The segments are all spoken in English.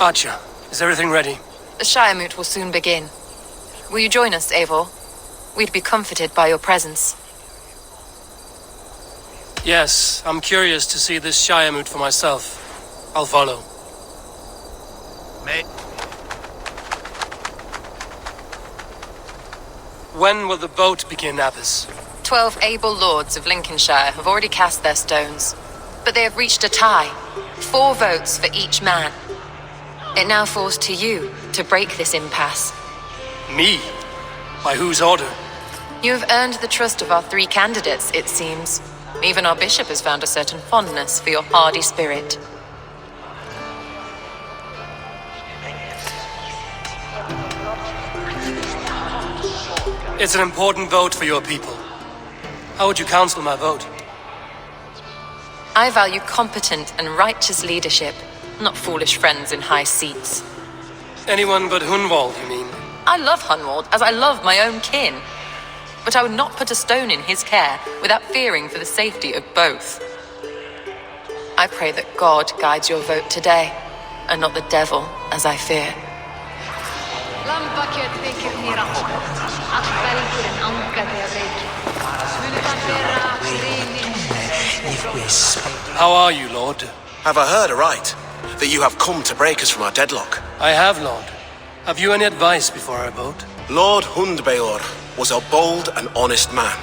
Archer, is everything ready? The Shire Moot will soon begin. Will you join us, Eivor? We'd be comforted by your presence. Yes, I'm curious to see this Shire Moot for myself. I'll follow. Mate. When will the vote begin, Abbess? 12 able lords of Lincolnshire have already cast their stones, but they have reached a tie. 4 votes for each man. It now falls to you to break this impasse. Me? By whose order? You have earned the trust of our 3 candidates, it seems. Even our bishop has found a certain fondness for your hardy spirit. It's an important vote for your people. How would you counsel my vote? I value competent and righteous leadership, not foolish friends in high seats. Anyone but Hunwald, you mean? I love Hunwald as I love my own kin. But I would not put a stone in his care without fearing for the safety of both. I pray that God guides your vote today, and not the devil, as I fear. How are you, Lord? Have I heard aright that you have come to break us from our deadlock? I have, Lord. Have you any advice before I vote? Lord Hundbeor was a bold and honest man,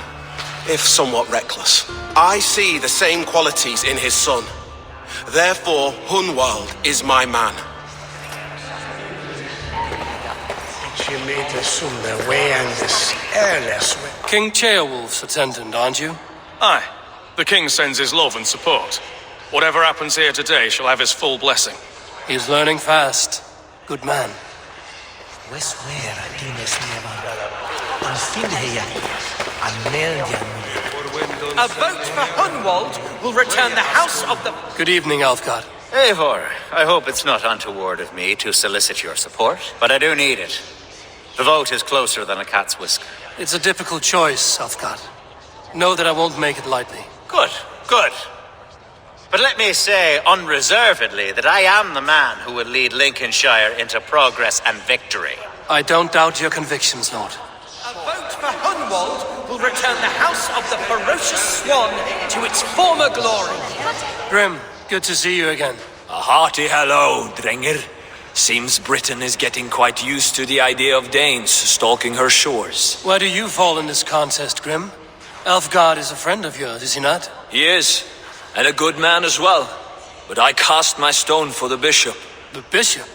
if somewhat reckless. I see the same qualities in his son. Therefore, Hunwald is my man. King Ceolwulf's attendant, aren't you? Aye. The king sends his love and support. Whatever happens here today shall have his full blessing. He's learning fast. Good man. A vote for Hunwald will return the house of the... Good evening, Alfgard. Eivor, I hope it's not untoward of me to solicit your support, but I do need it. The vote is closer than a cat's whisker. It's a difficult choice, Alfgard. Know that I won't make it lightly. Good, good. But let me say unreservedly that I am the man who will lead Lincolnshire into progress and victory. I don't doubt your convictions, Lord. A vote for Hunwald will return the house of the ferocious swan to its former glory. Grim, good to see you again. A hearty hello, Drenger. Seems Britain is getting quite used to the idea of Danes stalking her shores. Where do you fall in this contest, Grim? Alfgard is a friend of yours, is he not? He is, and a good man as well. But I cast my stone for the bishop. The bishop?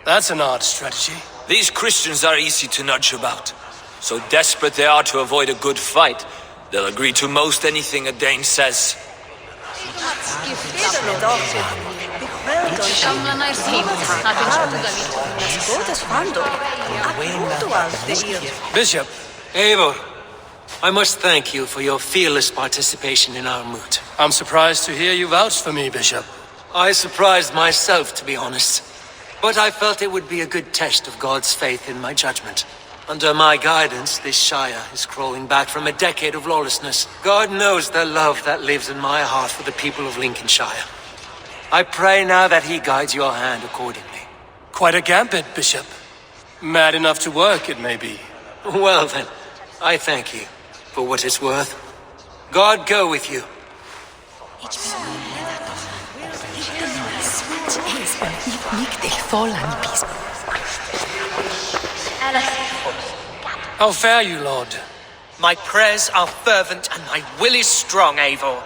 That's an odd strategy. These Christians are easy to nudge about. So desperate they are to avoid a good fight, they'll agree to most anything a Dane says. Bishop, Eivor, I must thank you for your fearless participation in our moot. I'm surprised to hear you vouch for me, Bishop. I surprised myself, to be honest. But I felt it would be a good test of God's faith in my judgment. Under my guidance, this Shire is crawling back from a decade of lawlessness. God knows the love that lives in my heart for the people of Lincolnshire. I pray now that he guides your hand accordingly. Quite a gambit, Bishop. Mad enough to work, it may be. Well then, I thank you for what it's worth. God go with you. How fare you, Lord? My prayers are fervent and my will is strong, Eivor.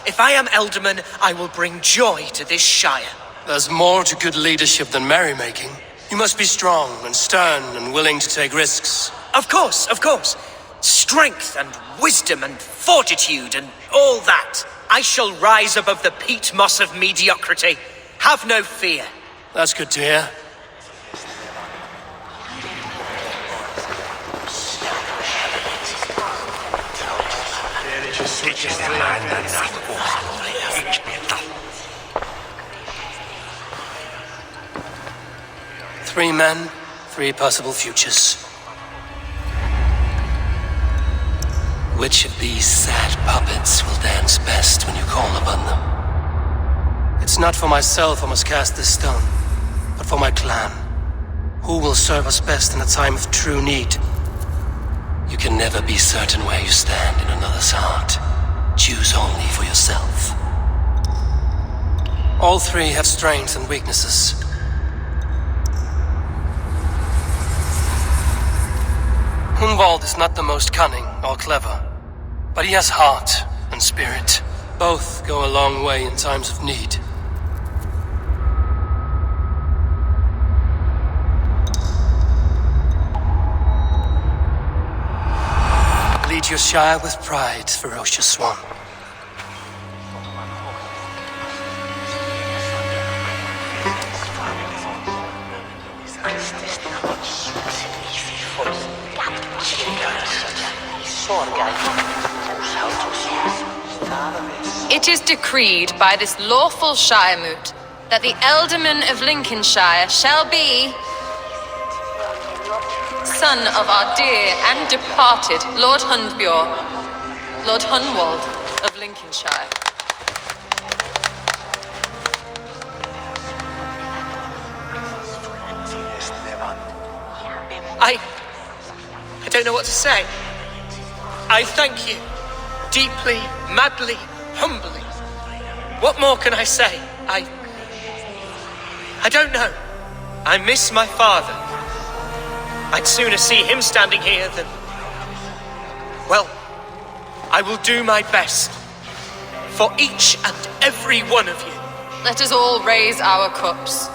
If I am Elderman, I will bring joy to this Shire. There's more to good leadership than merrymaking. You must be strong and stern and willing to take risks. Of course, of course. Strength and wisdom and fortitude and all that. I shall rise above the peat moss of mediocrity. Have no fear. That's good to hear. Three men, 3 possible futures. Which of these sad puppets will dance best when you call upon them? It's not for myself I must cast this stone. but for my clan. Who will serve us best in a time of true need? You can never be certain where you stand in another's heart. Choose only for yourself. All three have strengths and weaknesses. Hunwald is not the most cunning or clever, but he has heart and spirit. Both go a long way in times of need. Lead your shire with pride, ferocious one. It is decreed by this lawful Shiremoot that the Ealdorman of Lincolnshire shall be son of our dear and departed Lord Hundbjorn, Lord Hunwald of Lincolnshire. I don't know what to say. I thank you. Deeply, madly, humbly. What more can I say? I don't know. I miss my father. I'd sooner see him standing here than... Well, I will do my best. For each and every one of you. Let us all raise our cups.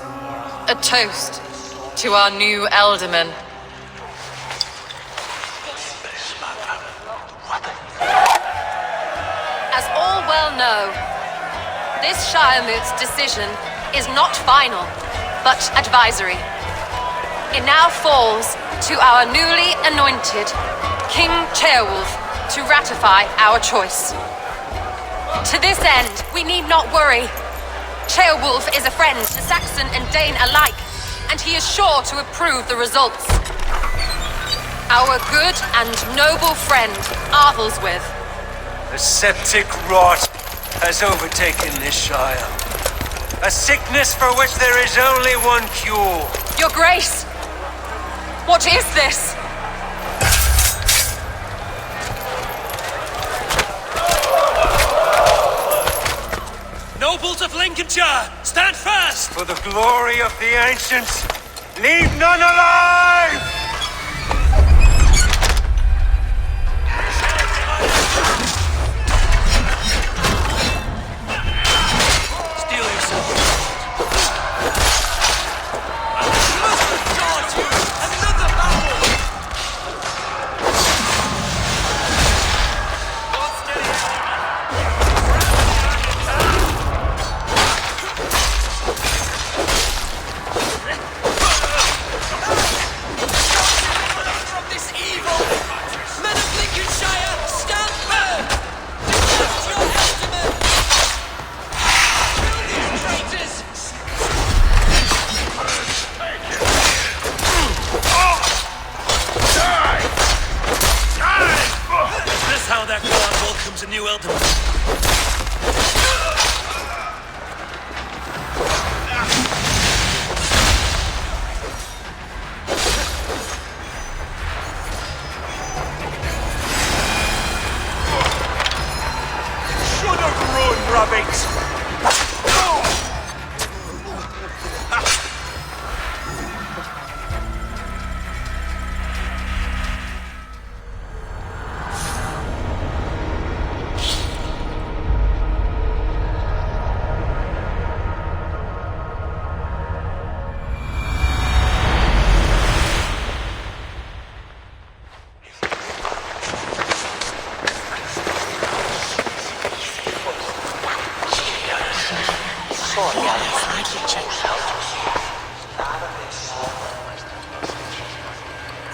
A toast to our new Ealdorman. As all well know, this Shiremoot's decision is not final, but advisory. It now falls to our newly anointed King Ceolwulf to ratify our choice. To this end, we need not worry. Ceolwulf is a friend to Saxon and Dane alike, and he is sure to approve the results. Our good and noble friend, Arthelswith. The septic rot has overtaken this shire. A sickness for which there is only one cure. Your Grace! What is this? Nobles of Lincolnshire, stand fast! For the glory of the ancients, leave none alive!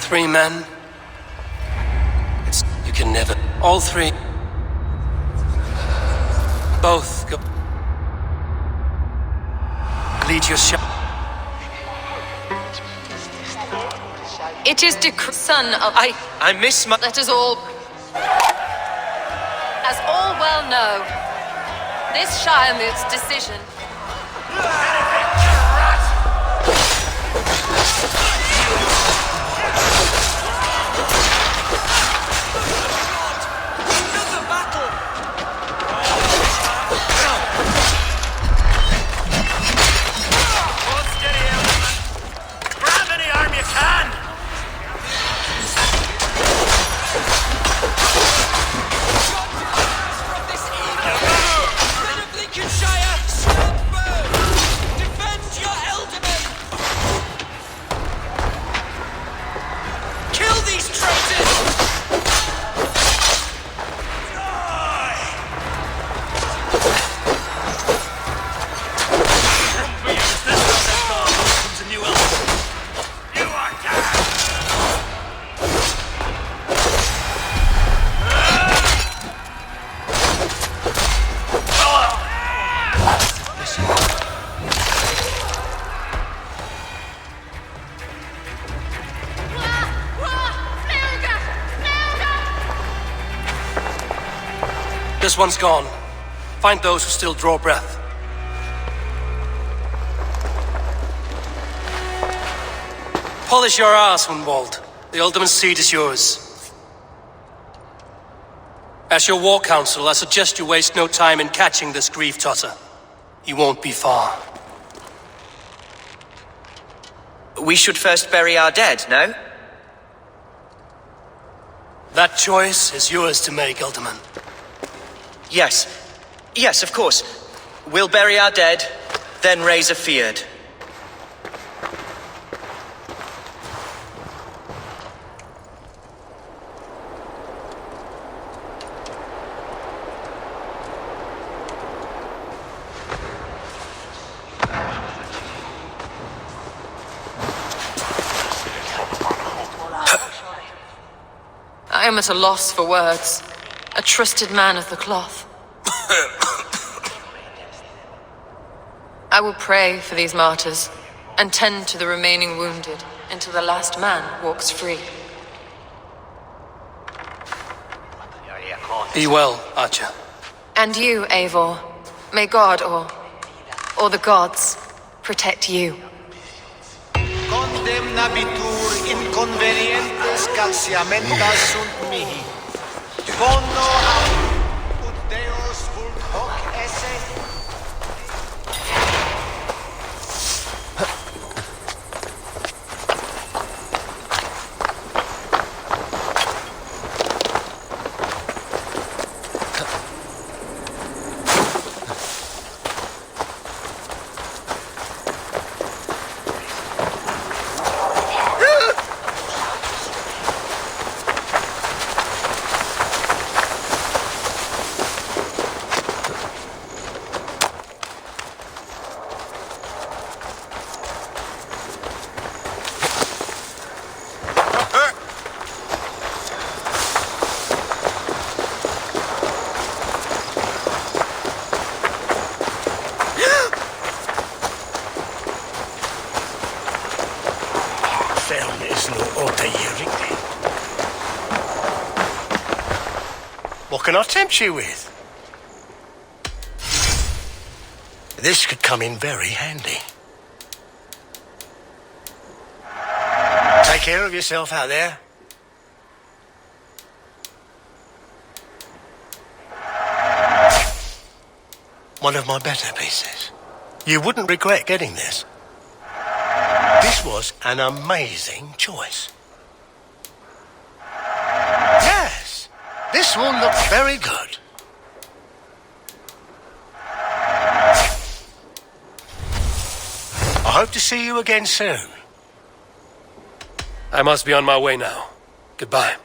Three men. You can never... All three. Both go... Lead your ship. It is son of... I miss my... Let us all... As all well know, this Shiremoot's decision... this one's gone, find those who still draw breath. Polish your ass, Hunwald. The Ultimate Seat is yours. As your war council, I suggest you waste no time in catching this grief-tosser. He won't be far. We should first bury our dead, no? That choice is yours to make, Ultiman. Yes. Yes, of course. We'll bury our dead, then raise a feared. I am at a loss for words. A trusted man of the cloth. I will pray for these martyrs and tend to the remaining wounded until the last man walks free. Be well, Archer. And you, Eivor. May God or the gods protect you. Condemnabitur inconvenientes calciamentas sunt mihi. Bono ut Deus vult hoc esse. What can I tempt you with? This could come in very handy. Take care of yourself out there. One of my better pieces. You wouldn't regret getting this. This was an amazing choice. Yes, this will look very good. I hope to see you again soon. I must be on my way now. Goodbye.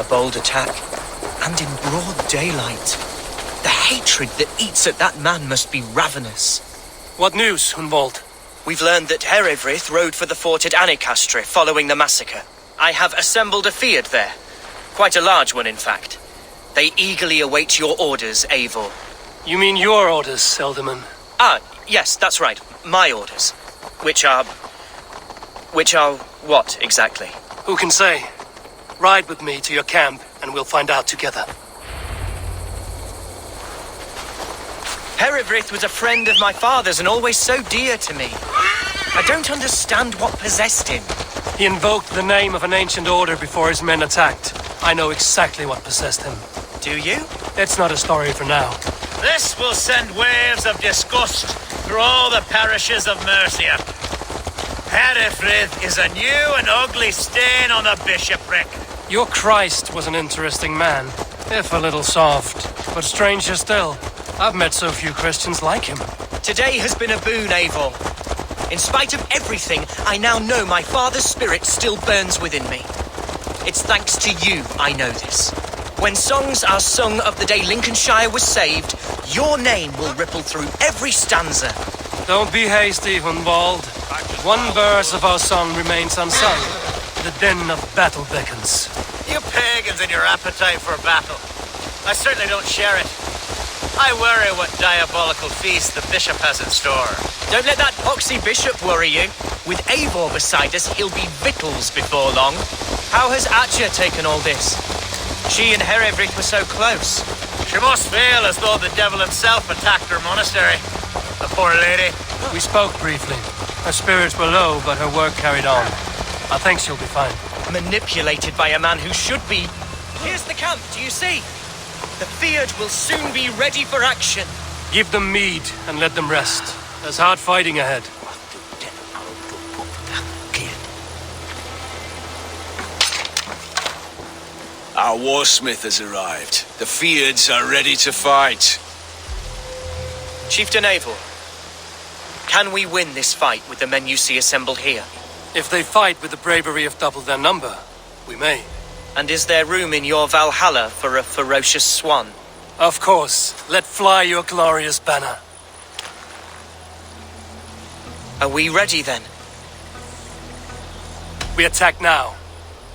Bold attack, and in broad daylight. The hatred that eats at that man must be ravenous. What news, Hunwald? We've learned that Herefrith rode for the fort at Annikastre following the massacre. I have assembled a field there. Quite a large one, in fact. They eagerly await your orders, Eivor. You mean your orders, Elderman? Ah, yes, that's right. My orders. Which are what, exactly? Who can say? Ride with me to your camp, and we'll find out together. Herivryth was a friend of my father's and always so dear to me. I don't understand what possessed him. He invoked the name of an ancient order before his men attacked. I know exactly what possessed him. Do you? It's not a story for now. This will send waves of disgust through all the parishes of Mercia. Herefrith is a new and ugly stain on the bishopric. Your Christ was an interesting man, if a little soft. But stranger still, I've met so few Christians like him. Today has been a boon, Eivor. In spite of everything, I now know my father's spirit still burns within me. It's thanks to you I know this. When songs are sung of the day Lincolnshire was saved, your name will ripple through every stanza. Don't be hasty, Hunwald. One verse of our song remains unsung. The din of battle beckons. You pagans and your appetite for battle. I certainly don't share it. I worry what diabolical feast the bishop has in store. Don't let that poxy bishop worry you. With Eivor beside us, he'll be victuals before long. How has Atya taken all this? She and Herivryth were so close. She must feel as though the devil himself attacked her monastery. The poor lady. We spoke briefly. Her spirits were low, but her work carried on. I think she'll be fine. Manipulated by a man who should be... Here's the camp, do you see? The Fiat will soon be ready for action. Give them mead and let them rest. There's hard fighting ahead. Our warsmith has arrived. The Fiads are ready to fight. Chieftain Eivor, can we win this fight with the men you see assembled here? If they fight with the bravery of double their number, we may. And is there room in your Valhalla for a ferocious swan? Of course. Let fly your glorious banner. Are we ready then? We attack now.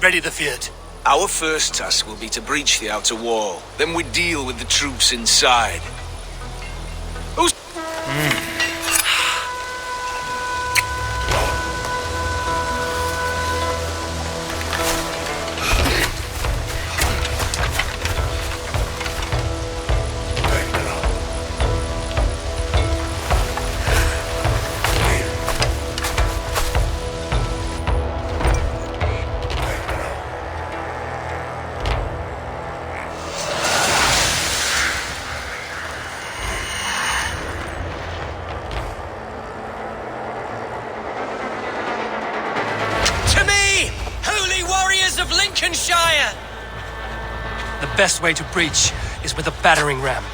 Ready the Fiat. Our first task will be to breach the outer wall. Then we deal with the troops inside. Who's... Lincolnshire! The best way to breach is with a battering ram.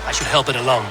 I should help it along.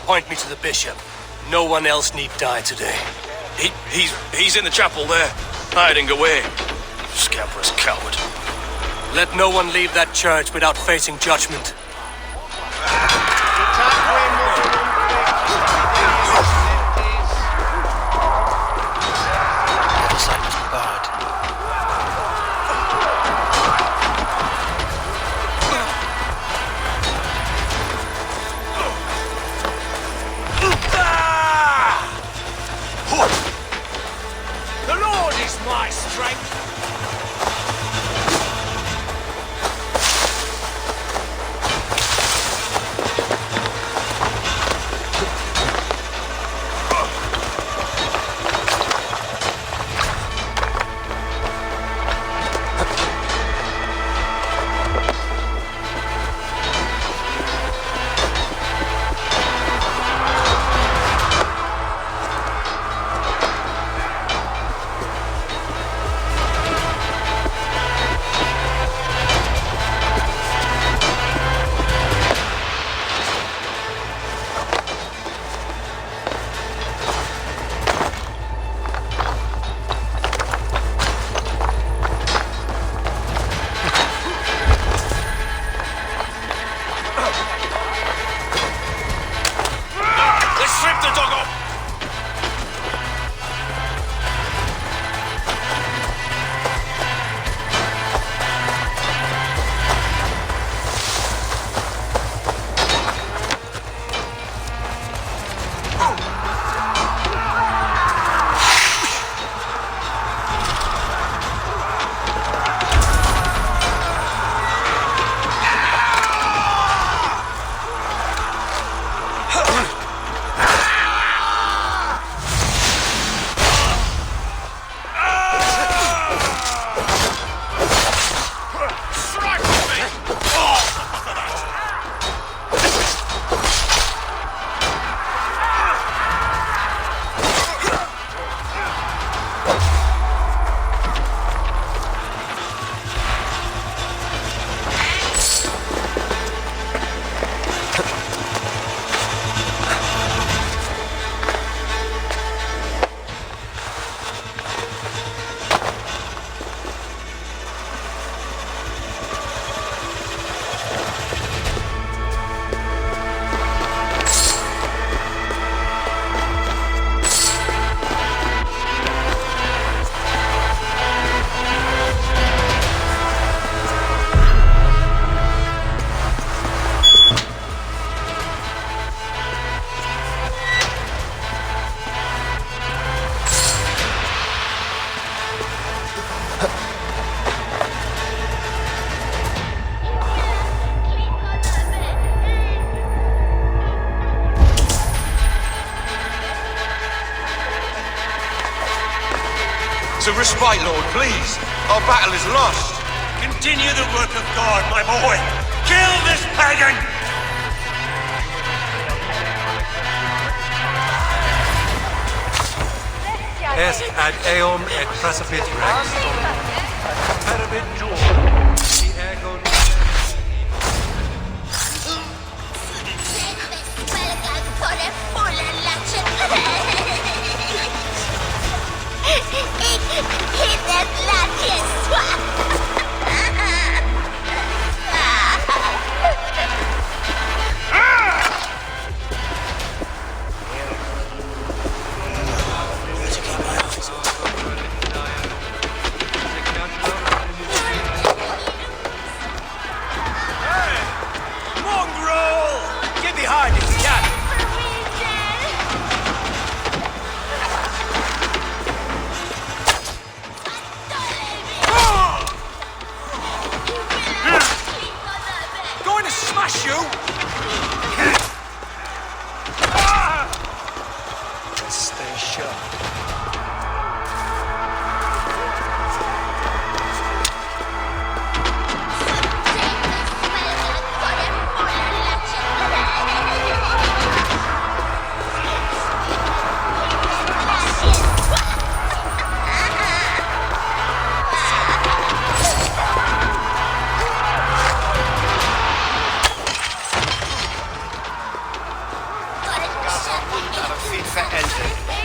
Point me to the bishop. No one else need die today. He's in the chapel there, hiding away. Scabrous coward. Let no one leave that church without facing judgment. A respite, Lord, please. Our battle is lost. Continue the work of God, my boy. Kill this pagan! Est ad eum et precipit rex. Peribit duo. The ego... sure.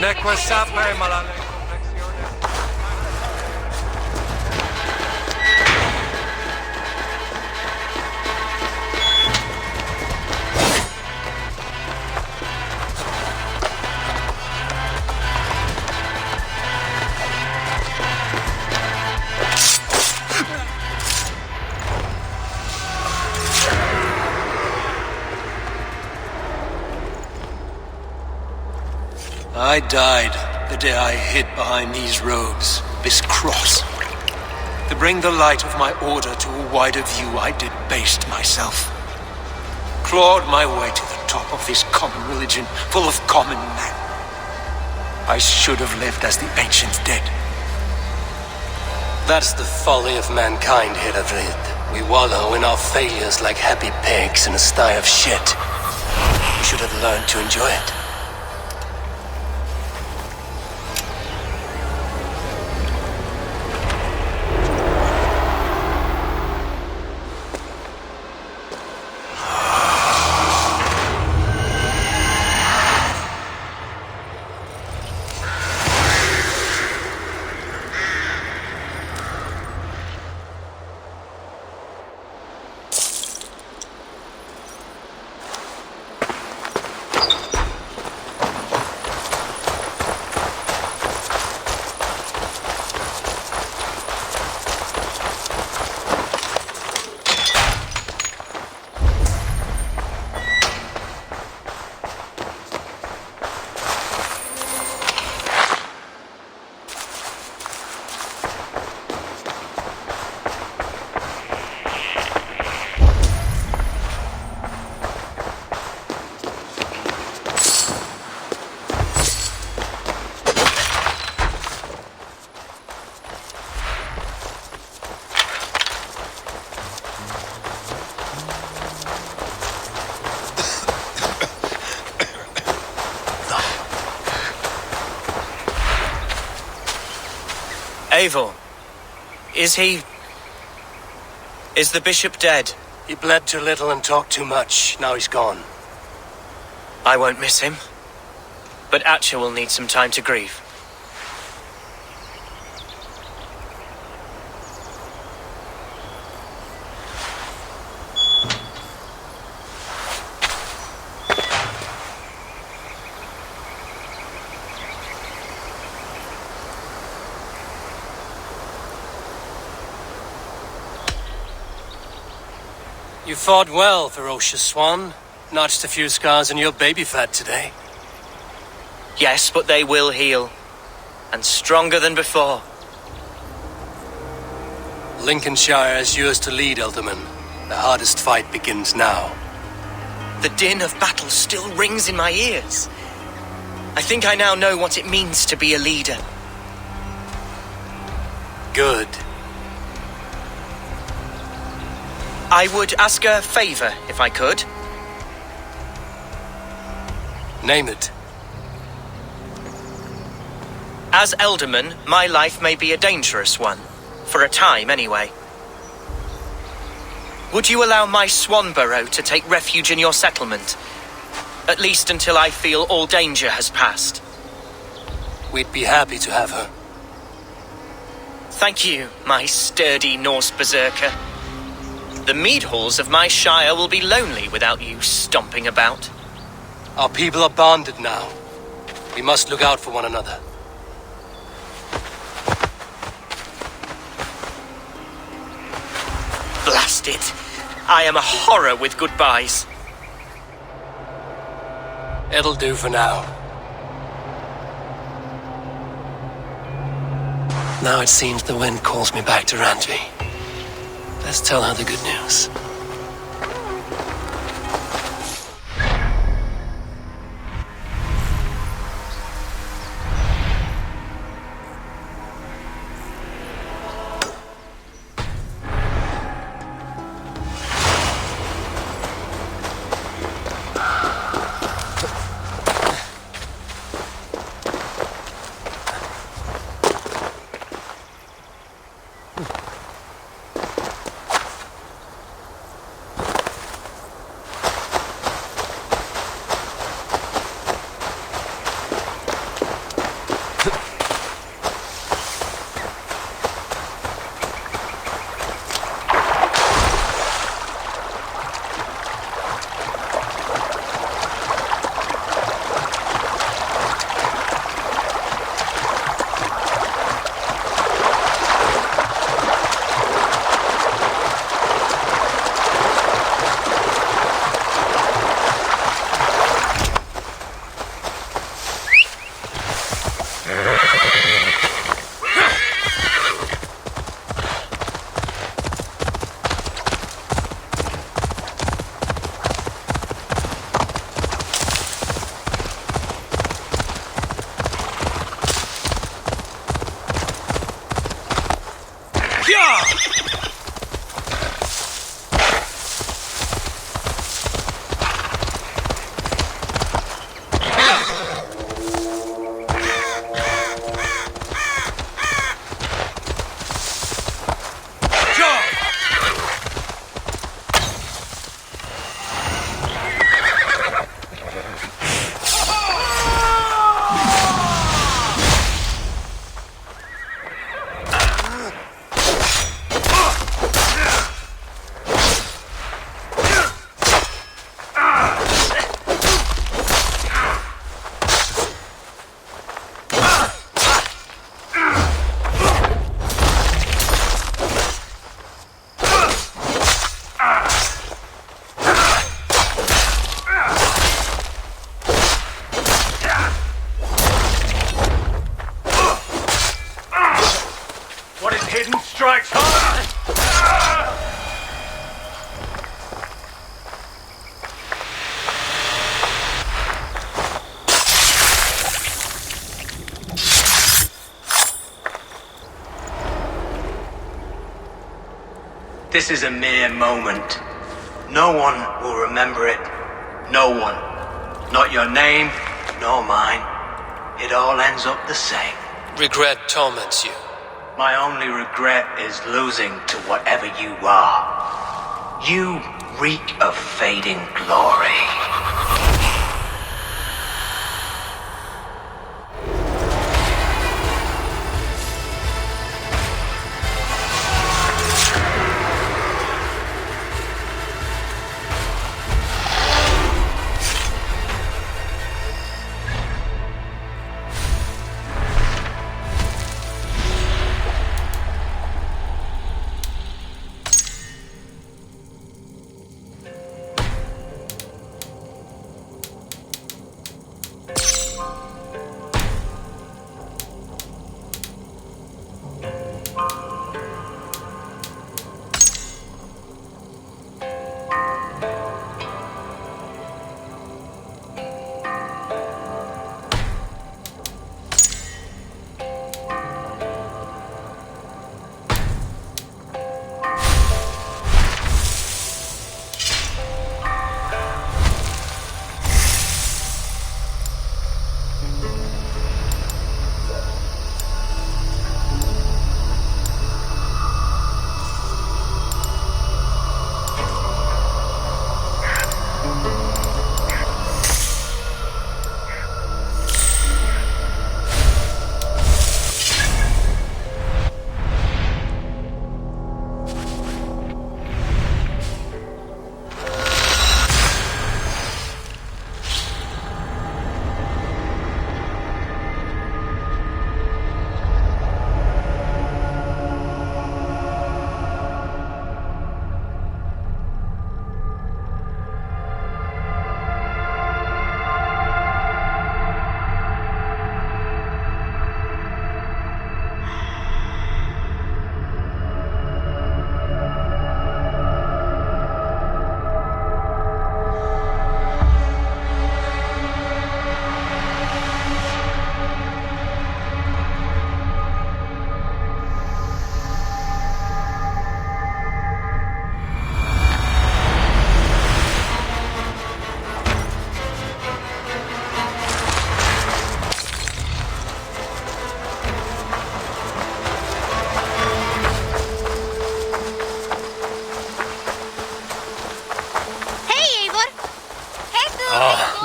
Nekwe sapme malale. I died the day I hid behind these robes, this cross. To bring the light of my order to a wider view, I debased myself. Clawed my way to the top of this common religion, full of common men. I should have lived as the ancient dead. That's the folly of mankind, Heravrid. We wallow in our failures like happy pigs in a sty of shit. We should have learned to enjoy it. Eivor, is the bishop dead? He bled too little and talked too much. Now he's gone. I won't miss him. But Atcha will need some time to grieve. You fought well, ferocious swan. Notched a few scars on your baby fat today. Yes, but they will heal. And stronger than before. Lincolnshire is yours to lead, Elderman. The hardest fight begins now. The din of battle still rings in my ears. I think I now know what it means to be a leader. Good. I would ask a favor, if I could. Name it. As Elderman, my life may be a dangerous one. For a time, anyway. Would you allow my Swanborough to take refuge in your settlement? At least until I feel all danger has passed. We'd be happy to have her. Thank you, my sturdy Norse berserker. The mead halls of my shire will be lonely without you stomping about. Our people are bonded now. We must look out for one another. Blast it. I am a horror with goodbyes. It'll do for now. Now it seems the wind calls me back to Randvi. Let's tell her the good news. strikes hard! This is a mere moment. No one will remember it. No one. Not your name, nor mine. It all ends up the same. Regret torments you. My only regret is losing to whatever you are. You reek of fading glory.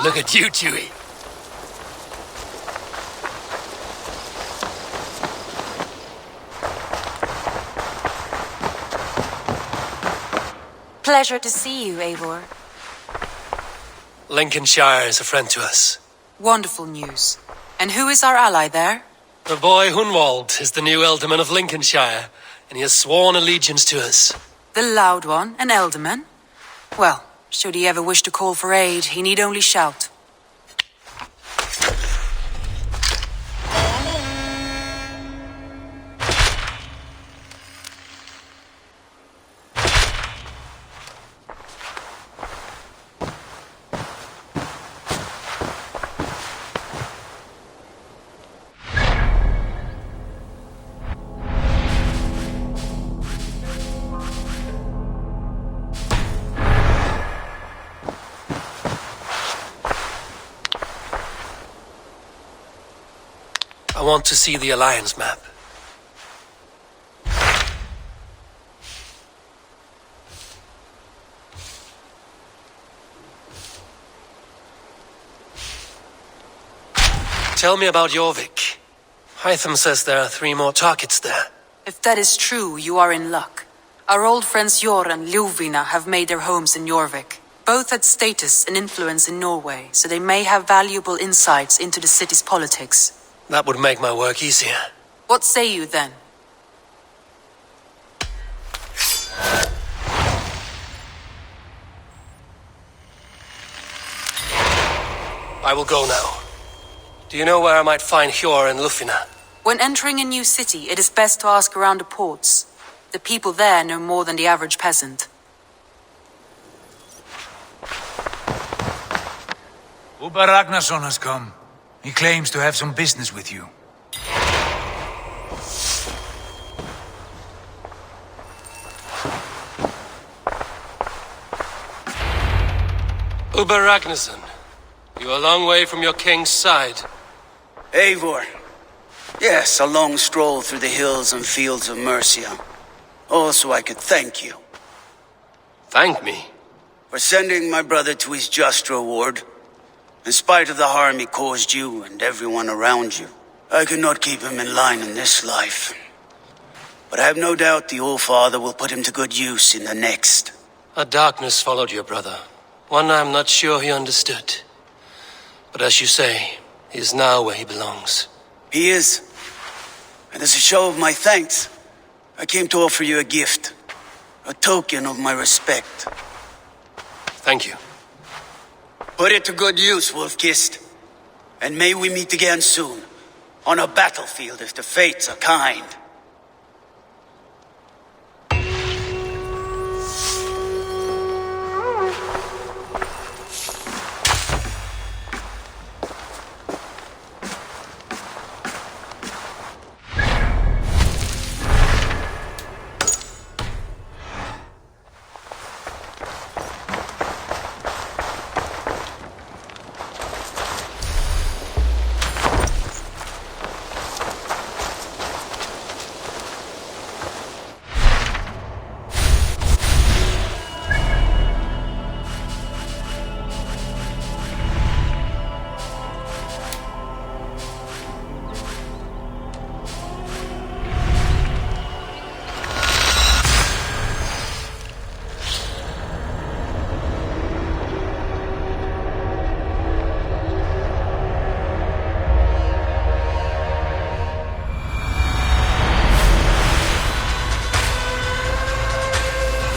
Look at you, Chewie. Pleasure to see you, Eivor. Lincolnshire is a friend to us. Wonderful news. And who is our ally there? The boy Hunwald is the new Ealdorman of Lincolnshire, and he has sworn allegiance to us. The loud one, an Ealdorman? Well, should he ever wish to call for aid, he need only shout. I want to see the Alliance map. Tell me about Jorvik. Hytham says there are 3 more targets there. If that is true, you are in luck. Our old friends Jor and Ljuvina have made their homes in Jorvik. Both had status and influence in Norway, so they may have valuable insights into the city's politics. That would make my work easier. What say you then? I will go now. Do you know where I might find Hjor and Lufina? When entering a new city, it is best to ask around the ports. The people there know more than the average peasant. Uber Ragnarsson has come. He claims to have some business with you. Uber Ragnarsson, you're a long way from your king's side. Eivor. Yes, a long stroll through the hills and fields of Mercia. Also, I could thank you. Thank me? For sending my brother to his just reward. In spite of the harm he caused you and everyone around you, I could not keep him in line in this life. But I have no doubt the Old Father will put him to good use in the next. A darkness followed your brother. One I'm not sure he understood. But as you say, he is now where he belongs. He is. And as a show of my thanks, I came to offer you a gift. A token of my respect. Thank you. Put it to good use, Wolf-Kissed. And may we meet again soon. On a battlefield if the fates are kind.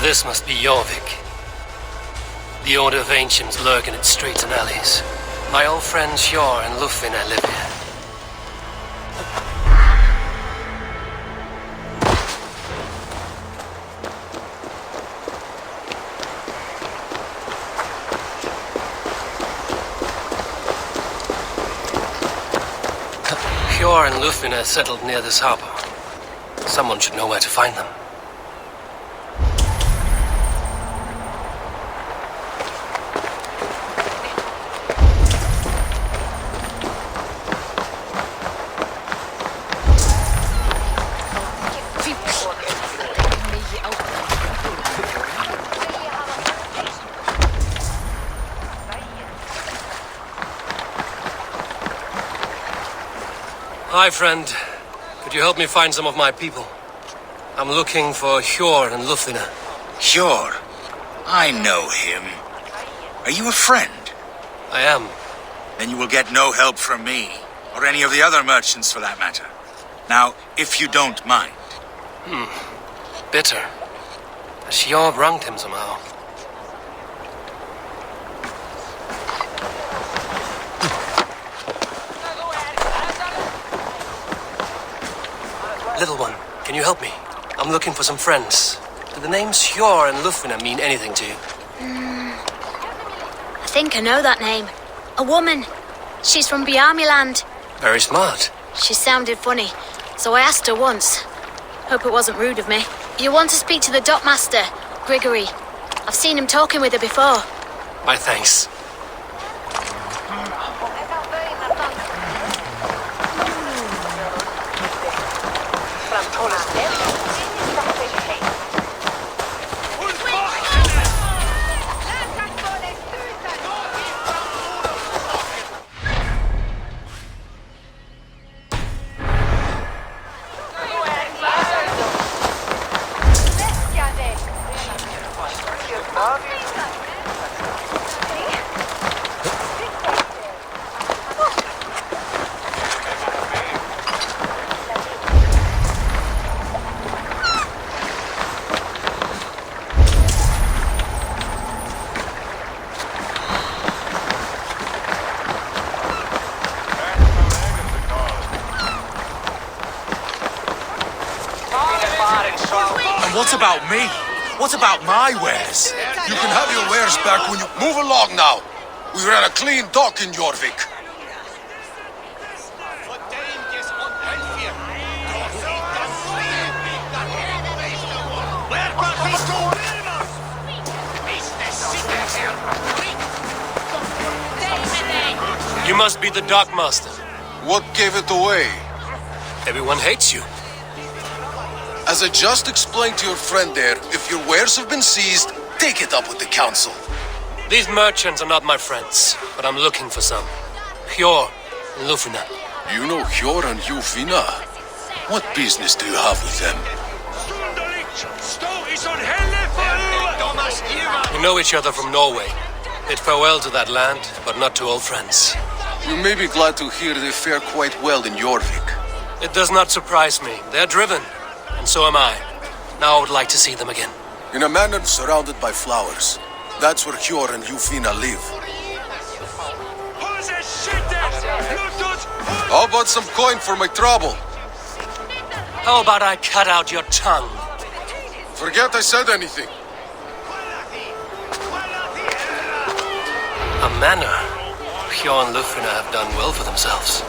This must be Jorvik. The Order of Ancients lurk in its streets and alleys. My old friends Hjor and Lufvina live here. Hjor and Lufvina settled near this harbor. Someone should know where to find them. Hi, friend. Could you help me find some of my people? I'm looking for Hjor and Lufvina. Hjor? I know him. Are you a friend? I am. Then you will get no help from me, or any of the other merchants for that matter. Now, if you don't mind. Bitter. Hjor wronged him somehow. Little one, can you help me? I'm looking for some friends. Do the names Hjor and Lufvina mean anything to you? I think I know that name. A woman. She's from Bjarmiland. Very smart. She sounded funny, so I asked her once. Hope it wasn't rude of me. You want to speak to the dockmaster, Grigory. I've seen him talking with her before. My thanks. And what about me? What about my wares? You can have your wares back when you... Move along now. We ran a clean dock in Jorvik. You must be the dockmaster. What gave it away? Everyone hates you. As I just explained to your friend there, if your wares have been seized, take it up with the council. These merchants are not my friends, but I'm looking for some. Hjor and Lufina. You know Hjor and Lufina? What business do you have with them? We know each other from Norway. Bid farewell to that land, but not to old friends. You may be glad to hear they fare quite well in Jorvik. It does not surprise me. They're driven, and so am I. Now I would like to see them again. In a manor surrounded by flowers. That's where Hjor and Lufina live. How about some coin for my trouble? How about I cut out your tongue? Forget I said anything. A manor. Hjor and Lufina have done well for themselves.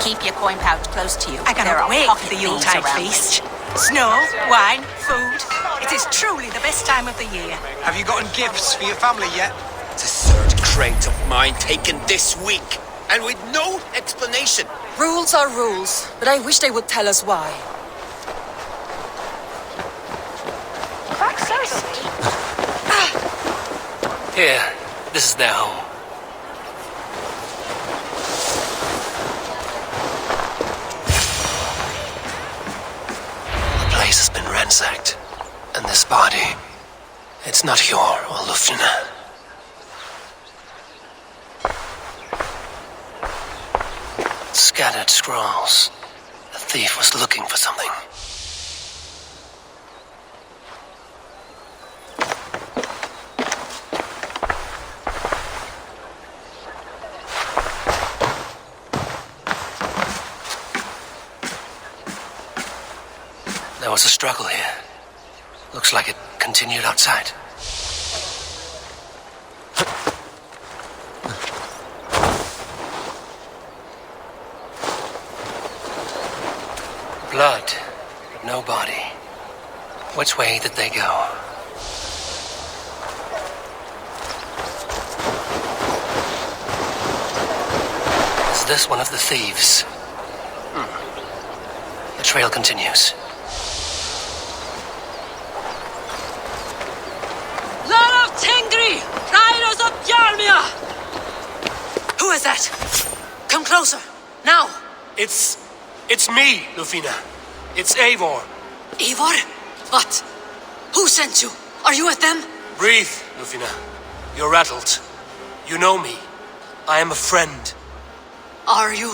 Keep your coin pouch close to you. I cannot wait for the Yuletide feast. Snow, wine, food. It is truly the best time of the year. Have you gotten gifts for your family yet? It's a third crate of mine taken this week, and with no explanation. Rules are rules, but I wish they would tell us why. Here, this is their home. The place has been ransacked, and this body, it's not Hjor or Lufina. Scattered scrolls. The thief was looking for something. There was a struggle here. Looks like it continued outside. Blood, but no body. Which way did they go? Is this one of the thieves? The trail continues. Tengri! Riders of Yarmia! Who is that? Come closer, now! It's me, Lufina. It's Eivor. Eivor? What? Who sent you? Are you with them? Breathe, Lufina. You're rattled. You know me. I am a friend. Are you?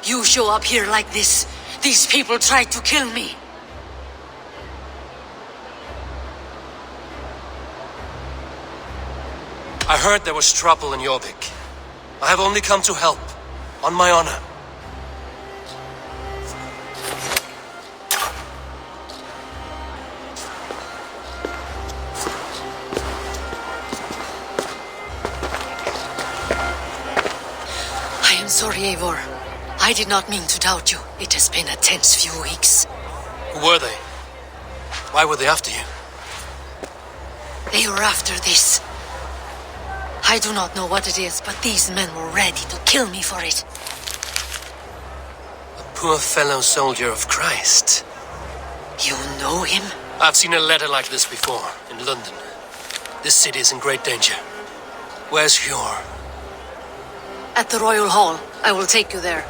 You show up here like this. These people tried to kill me. I heard there was trouble in Jorvik. I have only come to help, on my honor. I am sorry, Eivor. I did not mean to doubt you. It has been a tense few weeks. Who were they? Why were they after you? They were after this. I do not know what it is, but these men were ready to kill me for it. A poor fellow soldier of Christ. You know him? I've seen a letter like this before, in London. This city is in great danger. Where's Hjor? At the Royal Hall. I will take you there.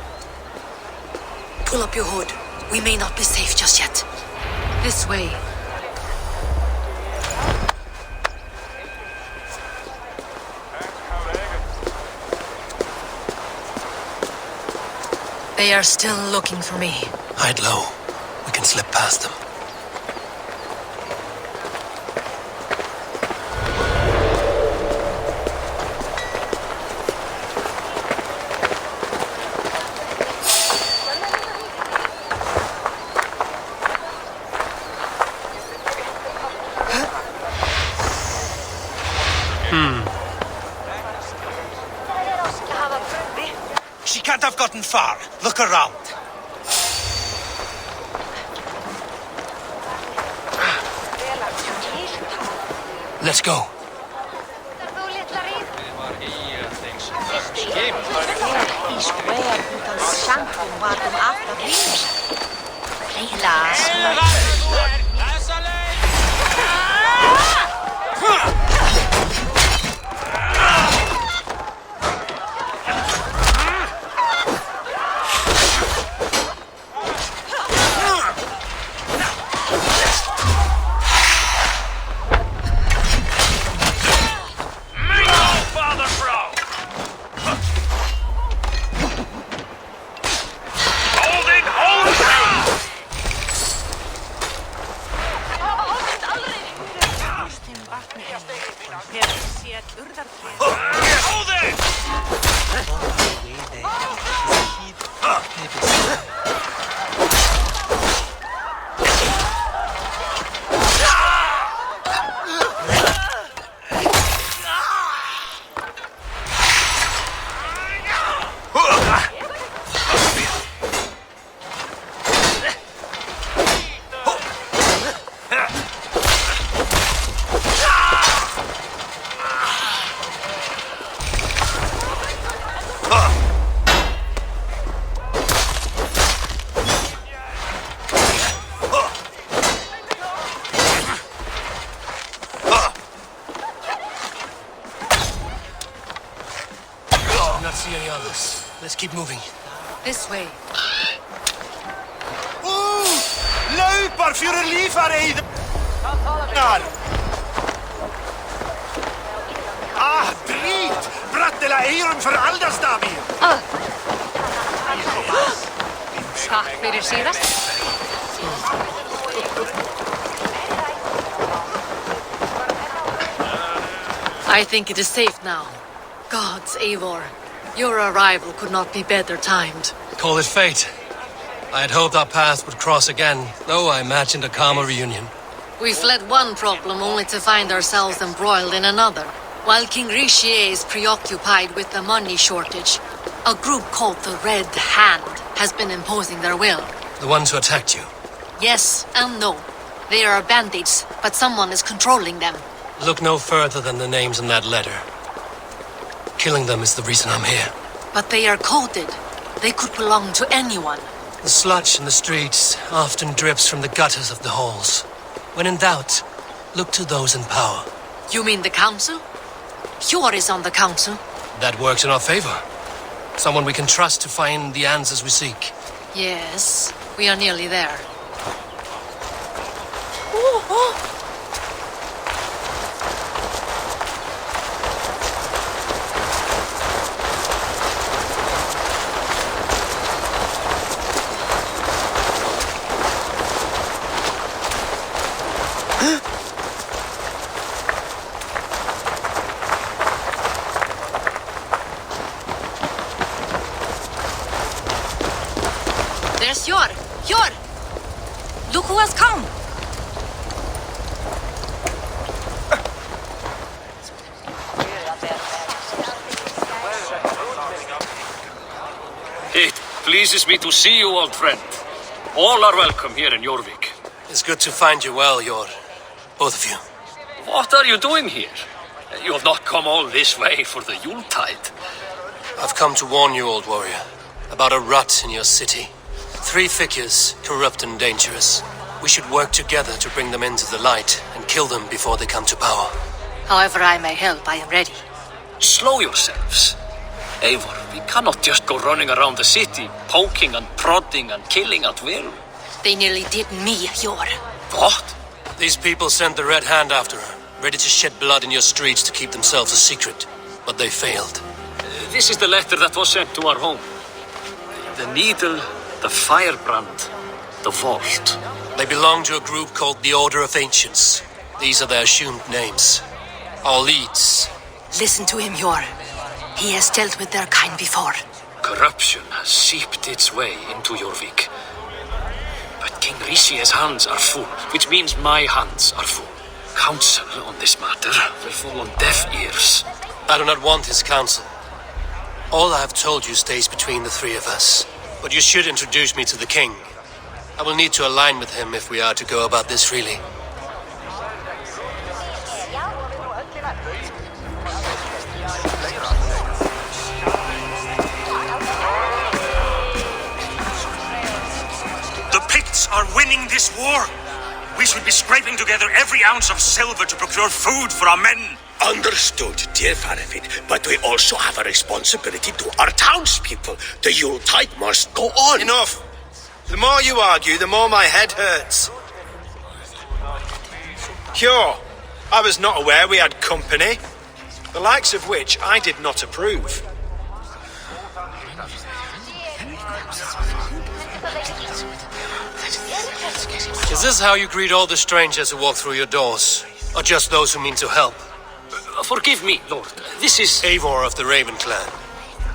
Pull up your hood. We may not be safe just yet. This way. They are still looking for me. Hide low. We can slip past them. She can't have gotten far. Look around. Let's go. See any others. Let's keep moving. This way. Loop för relief här Eivor! Drit! Brattela Eiron för Aldastavir! Takk fyrir síðast. I think it is safe now. Gods, Eivor. Your arrival could not be better timed. Call it fate. I had hoped our paths would cross again, though I imagined a calmer reunion. We fled one problem only to find ourselves embroiled in another. While King Richier is preoccupied with the money shortage, a group called the Red Hand has been imposing their will. The ones who attacked you? Yes and no. They are bandits, but someone is controlling them. Look no further than the names in that letter. Killing them is the reason I'm here. But they are coded. They could belong to anyone. The sludge in the streets often drips from the gutters of the halls. When in doubt, look to those in power. You mean the council? Hjor is on the council. That works in our favor. Someone we can trust to find the answers we seek. Yes, we are nearly there. There's Hjor! Hjor! Look who has come! It pleases me to see you, old friend. All are welcome here in Jorvik. It's good to find you well, Hjor. Both of you. What are you doing here? You have not come all this way for the Yuletide. I've come to warn you, old warrior, about a rot in your city. 3 figures, corrupt and dangerous. We should work together to bring them into the light and kill them before they come to power. However I may help, I am ready. Slow yourselves. Eivor, we cannot just go running around the city, poking and prodding and killing at will. They nearly did me, Hjor. What? These people sent the Red Hand after her, ready to shed blood in your streets to keep themselves a secret. But they failed. This is the letter that was sent to our home. The needle, the firebrand, the vault. They belong to a group called the Order of Ancients. These are their assumed names. Our leads. Listen to him, Hjor. He has dealt with their kind before. Corruption has seeped its way into Jorvik. But King Rishie's hands are full, which means my hands are full. counsel on this matter will fall on deaf ears. I do not want his counsel. All I have told you stays between the three of us. But you should introduce me to the king. I will need to align with him if we are to go about this freely. The Picts are winning this war. We should be scraping together every ounce of silver to procure food for our men. Understood, dear Faravin, but we also have a responsibility to our townspeople. The Yuletide must go on. Enough! The more you argue, the more my head hurts. Cure, I was not aware we had company, the likes of which I did not approve. Is this how you greet all the strangers who walk through your doors? Or just those who mean to help? Forgive me, Lord. This is... Eivor of the Raven clan.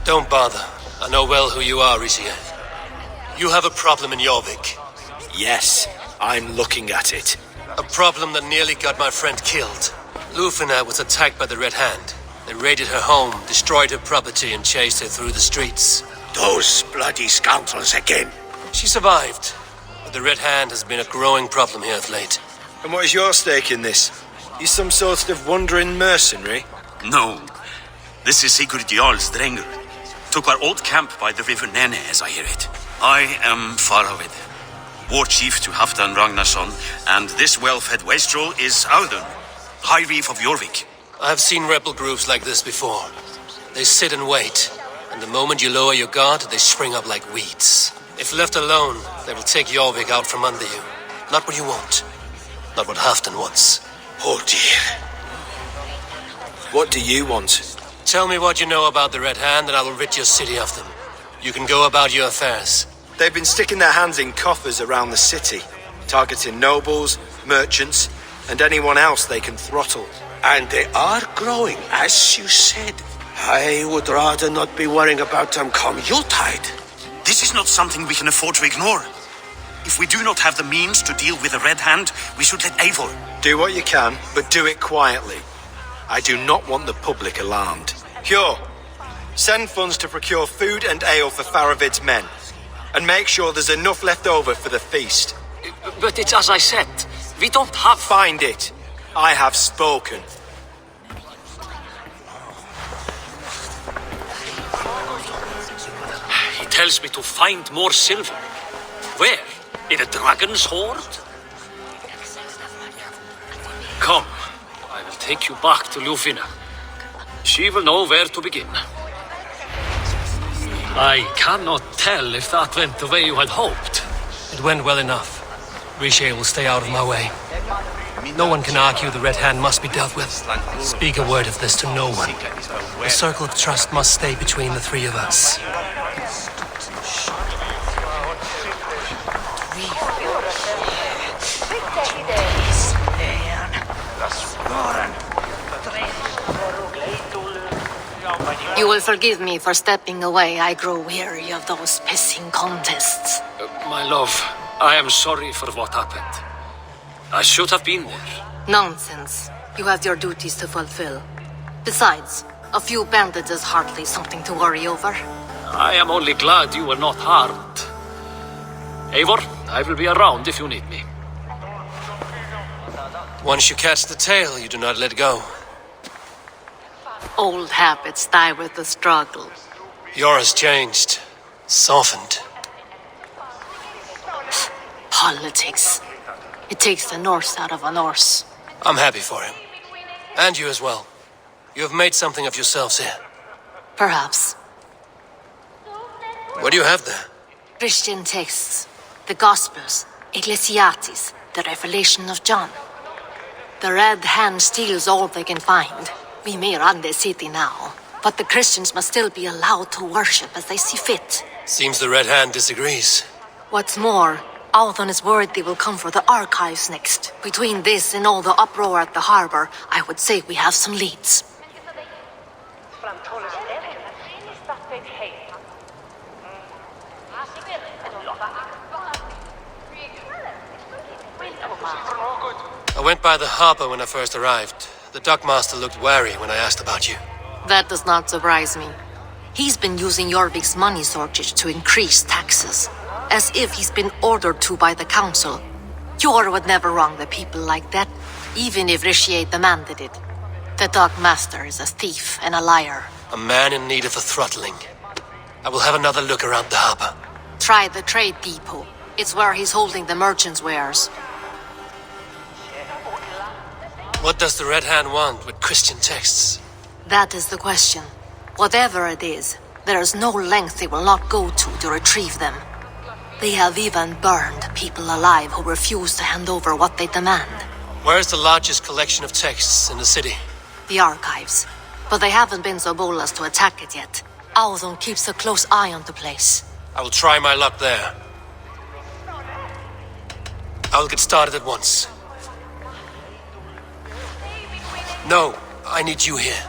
Don't bother. I know well who you are, Rishi. You have a problem in Jorvik. Yes, I'm looking at it. A problem that nearly got my friend killed. Lufina was attacked by the Red Hand. They raided her home, destroyed her property, and chased her through the streets. Those bloody scoundrels again. She survived, but the Red Hand has been a growing problem here of late. And what is your stake in this? You some sort of wandering mercenary? No. This is Sigurd Jarl's Drengr. Took our old camp by the river Nene, as I hear it. I am Faravid, war chief to Halfdan Ragnarsson, and this well-fed wastrel is Audun, High Reef of Jorvik. I have seen rebel groups like this before. They sit and wait, and the moment you lower your guard, they spring up like weeds. If left alone, they will take Jorvik out from under you. Not what you want. Not what Halfdan wants. Oh dear. What do you want? Tell me what you know about the Red Hand and I will rid your city of them. You can go about your affairs. They've been sticking their hands in coffers around the city, targeting nobles, merchants, and anyone else they can throttle. And they are growing, as you said. I would rather not be worrying about them come Yuletide. This is not something we can afford to ignore. If we do not have the means to deal with the Red Hand, we should let Eivor. Do what you can, but do it quietly. I do not want the public alarmed. Cure, send funds to procure food and ale for Faravid's men. And make sure there's enough left over for the feast. But it's as I said, we don't have... Find it. I have spoken. He tells me to find more silver. Where? In a dragon's hoard? Come, I will take you back to Lufina. She will know where to begin. I cannot tell if that went the way you had hoped. It went well enough. Rishi will stay out of my way. No one can argue the Red Hand must be dealt with. Speak a word of this to no one. The circle of trust must stay between the three of us. You will forgive me for stepping away. I grow weary of those pissing contests. My love, I am sorry for what happened. I should have been there. Nonsense. You have your duties to fulfill. Besides, a few bandits is hardly something to worry over. I am only glad you were not harmed. Eivor, I will be around if you need me. Once you catch the tail, you do not let go. Old habits die with the struggle. Yours changed. Softened. Politics. It takes the Norse out of a Norse. I'm happy for him. And you as well. You have made something of yourselves here. Perhaps. What do you have there? Christian texts. The Gospels. Ecclesiastes. The Revelation of John. The Red Hand steals all they can find. We may run the city now, but the Christians must still be allowed to worship as they see fit. Seems the Red Hand disagrees. What's more, Audun is worried they will come for the archives next. Between this and all the uproar at the harbor, I would say we have some leads. A went by the harbor when I first arrived. The dockmaster looked wary when I asked about you. That does not surprise me. He's been using Jorvik's money shortage to increase taxes, as if he's been ordered to by the council. Jor would never wrong the people like that, even if Rishi demanded it. The dockmaster is a thief and a liar. A man in need of a throttling. I will have another look around the harbor. Try the trade depot. It's where he's holding the merchants' wares. What does the Red Hand want with Christian texts? That is the question. Whatever it is, there is no length they will not go to retrieve them. They have even burned people alive who refuse to hand over what they demand. Where is the largest collection of texts in the city? The archives. But they haven't been so bold as to attack it yet. Auðun keeps a close eye on the place. I will try my luck there. I will get started at once. No, I need you here.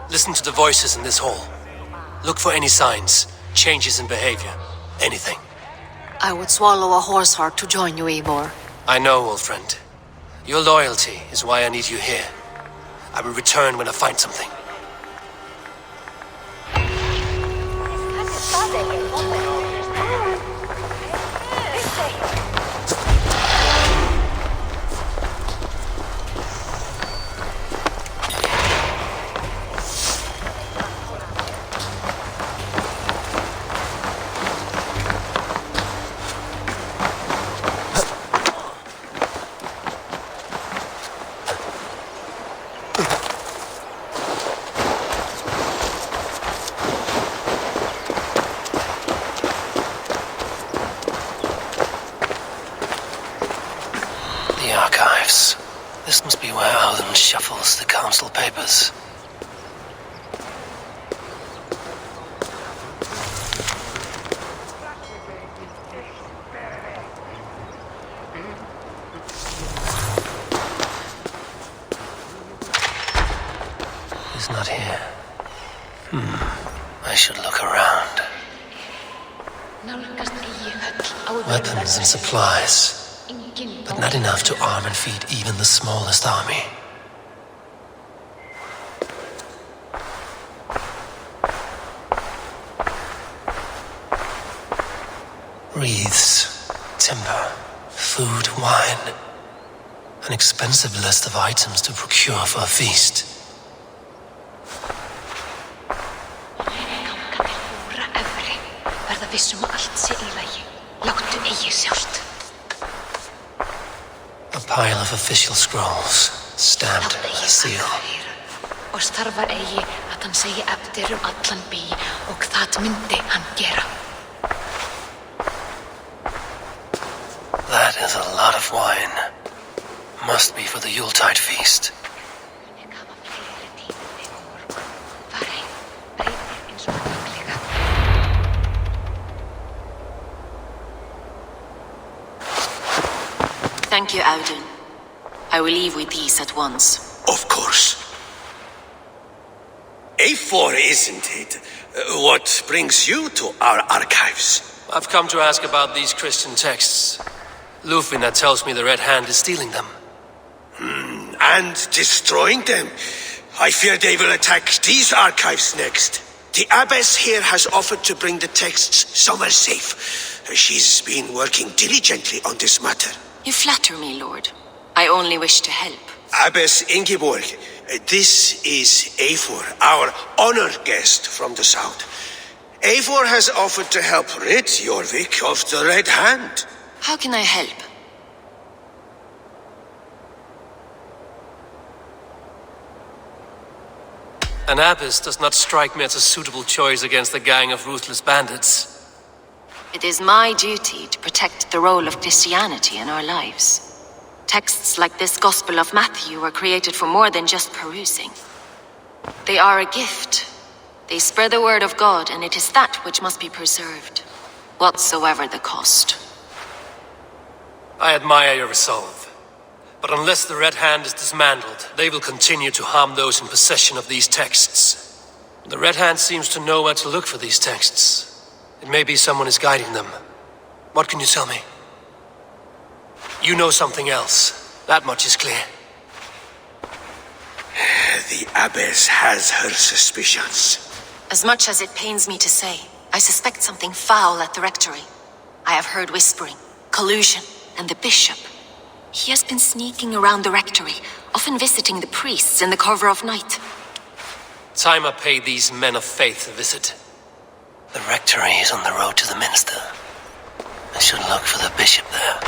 Listen to the voices in this hall. Look for any signs, changes in behavior, anything. I would swallow a horse heart to join you, Eivor. I know, old friend. Your loyalty is why I need you here. I will return when I find something. This must be where Auðun shuffles the council papers. He's not here. I should look around. Weapons and supplies. But not enough to arm and feed even the smallest army. Wreaths, timber, food, wine. An expensive list of items to procure for a feast. A pile of official scrolls, stamped with a seal. That is a lot of wine. Must be for the Yuletide feast. Thank you, Auðun. I will leave with these at once. Of course. Eivor, isn't it? What brings you to our archives? I've come to ask about these Christian texts. Lufina tells me the Red Hand is stealing them. And destroying them. I fear they will attack these archives next. The abbess here has offered to bring the texts somewhere safe. She's been working diligently on this matter. You flatter me, Lord. I only wish to help. Abbess Ingeborg, this is Eivor, our honored guest from the south. Eivor has offered to help rid Jorvik of the Red Hand. How can I help? An abbess does not strike me as a suitable choice against a gang of ruthless bandits. It is my duty to protect the role of Christianity in our lives. Texts like this Gospel of Matthew were created for more than just perusing. They are a gift. They spread the word of God, and it is that which must be preserved, whatsoever the cost. I admire your resolve. But unless the Red Hand is dismantled, they will continue to harm those in possession of these texts. The Red Hand seems to know where to look for these texts. It may be someone is guiding them. What can you tell me? You know something else. That much is clear. The abbess has her suspicions. As much as it pains me to say, I suspect something foul at the rectory. I have heard whispering, collusion, and the bishop. He has been sneaking around the rectory, often visiting the priests in the cover of night. Time I paid these men of faith a visit. The rectory is on the road to the minster. I should look for the bishop there.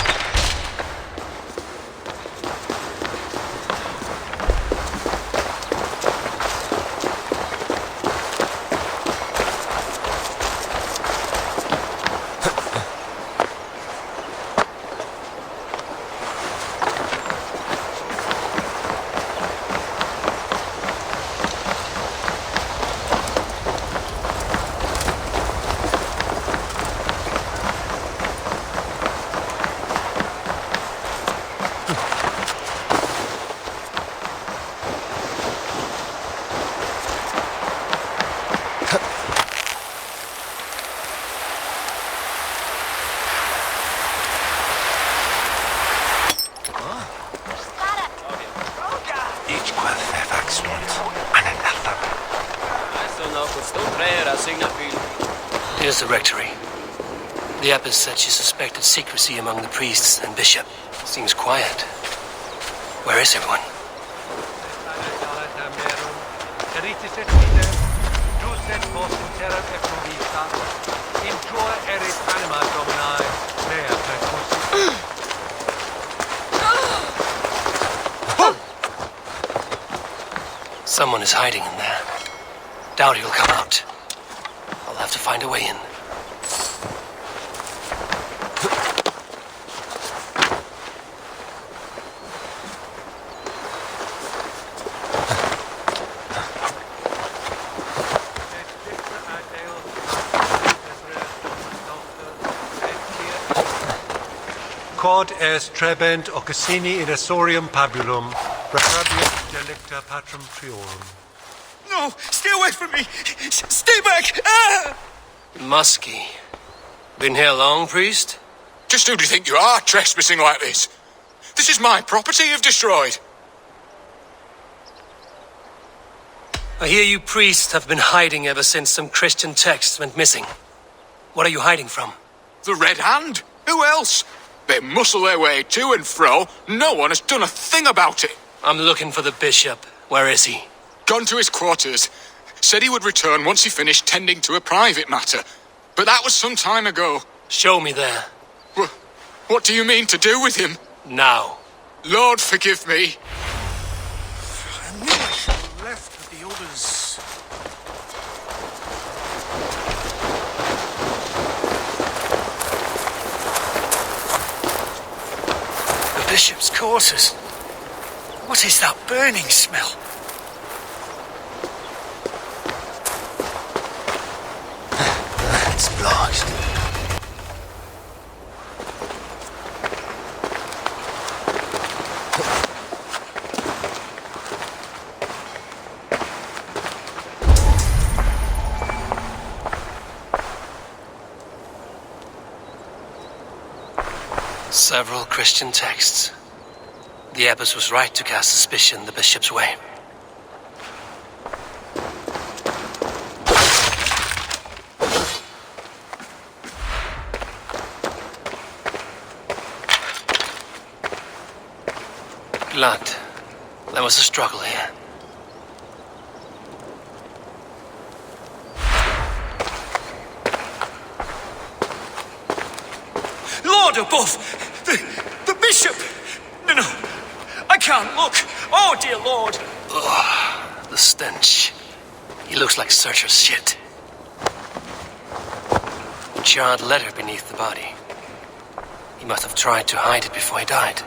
Here's the rectory. The abbess said she suspected secrecy among the priests and bishop. Seems quiet. Where is everyone? Someone is hiding in there. Doubt he'll come out. I'll have to find a way in. Quod est trebent occasini in asorium pabulum, reprabiet delicta patrum triorum. No! Stay away from me! Stay back! Ah! Muskie. Been here long, priest? Just who do you think you are, trespassing like this? This is my property you've destroyed. I hear you priests have been hiding ever since some Christian texts went missing. What are you hiding from? The Red Hand? Who else? They muscle their way to and fro. No one has done a thing about it. I'm looking for the bishop. Where is he? Gone to his quarters. Said he would return once he finished tending to a private matter. But that was some time ago. Show me there. What do you mean to do with him? Now. Lord, forgive me. I knew I should have left with the others. The bishop's quarters. What is that burning smell? It's blocked. Several Christian texts. The abbess was right to cast suspicion the bishop's way. Glad there was a struggle here. Lord above! The bishop! No, I can't look! Oh, dear Lord! Ugh, the stench. He looks like Searcher's shit. A charred letter beneath the body. He must have tried to hide it before he died.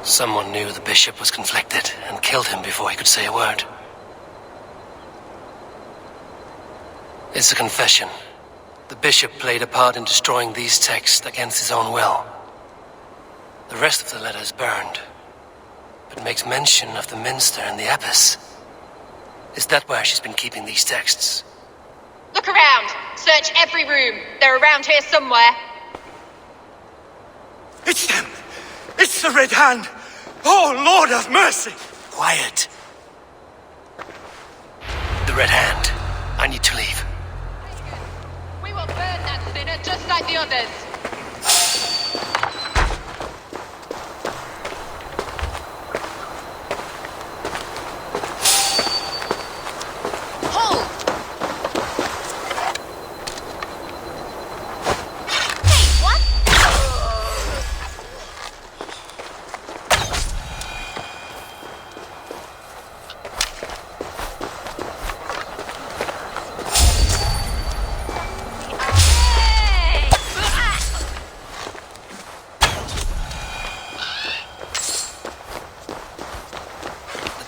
Someone knew the bishop was conflicted and killed him before he could say a word. It's a confession. The bishop played a part in destroying these texts against his own will. The rest of the letter is burned, but makes mention of the minster and the abbess. Is that where she's been keeping these texts? Look around! Search every room. They're around here somewhere. It's them! It's the Red Hand! Oh, Lord have mercy! Quiet. The Red Hand. I need to leave. We will burn that sinner just like the others.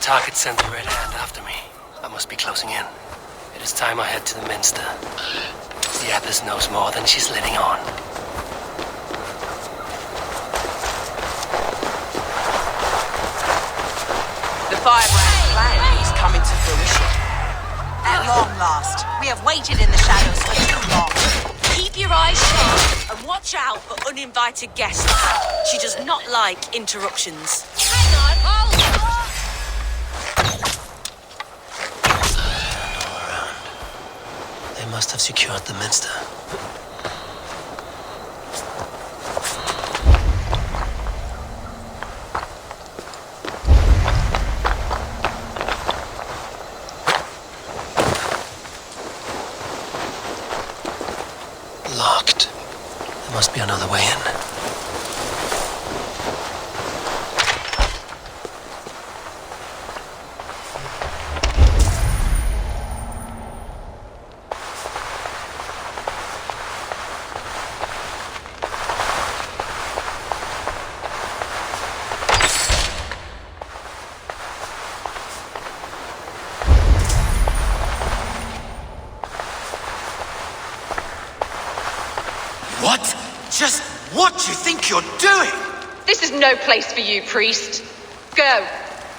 Target sent the Red Hand after me. I must be closing in. It is time I head to the minster. The abbess knows more than she's letting on. The firebrand plan is coming to fruition. At long last, we have waited in the shadows for too long. Keep your eyes sharp and watch out for uninvited guests. She does not like interruptions. Hang on, hold on! They must have secured the minster. Locked. There must be another way in. What? Just what do you think you're doing? This is no place for you, priest. Go.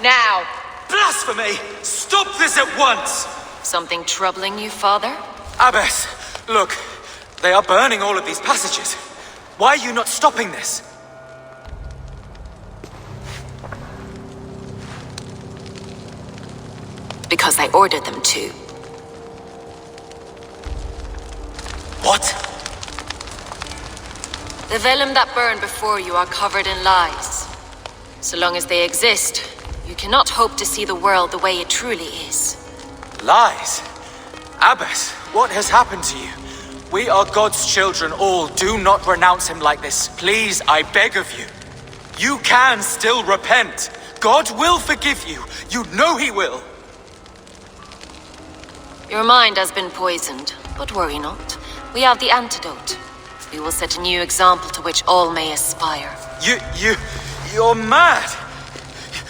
Now. Blasphemy! Stop this at once! Something troubling you, father? Abbess, look. They are burning all of these passages. Why are you not stopping this? Because I ordered them to. What? The vellum that burned before you are covered in lies. So long as they exist, you cannot hope to see the world the way it truly is. Lies? Abbess, what has happened to you? We are God's children all. Do not renounce him like this. Please, I beg of you. You can still repent. God will forgive you. You know he will. Your mind has been poisoned, but worry not. We have the antidote. We will set a new example to which all may aspire. You're mad!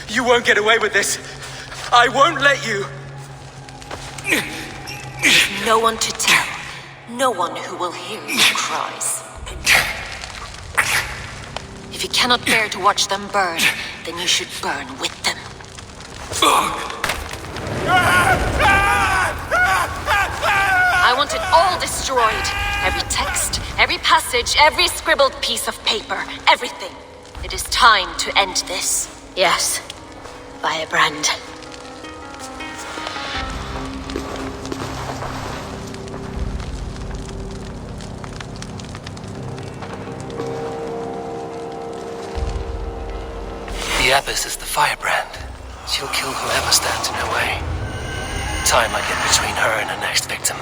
You won't get away with this. I won't let you. With no one to tell, no one who will hear your cries. If you cannot bear to watch them burn, then you should burn with them. I want it all destroyed. Every text, every passage, every scribbled piece of paper, everything. It is time to end this. Yes. Firebrand. The abbess is the firebrand. She'll kill whoever stands in her way. Time I get between her and her next victim.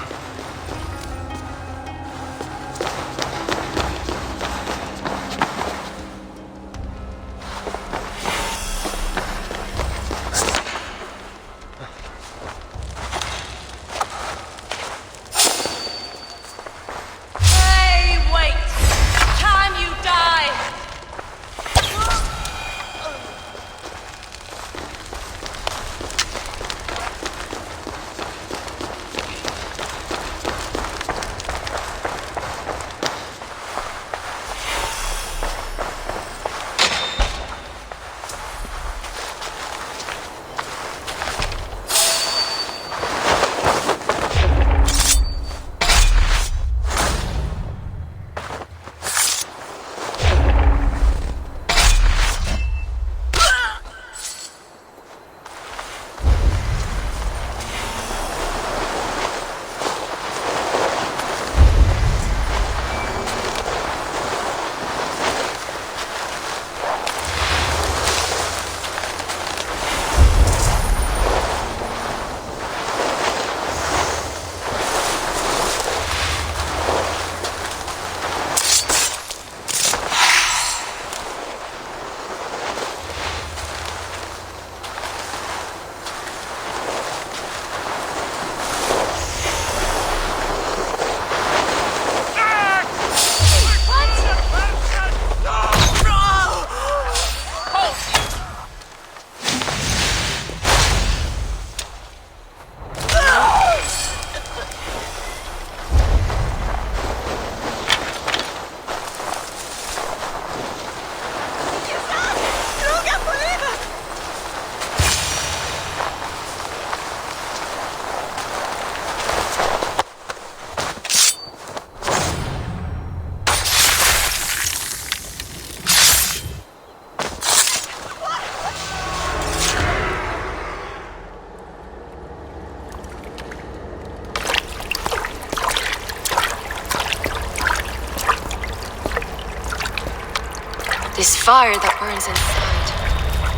This fire that burns inside,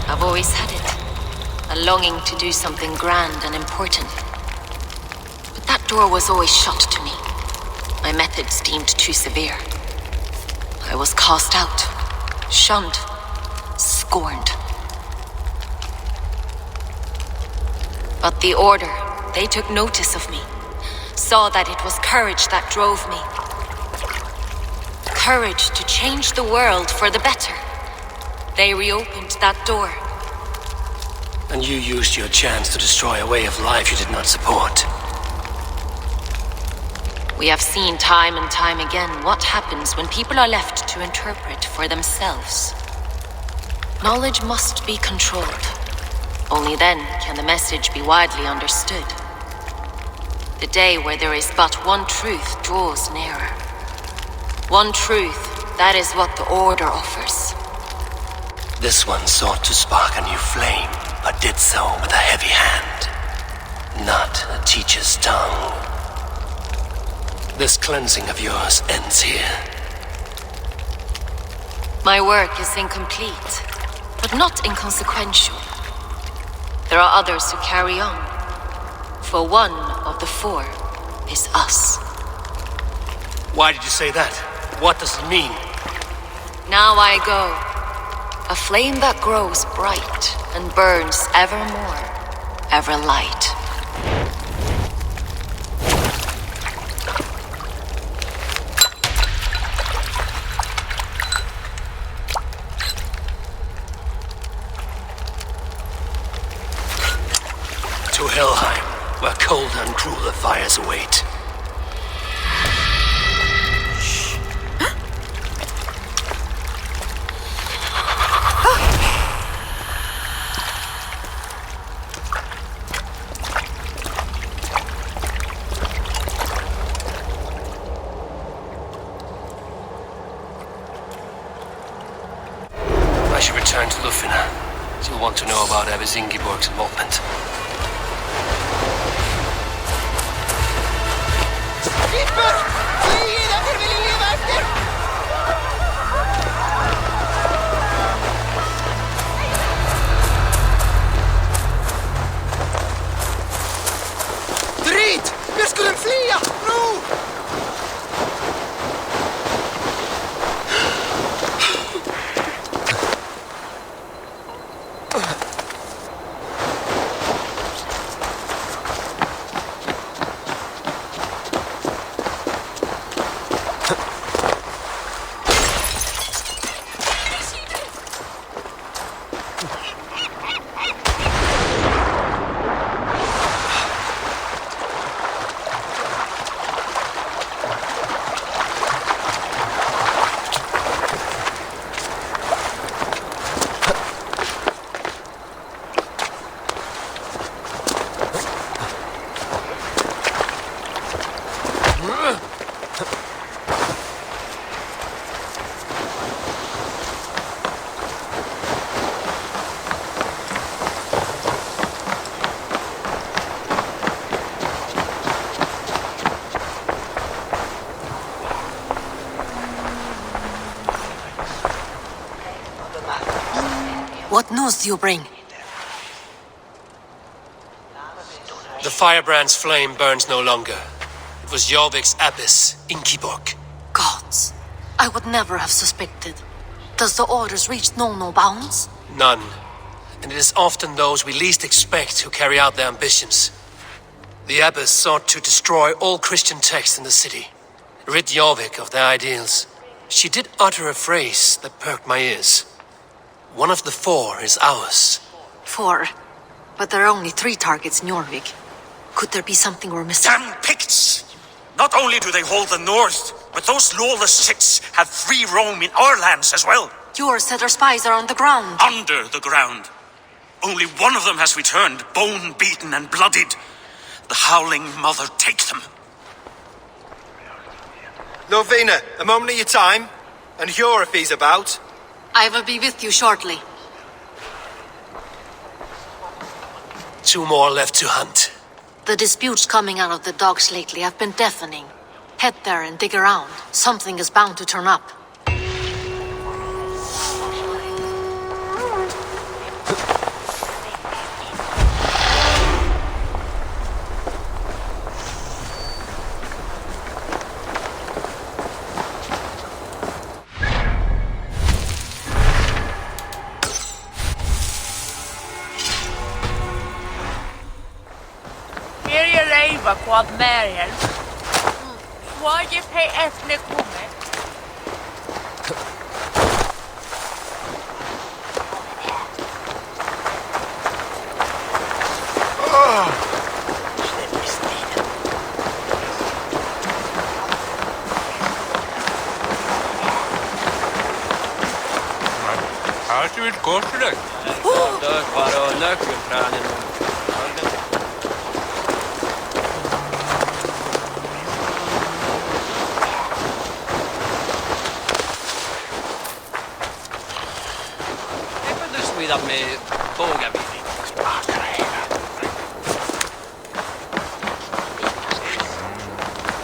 I've always had it. A longing to do something grand and important. But that door was always shut to me. My methods deemed too severe. I was cast out, shunned, scorned. But the Order, they took notice of me. Saw that it was courage that drove me. Courage to change the world for the better. They reopened that door. And you used your chance to destroy a way of life you did not support. We have seen time and time again what happens when people are left to interpret for themselves. Knowledge must be controlled. Only then can the message be widely understood. The day where there is but one truth draws nearer. One truth, that is what the Order offers. This one sought to spark a new flame, but did so with a heavy hand, not a teacher's tongue. This cleansing of yours ends here. My work is incomplete, but not inconsequential. There are others who carry on. For one of the four is us. Why did you say that? What does it mean? Now I go. A flame that grows bright and burns ever more, ever light. To Helheim, where cold and crueler fires await. I should return to Lufina. She'll want to know about Abbess Ingeborg's involvement. Drit! Vi skulle flia! Nu! What news do you bring? The firebrand's flame burns no longer. It was Jorvik's abbess, Ingeborg. Gods, I would never have suspected. Does the orders reach no bounds? None. And it is often those we least expect who carry out their ambitions. The abbess sought to destroy all Christian texts in the city, rid Jorvik of their ideals. She did utter a phrase that perked my ears. One of the four is ours. 4. But there are only 3 targets in Jorvik. Could there be something we're missing? Damn Picts! Not only do they hold the north, but those lawless Siths have free roam in our lands as well. Yours said our spies are on the ground. Under the ground. Only one of them has returned, bone-beaten and bloodied. The Howling Mother take them. Lovina, a moment of your time. And Hjor if he's about. I will be with you shortly. 2 more left to hunt. The disputes coming out of the docks lately have been deafening. Head there and dig around. Something is bound to turn up. Eivor quad Marian. Why you pay ethnic woman? Här ser vi ett kors till dig. Med bågar vid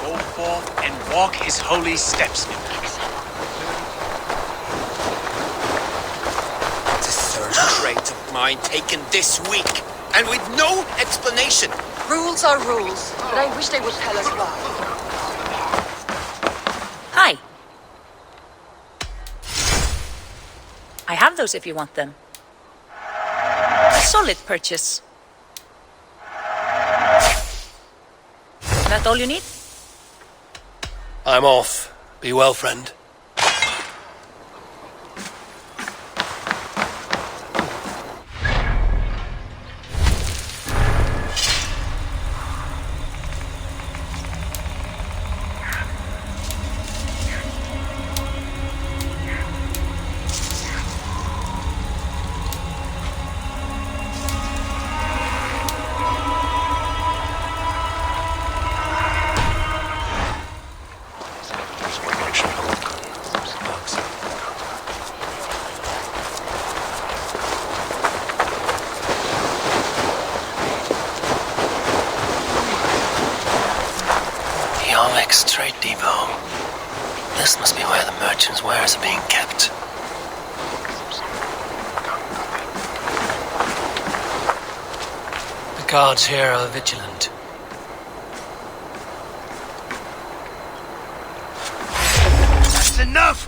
Go forth and walk his holy steps. It's a third trait of mine taken this week, and with no explanation. Rules are rules, but I wish they would tell us why. Hi. I have those if you want them. A solid purchase. That all you need? I'm off. Be well, friend. Trade depot. This must be where the merchants' wares are being kept. The guards here are vigilant. That's enough!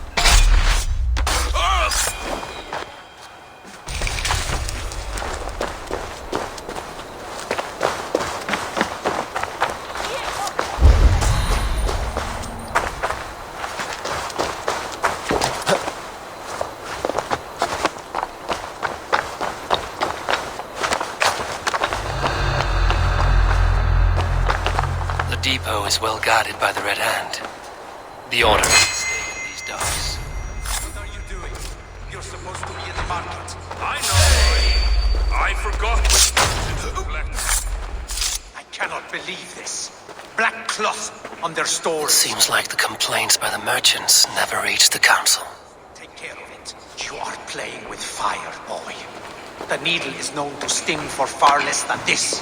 The depot is well guarded by the Red Hand. The order is to stay in these docks. What are you doing? You're supposed to be in the market. I know. I forgot. I cannot believe this. Black cloth on their It stores. seems like the complaints by the merchants never reached the council. Take care of it. You are playing with fire, boy. The needle is known to sting for far less than this.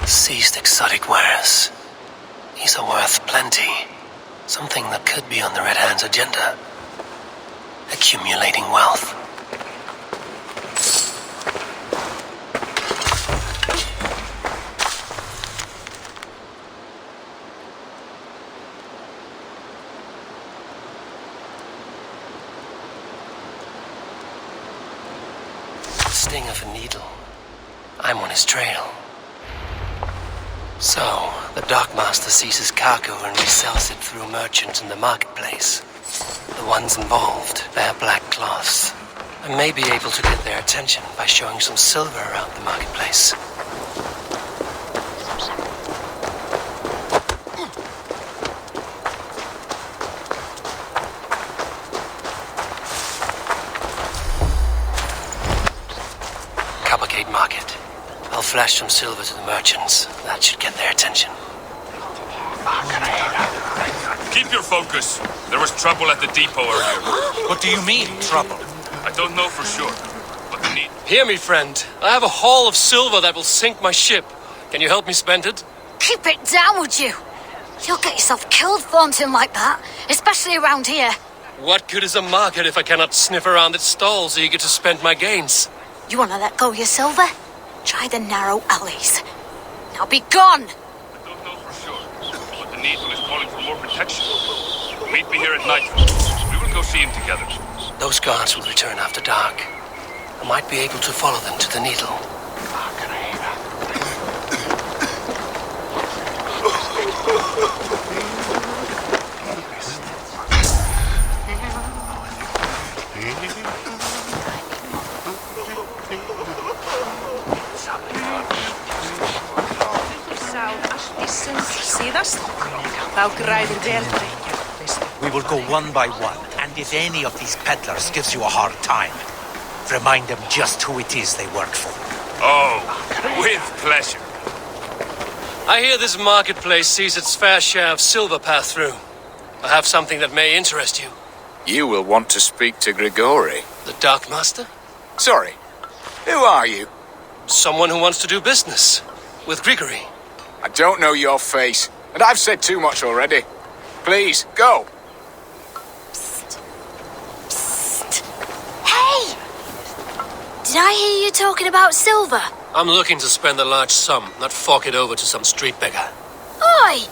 Seized exotic wares. These are worth plenty. Something that could be on the Red Hand's agenda. Accumulating wealth. Sting of a needle. I'm on his trail. So, the dockmaster seizes cargo and resells it through merchants in the marketplace. The ones involved bear black cloths. I may be able to get their attention by showing some silver around the marketplace. flash some silver to the merchants. That should get their attention. Keep your focus. There was trouble at the depot earlier. What do you mean, trouble? I don't know for sure, but the need... Hear me, friend. I have a haul of silver that will sink my ship. Can you help me spend it? Keep it down, would you? You'll get yourself killed flaunting like that, especially around here. What good is a market if I cannot sniff around its stalls eager to spend my gains? You want to let go of your silver? Try the narrow alleys. Now be gone! I don't know for sure, but the Needle is calling for more protection. Meet me here at night. We will go see him together. Those guards will return after dark. I might be able to follow them to the Needle. We will go one by one, and if any of these peddlers gives you a hard time, remind them just who it is they work for. Oh, with pleasure. I hear this marketplace sees its fair share of silver pass through. I have something that may interest you. You will want to speak to Grigori. The Dark Master? Sorry, who are you? Someone who wants to do business with Grigori. I don't know your face, and I've said too much already. Please, go. Hey! Did I hear you talking about silver? I'm looking to spend a large sum, not fork it over to some street beggar. Oi!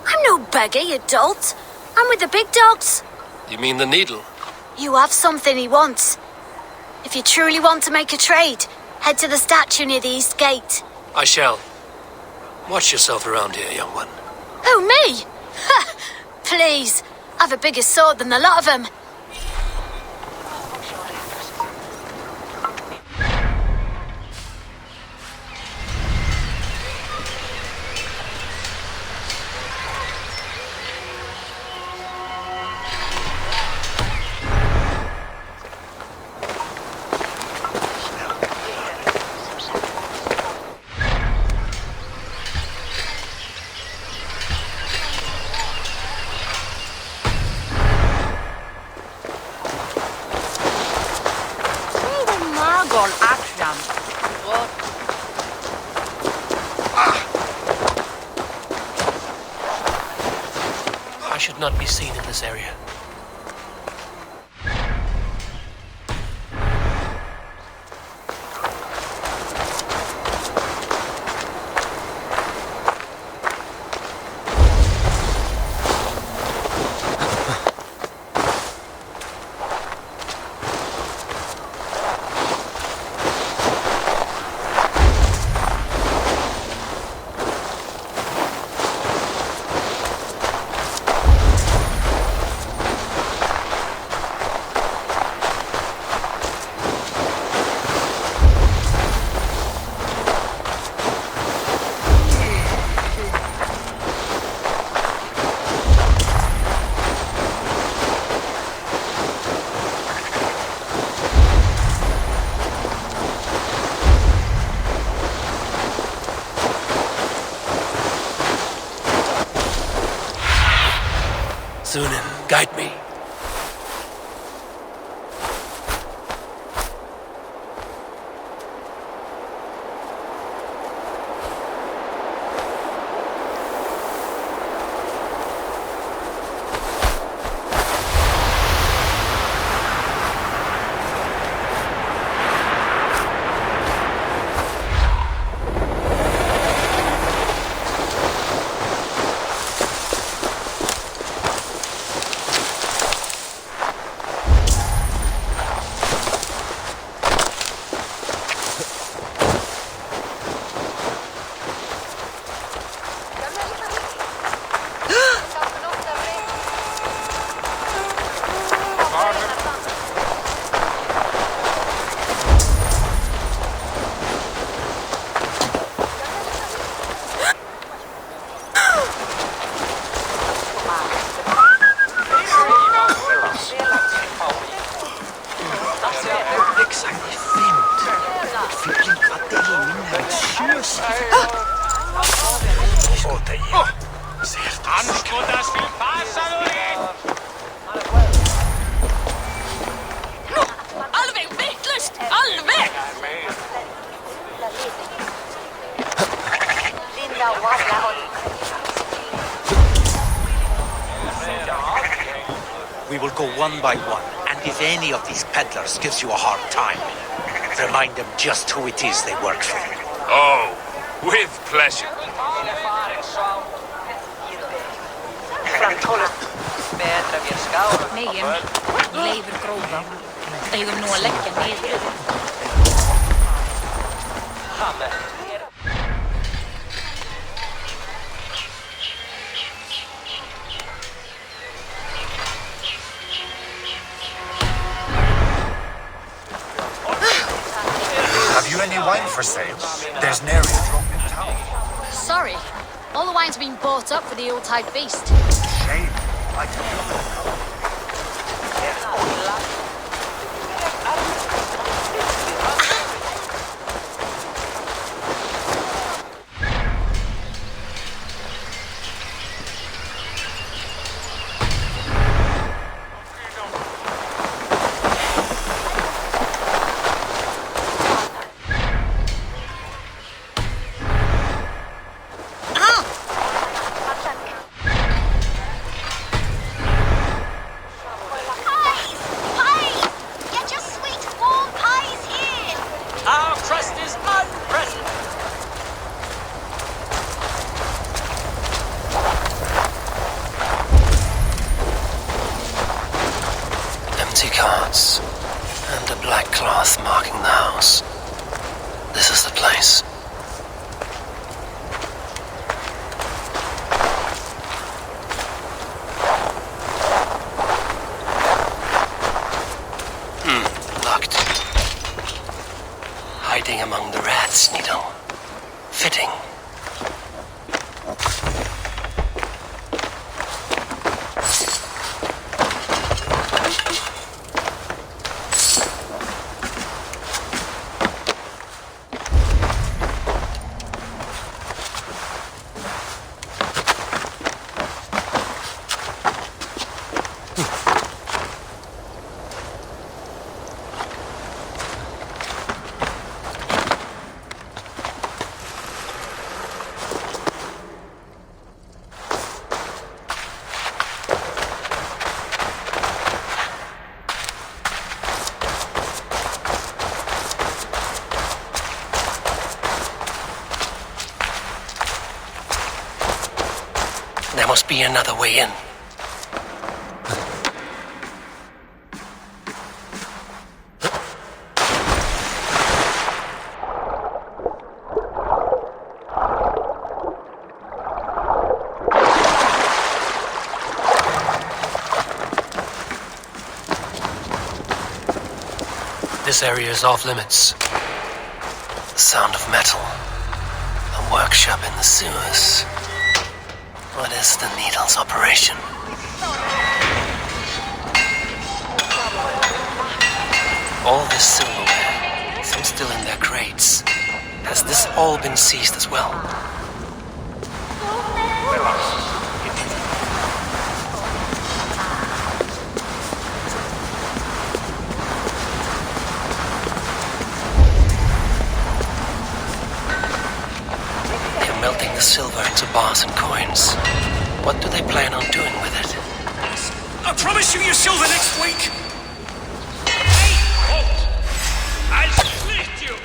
I'm no beggar, you dolt. I'm with the big dogs. You mean the Needle? You have something he wants. If you truly want to make a trade, head to the statue near the east gate. I shall. Watch yourself around here, young one. Oh, me? Ha! Please, I've a bigger sword than the lot of them. I should not be seen in this area. Sunan, guide me. will go one by one, and if any of these peddlers gives you a hard time, remind them just who it is they work for. Oh, with pleasure. Megin, Leifur grófa. Eigum nú að leggja niður. Have you any wine for sale? There's nary a drop in town. Sorry. All the wine's been bought up for the Yuletide feast. Shame. I took it. Empty carts, and a black cloth marking the house. This is the place. Locked. Hiding among the rats, Needle. Fitting. There must be another way in. This area is off limits. The sound of metal. A workshop in the sewers. What is the Needle's operation? All this silverware, some still in their crates. Has this all been seized as well? They're melting the silver into bars and coins. What do they plan on doing with it? I promise you your silver next week! Hey, halt! I'll split you!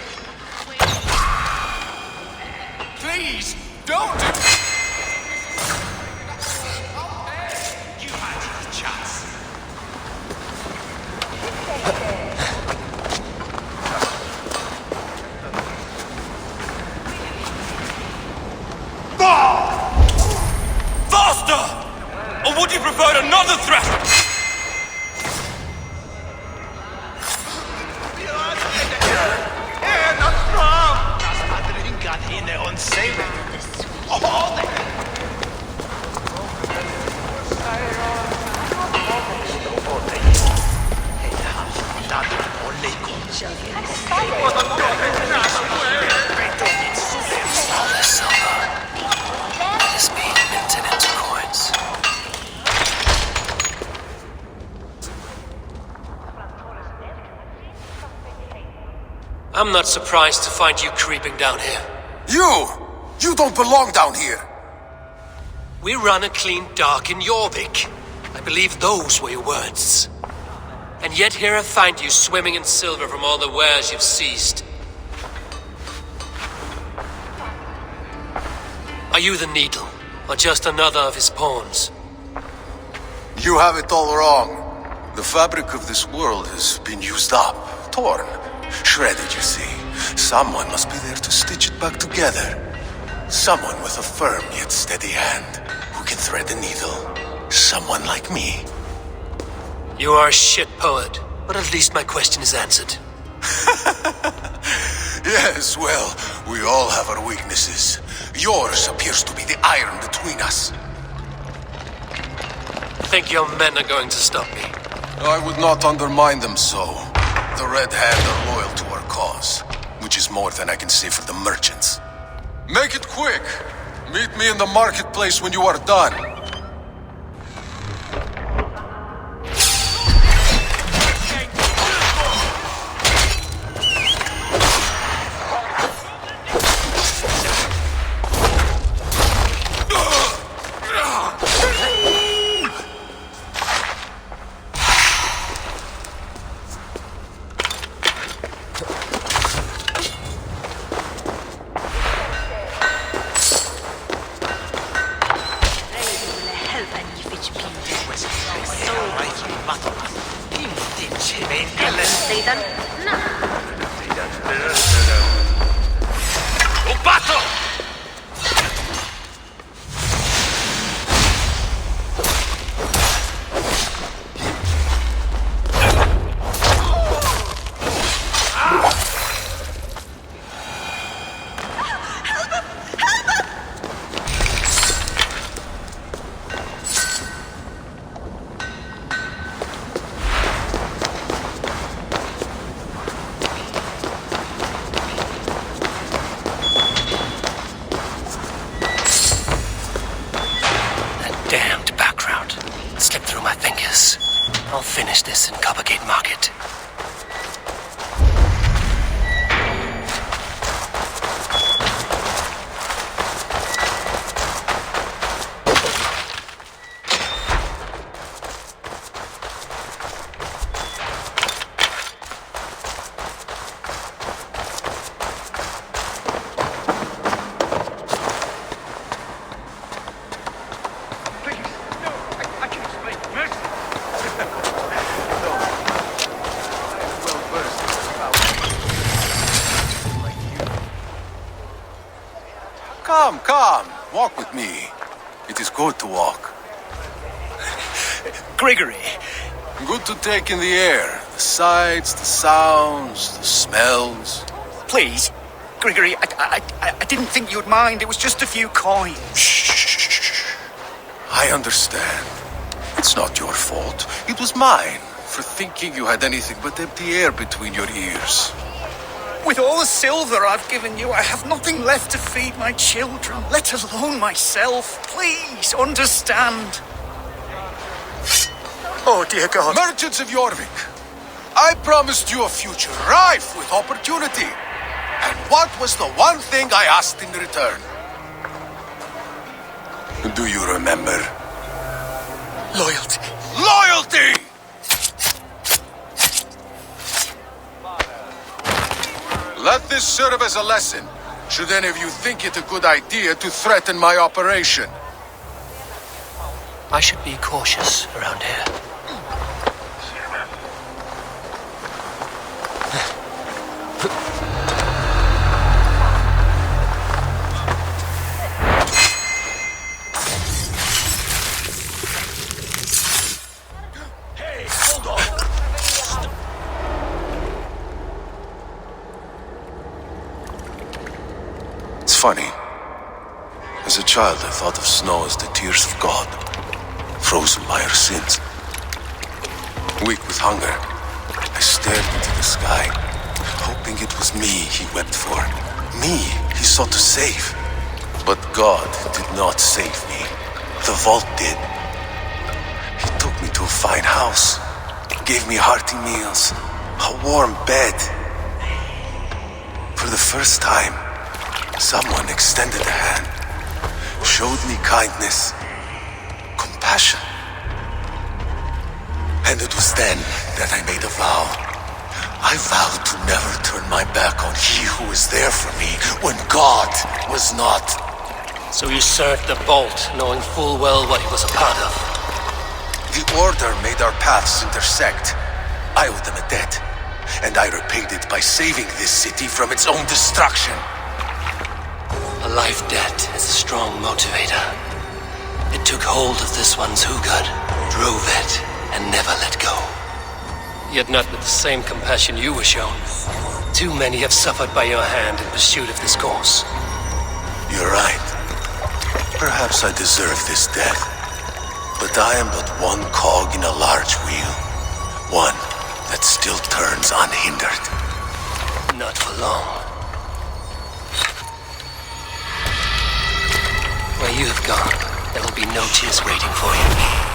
Please, don't! You had your chance. Faster! Or would you prefer another threat? All this silver is being minted into coins. I'm not surprised to find you creeping down here. You don't belong down here! We run a clean dock in Jorvik. I believe those were your words. And yet here I find you swimming in silver from all the wares you've seized. Are you the Needle, or just another of his pawns? You have it all wrong. The fabric of this world has been used up, torn, shredded, you see. Someone must be there to stitch it back together. Someone with a firm yet steady hand, who can thread the needle. Someone like me. You are a shit poet, but at least my question is answered. Yes, well, we all have our weaknesses. Yours appears to be the iron between us. Think your men are going to stop me? I would not undermine them so. The Red Hand are loyal to our cause, which is more than I can say for the merchants. Make it quick! Meet me in the marketplace when you are done. I'll finish this in Coppergate Market. Come, walk with me. It is good to walk. Gregory. Good to take in the air. The sights, the sounds, the smells. Please, Gregory, I didn't think you'd mind. It was just a few coins. Shh. I understand. It's not your fault. It was mine for thinking you had anything but empty air between your ears. With all the silver I've given you, I have nothing left to feed my children, let alone myself. Please, understand. Oh, dear God. Merchants of Jorvik, I promised you a future rife with opportunity. And what was the one thing I asked in return? Do you remember? Loyalty. Loyalty! Let this serve as a lesson, should any of you think it a good idea to threaten my operation. I should be cautious around here. Hey, hold on! It's funny. As a child, I thought of snow as the tears of God, frozen by our sins. Weak with hunger, I stared into the sky, hoping it was me he wept for. Me he sought to save. But God did not save me. The vault did. He took me to a fine house, gave me hearty meals, a warm bed. For the first time, someone extended a hand, showed me kindness, compassion. And it was then that I made a vow. I vowed to never turn my back on he who was there for me when God was not. So you served the Bolt, knowing full well what he was a part of. The Order made our paths intersect. I owed them a debt, and I repaid it by saving this city from its own destruction. A life debt is a strong motivator. It took hold of this one's hugad, drove it, and never let go. Yet not with the same compassion you were shown. Too many have suffered by your hand in pursuit of this cause. You're right. Perhaps I deserve this death. But I am but one cog in a large wheel. One that still turns unhindered. Not for long. Where you have gone, there will be no tears waiting for you.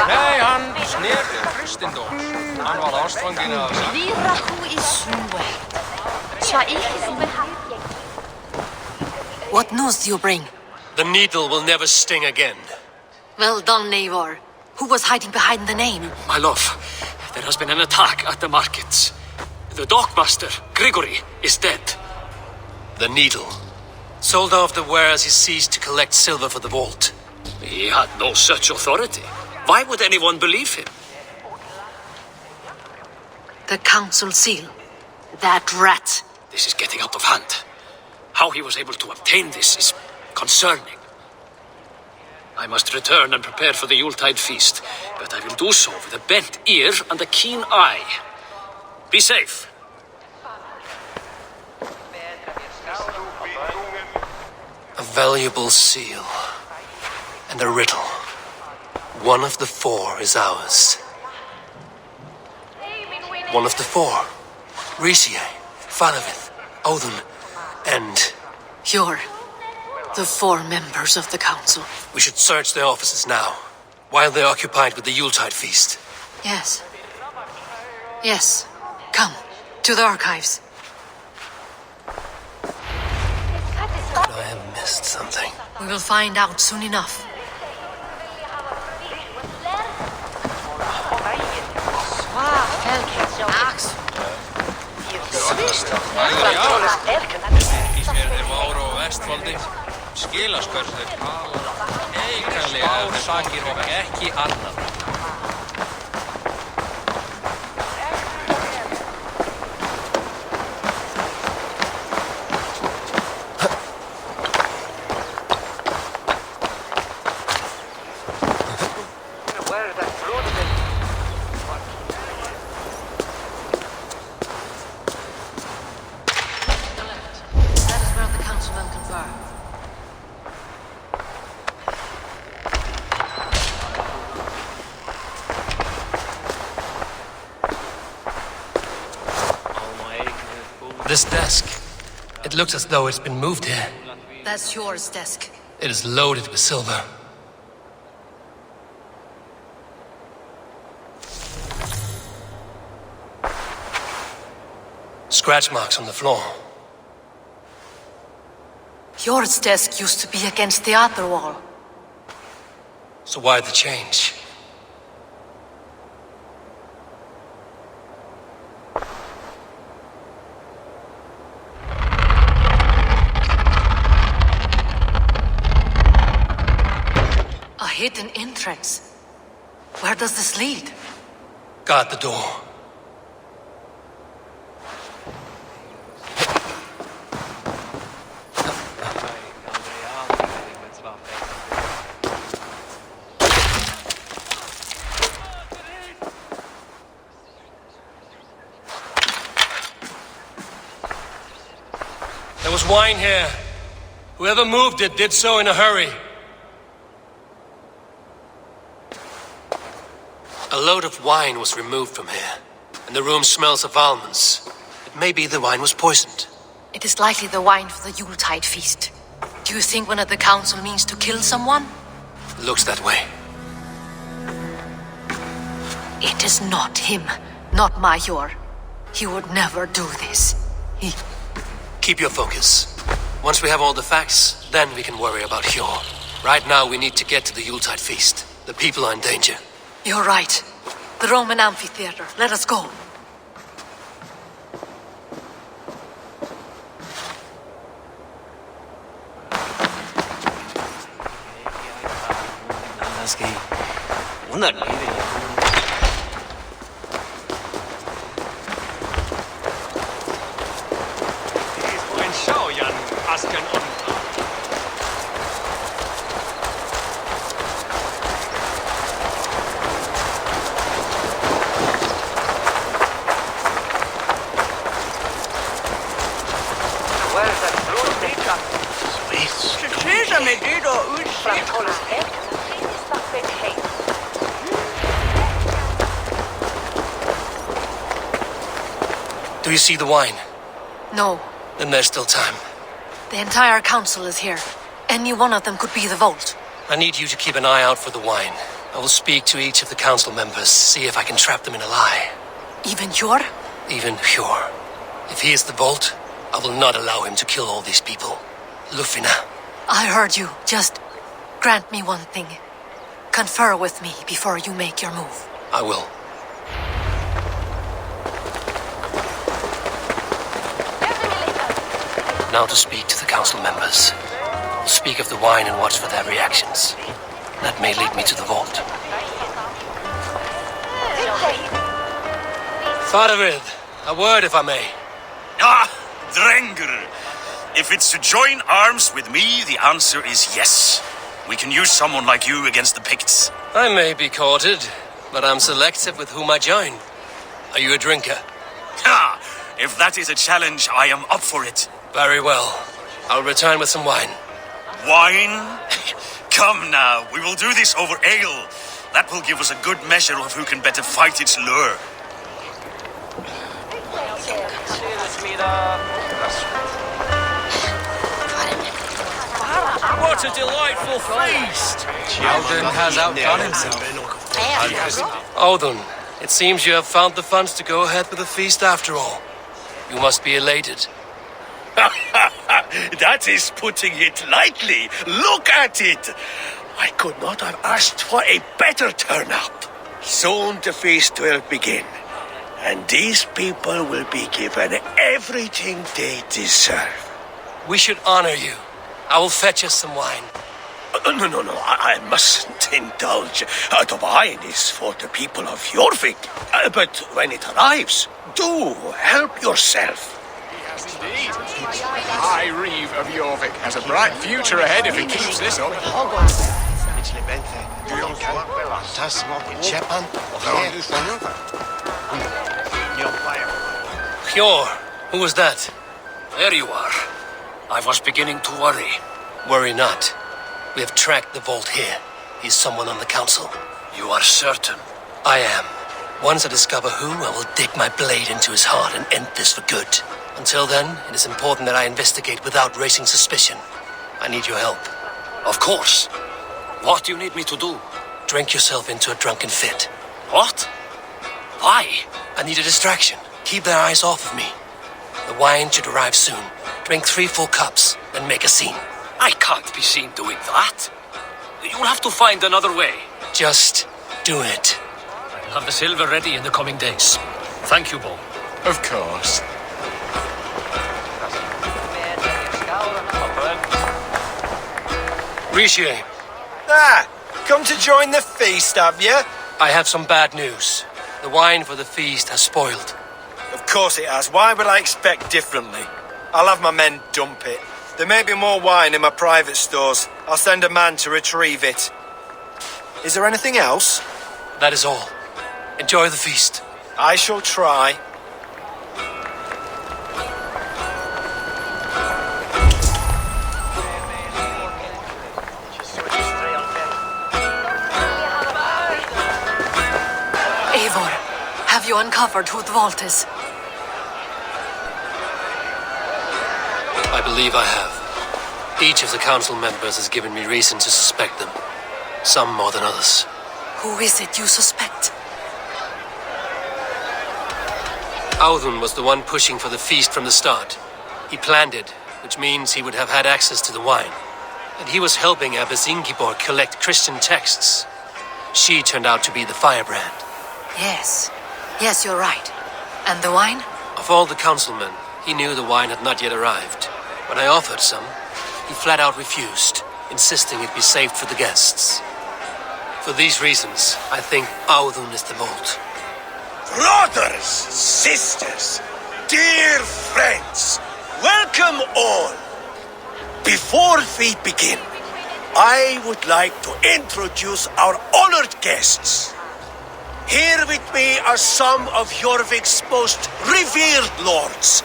Nei, hann sneri Kristindóm. Hann var ástfanginn af What news do you bring? The needle will never sting again. Well done, Eivor. Who was hiding behind the name? My love, there has been an attack at the markets. The dockmaster, Grigory, is dead. The needle. Sold off the ware as he ceased to collect silver for the vault. He had no such authority. Why would anyone believe him? The council seal. That rat. This is getting out of hand. How he was able to obtain this is concerning. I must return and prepare for the Yuletide feast, but I will do so with a bent ear and a keen eye. Be safe. A valuable seal. And a riddle. One of the four is ours. One of the four. Risie, Faravith, Odin, and... You're the four members of the council. We should search their offices now, while they're occupied with the Yuletide feast. Yes. Yes. Come, to the archives. Could I have missed something? We will find out soon enough. Ríkisverðir Váru og Vestfoldi skilast hversu þeir tala eiginlega ef þeir sakir og ekki annað. This desk. It looks as though it's been moved here. That's yours, desk. It is loaded with silver. Scratch marks on the floor. Yours desk used to be against the other wall. So why the change? A hidden entrance. Where does this lead? Guard the door. There was wine here. Whoever moved it did so in a hurry. A load of wine was removed from here, and the room smells of almonds. It may be the wine was poisoned. It is likely the wine for the Yuletide feast. Do you think one of the council means to kill someone? Looks that way. It is not him, not Major. He would never do this. Keep your focus. Once we have all the facts, then we can worry about Hjor. Right now we need to get to the Yuletide feast. The people are in danger. You're right. The Roman amphitheater. Let us go. Do you see the wine? No. Then there's still time. The entire council is here. Any one of them could be the vault. I need you to keep an eye out for the wine. I will speak to each of the council members, see if I can trap them in a lie. Even Hjor? Even Hjor. If he is the vault, I will not allow him to kill all these people. Lufina. I heard you. Just grant me one thing. Confer with me before you make your move. I will. Now to speak to the council members. Speak of the wine and watch for their reactions. That may lead me to the vault. Faravid, a word if I may. Ah, Drengr. If it's to join arms with me, the answer is yes. We can use someone like you against the Picts. I may be courted, but I'm selective with whom I join. Are you a drinker? Ha! If that is a challenge, I am up for it. Very well. I'll return with some wine. Wine? Come now, we will do this over ale. That will give us a good measure of who can better fight its lure. What a delightful feast! Alden has outdone himself. Odin, it seems you have found the funds to go ahead with the feast after all. You must be elated. That is putting it lightly. Look at it. I could not have asked for a better turnout. Soon the feast will begin, and these people will be given everything they deserve. We should honor you. I will fetch us some wine. No, I mustn't indulge. The wine is for the people of Jorvik. But when it arrives, do help yourself. Indeed. High Reeve of Jorvik has a bright future ahead if he keeps this up. Hjor, who was that? There you are. I was beginning to worry. Worry not. We have tracked the vault here. He's someone on the council. You are certain? I am. Once I discover who, I will dig my blade into his heart and end this for good. Until then, it is important that I investigate without raising suspicion. I need your help. Of course. What do you need me to do? Drink yourself into a drunken fit. What? Why? I need a distraction. Keep their eyes off of me. The wine should arrive soon. Drink 3 full cups, then make a scene. I can't be seen doing that. You'll have to find another way. Just do it. I'll have the silver ready in the coming days. Thank you, Bo. Of course. Rishi. Come to join the feast, have you? I have some bad news. The wine for the feast has spoiled. Of course it has. Why would I expect differently? I'll have my men dump it. There may be more wine in my private stores. I'll send a man to retrieve it. Is there anything else? That is all. Enjoy the feast. I shall try. Eivor, have you uncovered who the vault is? I believe I have. Each of the council members has given me reason to suspect them. Some more than others. Who is it you suspect? Audun was the one pushing for the feast from the start. He planned it, which means he would have had access to the wine. And he was helping Abbess Ingibor collect Christian texts. She turned out to be the firebrand. Yes. Yes, you're right. And the wine? Of all the councilmen, he knew the wine had not yet arrived. When I offered some, he flat out refused, insisting it be saved for the guests. For these reasons, I think Audun is the vault. Brothers, sisters, dear friends, welcome all. Before we begin, I would like to introduce our honored guests. Here with me are some of Jorvik's most revered lords,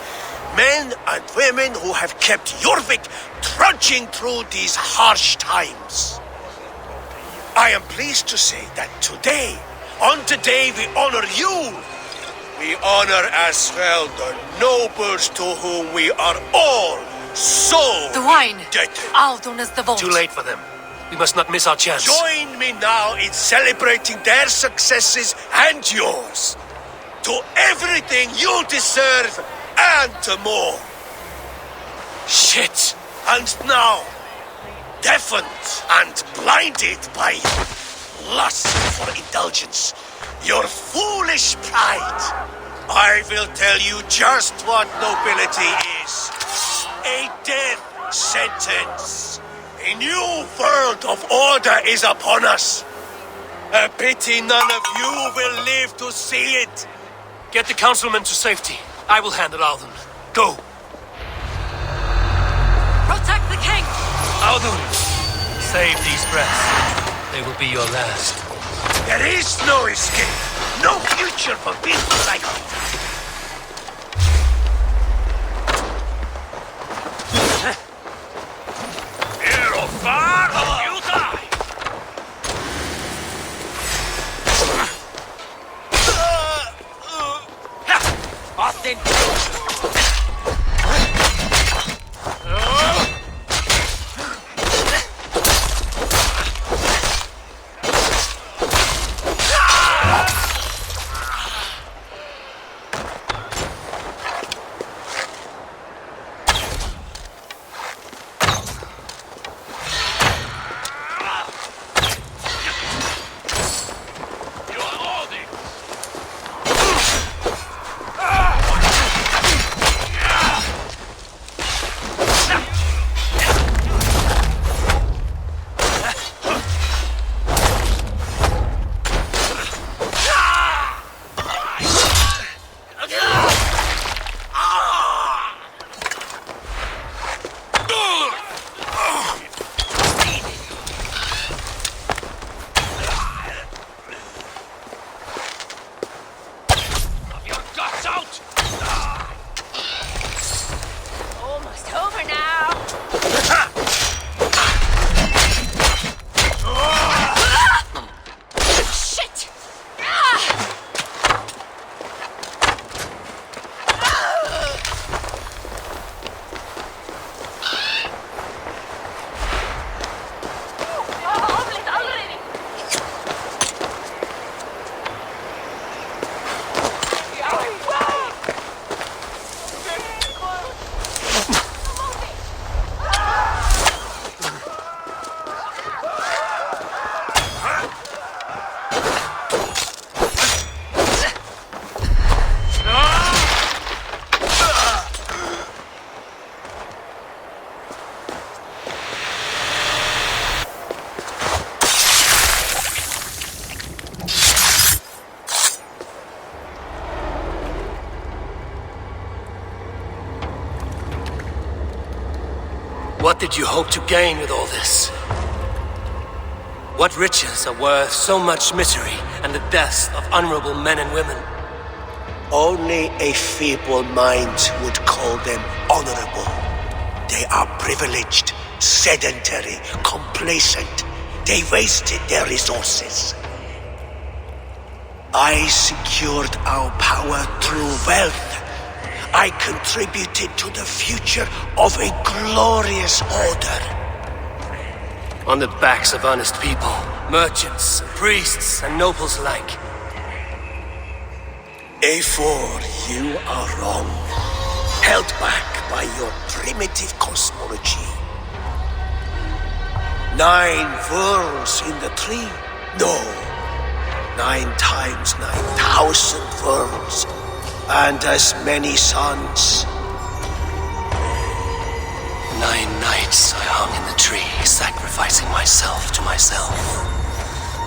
men and women who have kept Jorvik trudging through these harsh times. I am pleased to say that today, on the day we honor you, we honor as well the nobles to whom we are all so The wine! indebted. Audun is the vault. Too late for them. We must not miss our chance. Join me now in celebrating their successes and yours. To everything you deserve and more. Shit! And now, deafened and blinded by lust for indulgence, your foolish pride. I will tell you just what nobility is. A death sentence. A new world of order is upon us. A pity none of you will live to see it. Get the councilmen to safety. I will handle Alden. Go. Protect the king! Alden, save these breaths. They will be your last. There is no escape. No future for people like me. Here or far, you die! Austin! What did you hope to gain with all this? What riches are worth so much misery and the deaths of honorable men and women? Only a feeble mind would call them honorable. They are privileged, sedentary, complacent. They wasted their resources. I secured our power through wealth. I contributed to the future of a glorious order. On the backs of honest people, merchants, priests, and nobles alike. Eivor, you are wrong. Held back by your primitive cosmology. 9 worlds in the tree? No. 9 times 9,000 worlds. And as many suns. 9 nights I hung in the tree, sacrificing myself to myself.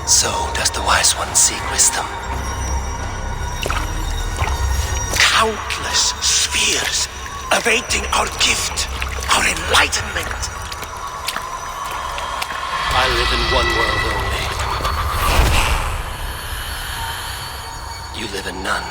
So does the wise one seek wisdom. Countless spheres awaiting our gift, our enlightenment. I live in one world only. You live in none.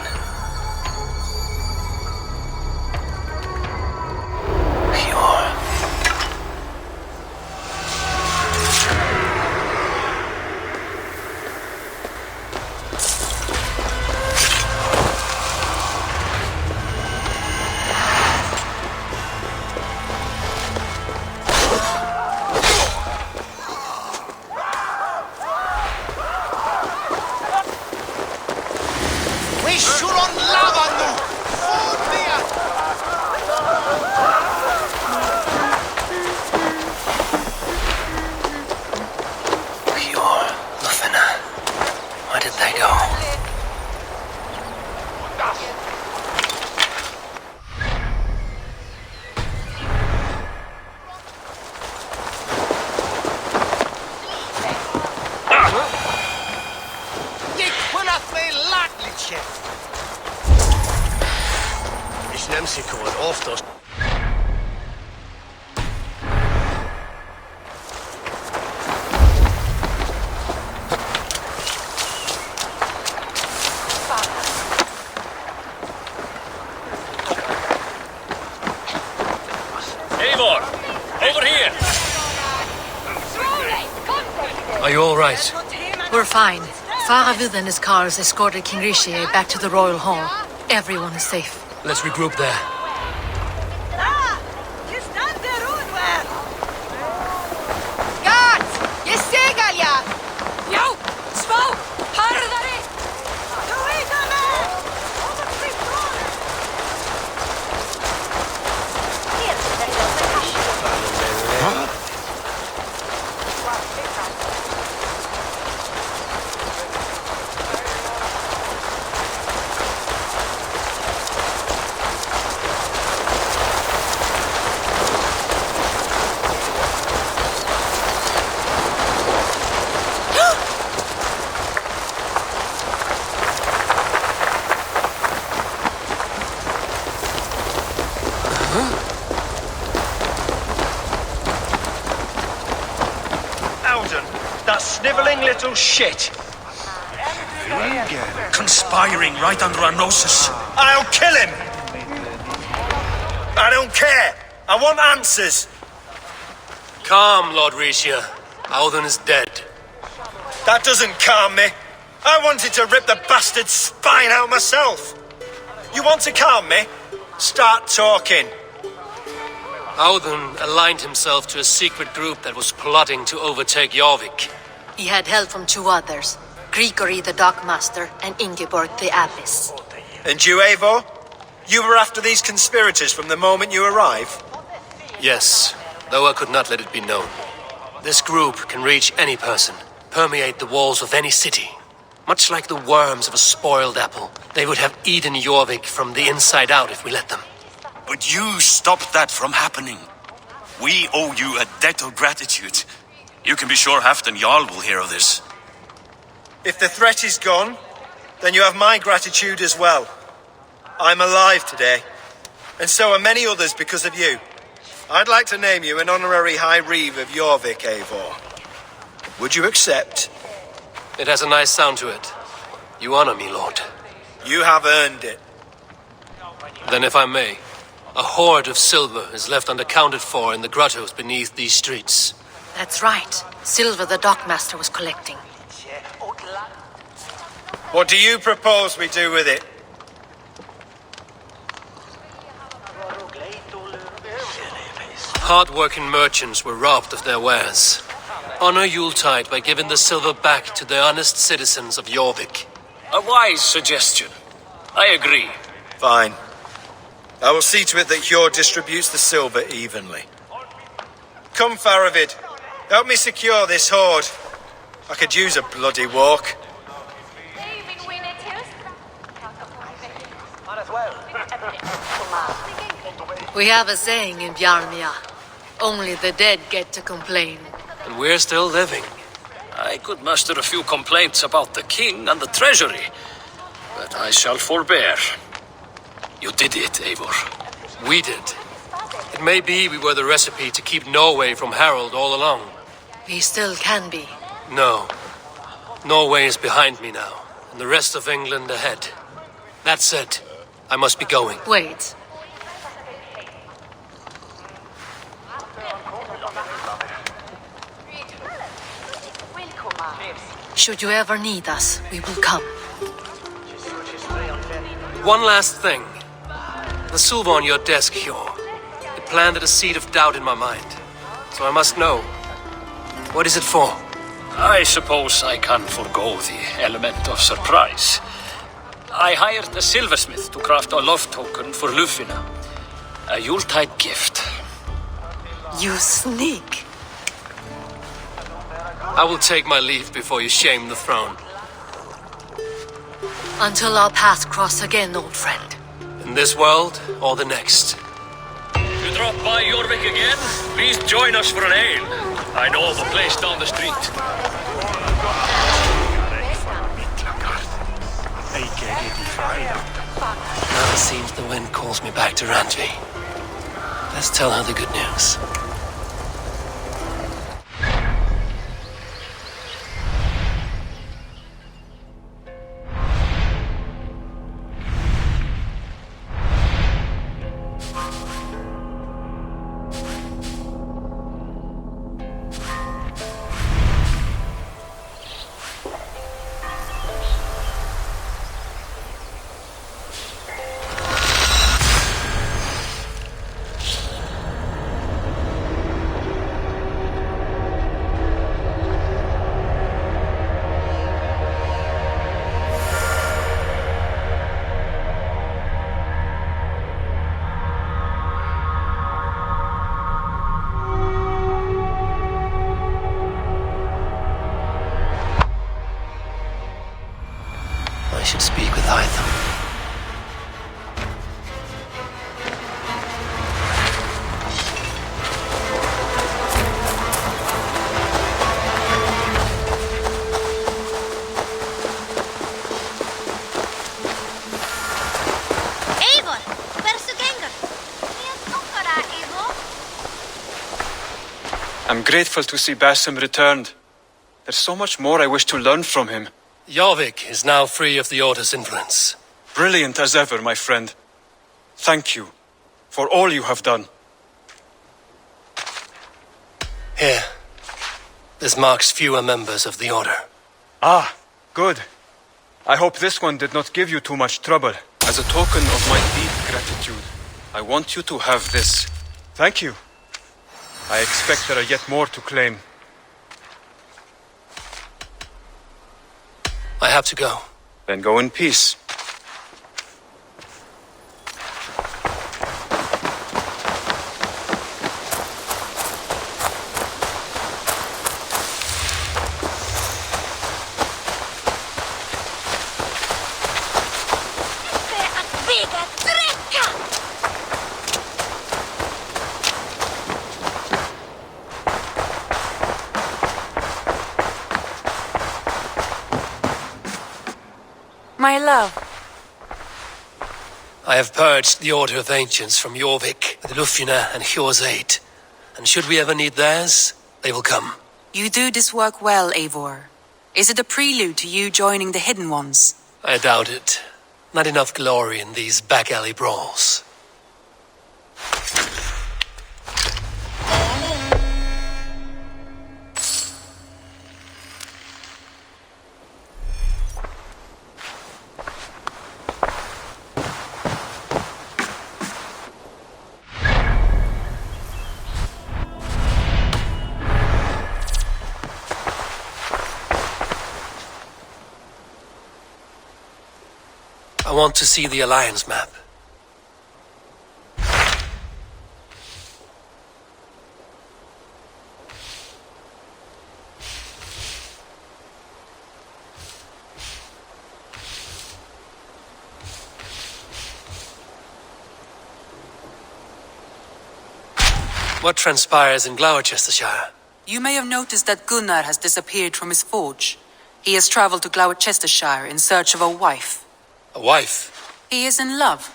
We should Ich nehm sie kort oftast. Eivor! Over here! Are you all right? We're fine. Faravid and his cars escorted King Rishi back to the royal hall. Everyone is safe. Let's regroup there. That snivelling little shit. Conspiring right under our noses. I'll kill him! I don't care. I want answers. Calm, Lord Rishia. Audun is dead. That doesn't calm me. I wanted to rip the bastard's spine out myself. You want to calm me? Start talking. Audun aligned himself to a secret group that was plotting to overtake Jorvik. He had help from two others, Grigory the Dockmaster and Ingeborg the Abbess. And you, Eivor? You were after these conspirators from the moment you arrived? Yes, though I could not let it be known. This group can reach any person, permeate the walls of any city. Much like the worms of a spoiled apple, they would have eaten Jorvik from the inside out if we let them. But you stopped that from happening. We owe you a debt of gratitude. You can be sure Halfdan Jarl will hear of this. If the threat is gone, then you have my gratitude as well. I'm alive today, and so are many others because of you. I'd like to name you an honorary High Reeve of Jorvik, Eivor. Would you accept? It has a nice sound to it. You honor me, Lord. You have earned it. Then if I may, a hoard of silver is left unaccounted for in the grottos beneath these streets. That's right. Silver the Dockmaster was collecting. What do you propose we do with it? Hard-working merchants were robbed of their wares. Honor Yuletide by giving the silver back to the honest citizens of Jorvik. A wise suggestion. I agree. Fine. I will see to it that Hjord distributes the silver evenly. Come, Faravid. Help me secure this hoard. I could use a bloody walk. We have a saying in Bjarmia. Only the dead get to complain. And we're still living. I could muster a few complaints about the king and the treasury, but I shall forbear. You did it, Eivor. We did. It may be we were the recipe to keep Norway from Harald all along. We still can be. No. Norway is behind me now, and the rest of England ahead. That said, I must be going. Wait. Should you ever need us, we will come. One last thing. The silver on your desk, Hjord. It planted a seed of doubt in my mind. So I must know. What is it for? I suppose I can forego the element of surprise. I hired a silversmith to craft a love token for Lufina. A Yuletide gift. You sneak. I will take my leave before you shame the throne. Until our paths cross again, old friend. In this world or the next. If you drop by Jorvik again, please join us for an ale. I know of a place down the street. the wind calls me back to Randvi. Let's tell her the good news. I should speak with Eivor. Eivor! Hversu gengur? Conqueror, Eivor? I'm grateful to see Basim returned. There's so much more I wish to learn from him. Jorvik is now free of the Order's influence. Brilliant as ever, my friend. Thank you for all you have done. Here. This marks fewer members of the Order. Ah, good. I hope this one did not give you too much trouble. As a token of my deep gratitude, I want you to have this. Thank you. I expect there are yet more to claim. I have to go. Then go in peace. My love. I have purged the Order of Ancients from Jorvik, the Lufina, and Hjor's aid. And should we ever need theirs, they will come. You do this work well, Eivor. Is it a prelude to you joining the Hidden Ones? I doubt it. Not enough glory in these back-alley brawls. I want to see the Alliance map. What transpires in Gloucestershire? You may have noticed that Gunnar has disappeared from his forge. He has traveled to Gloucestershire in search of a wife. A wife? He is in love.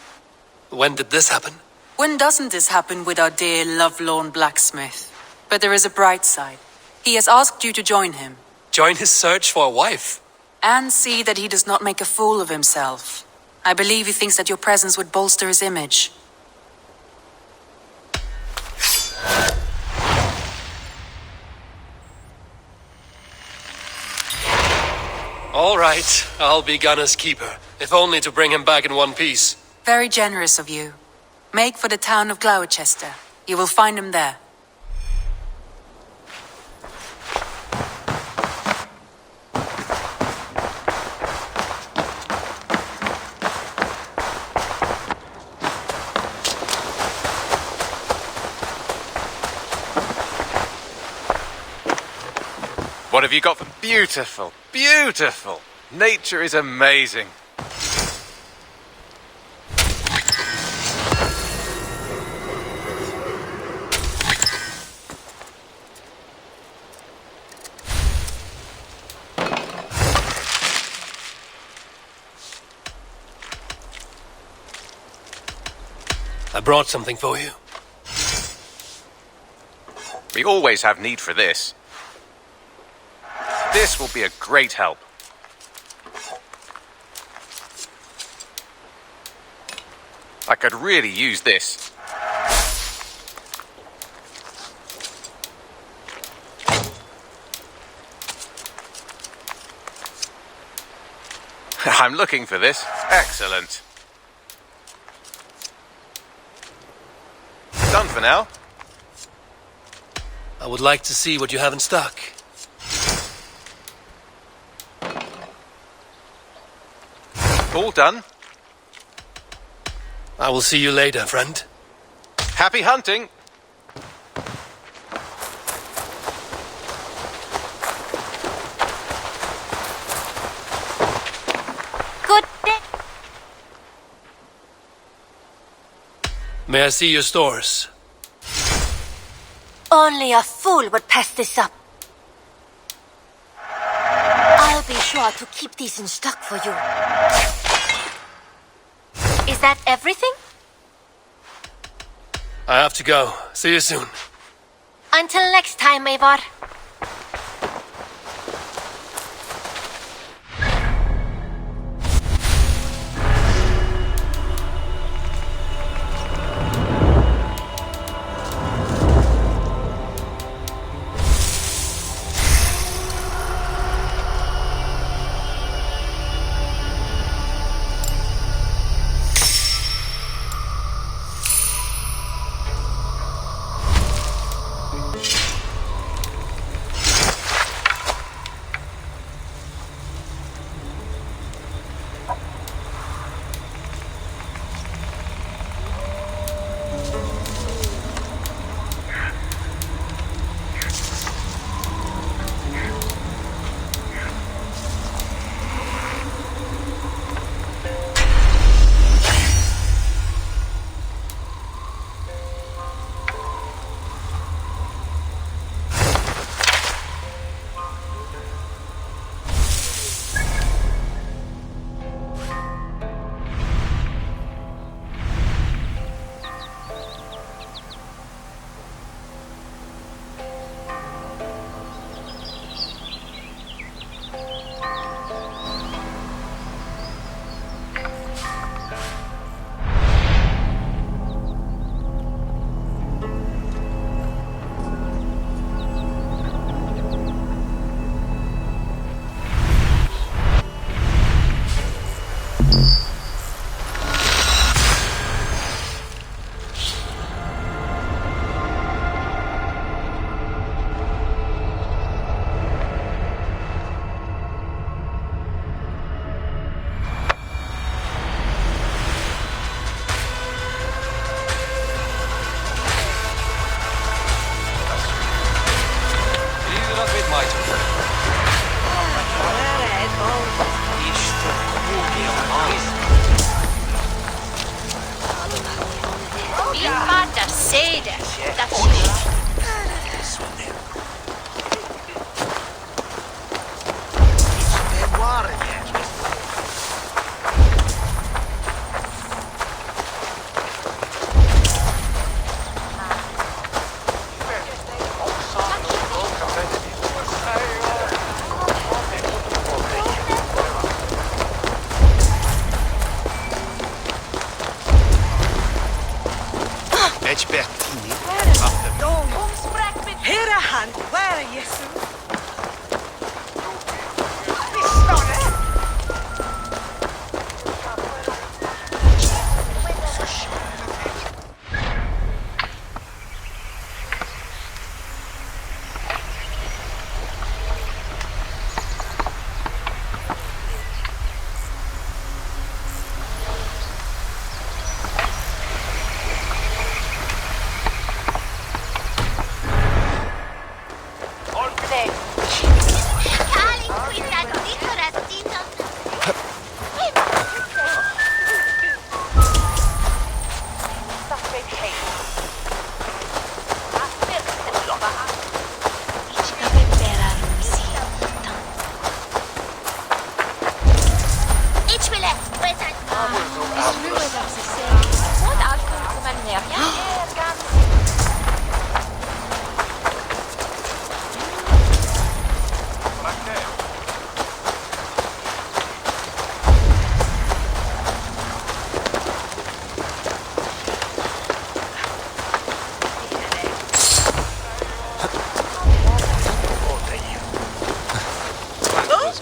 When did this happen? When doesn't this happen with our dear lovelorn blacksmith? But there is a bright side. He has asked you to join him. Join his search for a wife? And see that he does not make a fool of himself. I believe he thinks that your presence would bolster his image. All right, I'll be Gunner's keeper, if only to bring him back in one piece. Very generous of you. Make for the town of Gloucester. You will find him there. What have you got for beautiful? Beautiful! Nature is amazing. I brought something for you. We always have need for this. This will be a great help. I could really use this. I'm looking for this. Excellent. Done for now. I would like to see what you have in stock. All done. I will see you later, friend. Happy hunting! Good day. May I see your stores? Only a fool would pass this up. I'll be sure to keep these in stock for you. Is that everything? I have to go. See you soon. Until next time, Eivor.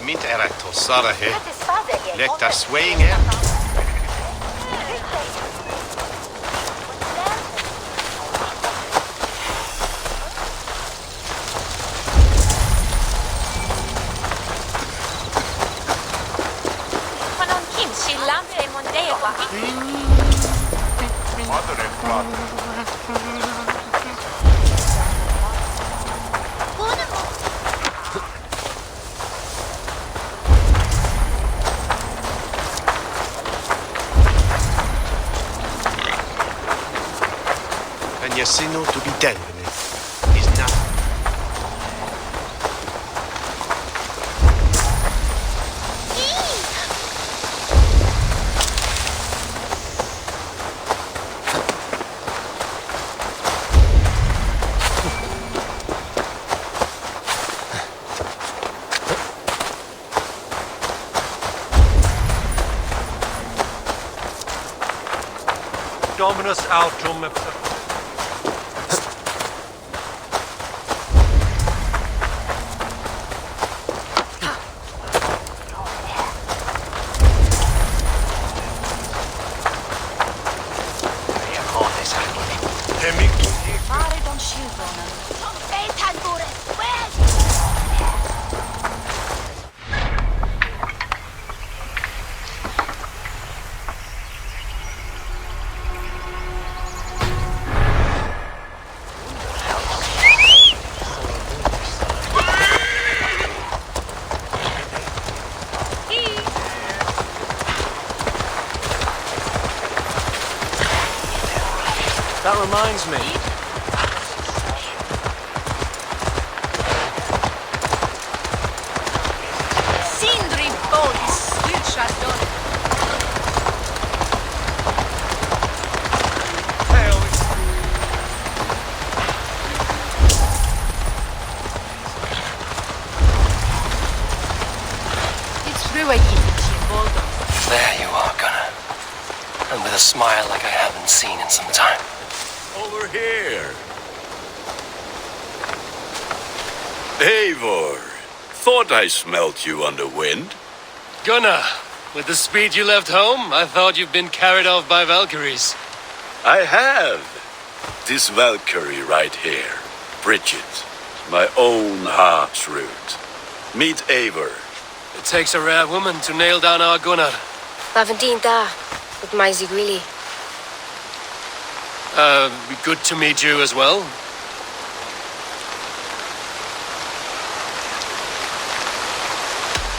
Mint erätto sarahe. Lekta swaying here. And your signal to be dead with it is now. Dominus autum. That reminds me. Sindri Bodis, Styrchardor. It's Ruagi, Boldo. There you are, Gunnar. And with a smile like I haven't seen in some time. Over here. Eivor, thought I smelt you on the wind. Gunnar, with the speed you left home, I thought you'd been carried off by Valkyries. I have. This Valkyrie right here, Bridget, my own heart's root. Meet Eivor. It takes a rare woman to nail down our Gunnar. Lavendine da, with my Zigwili. Good to meet you as well.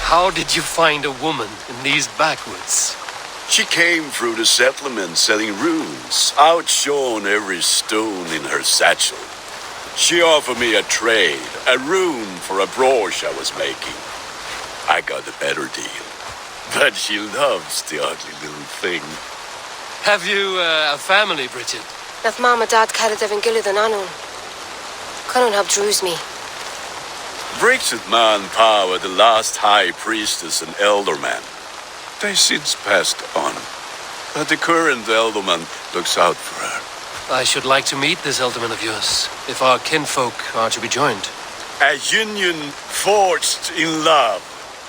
How did you find a woman in these backwoods? She came through the settlement selling runes, outshone every stone in her satchel. She offered me a trade, a rune for a brooch I was making. I got a better deal. But she loves the ugly little thing. Have you a family, Bridget? Nath Mama Dad carried Evan Gillard and Anon. Conan helped ruse me. Bridget Man Power, the last high priestess and elderman. They since passed on. But the current elderman looks out for her. I should like to meet this elderman of yours, if our kinfolk are to be joined. A union forged in love.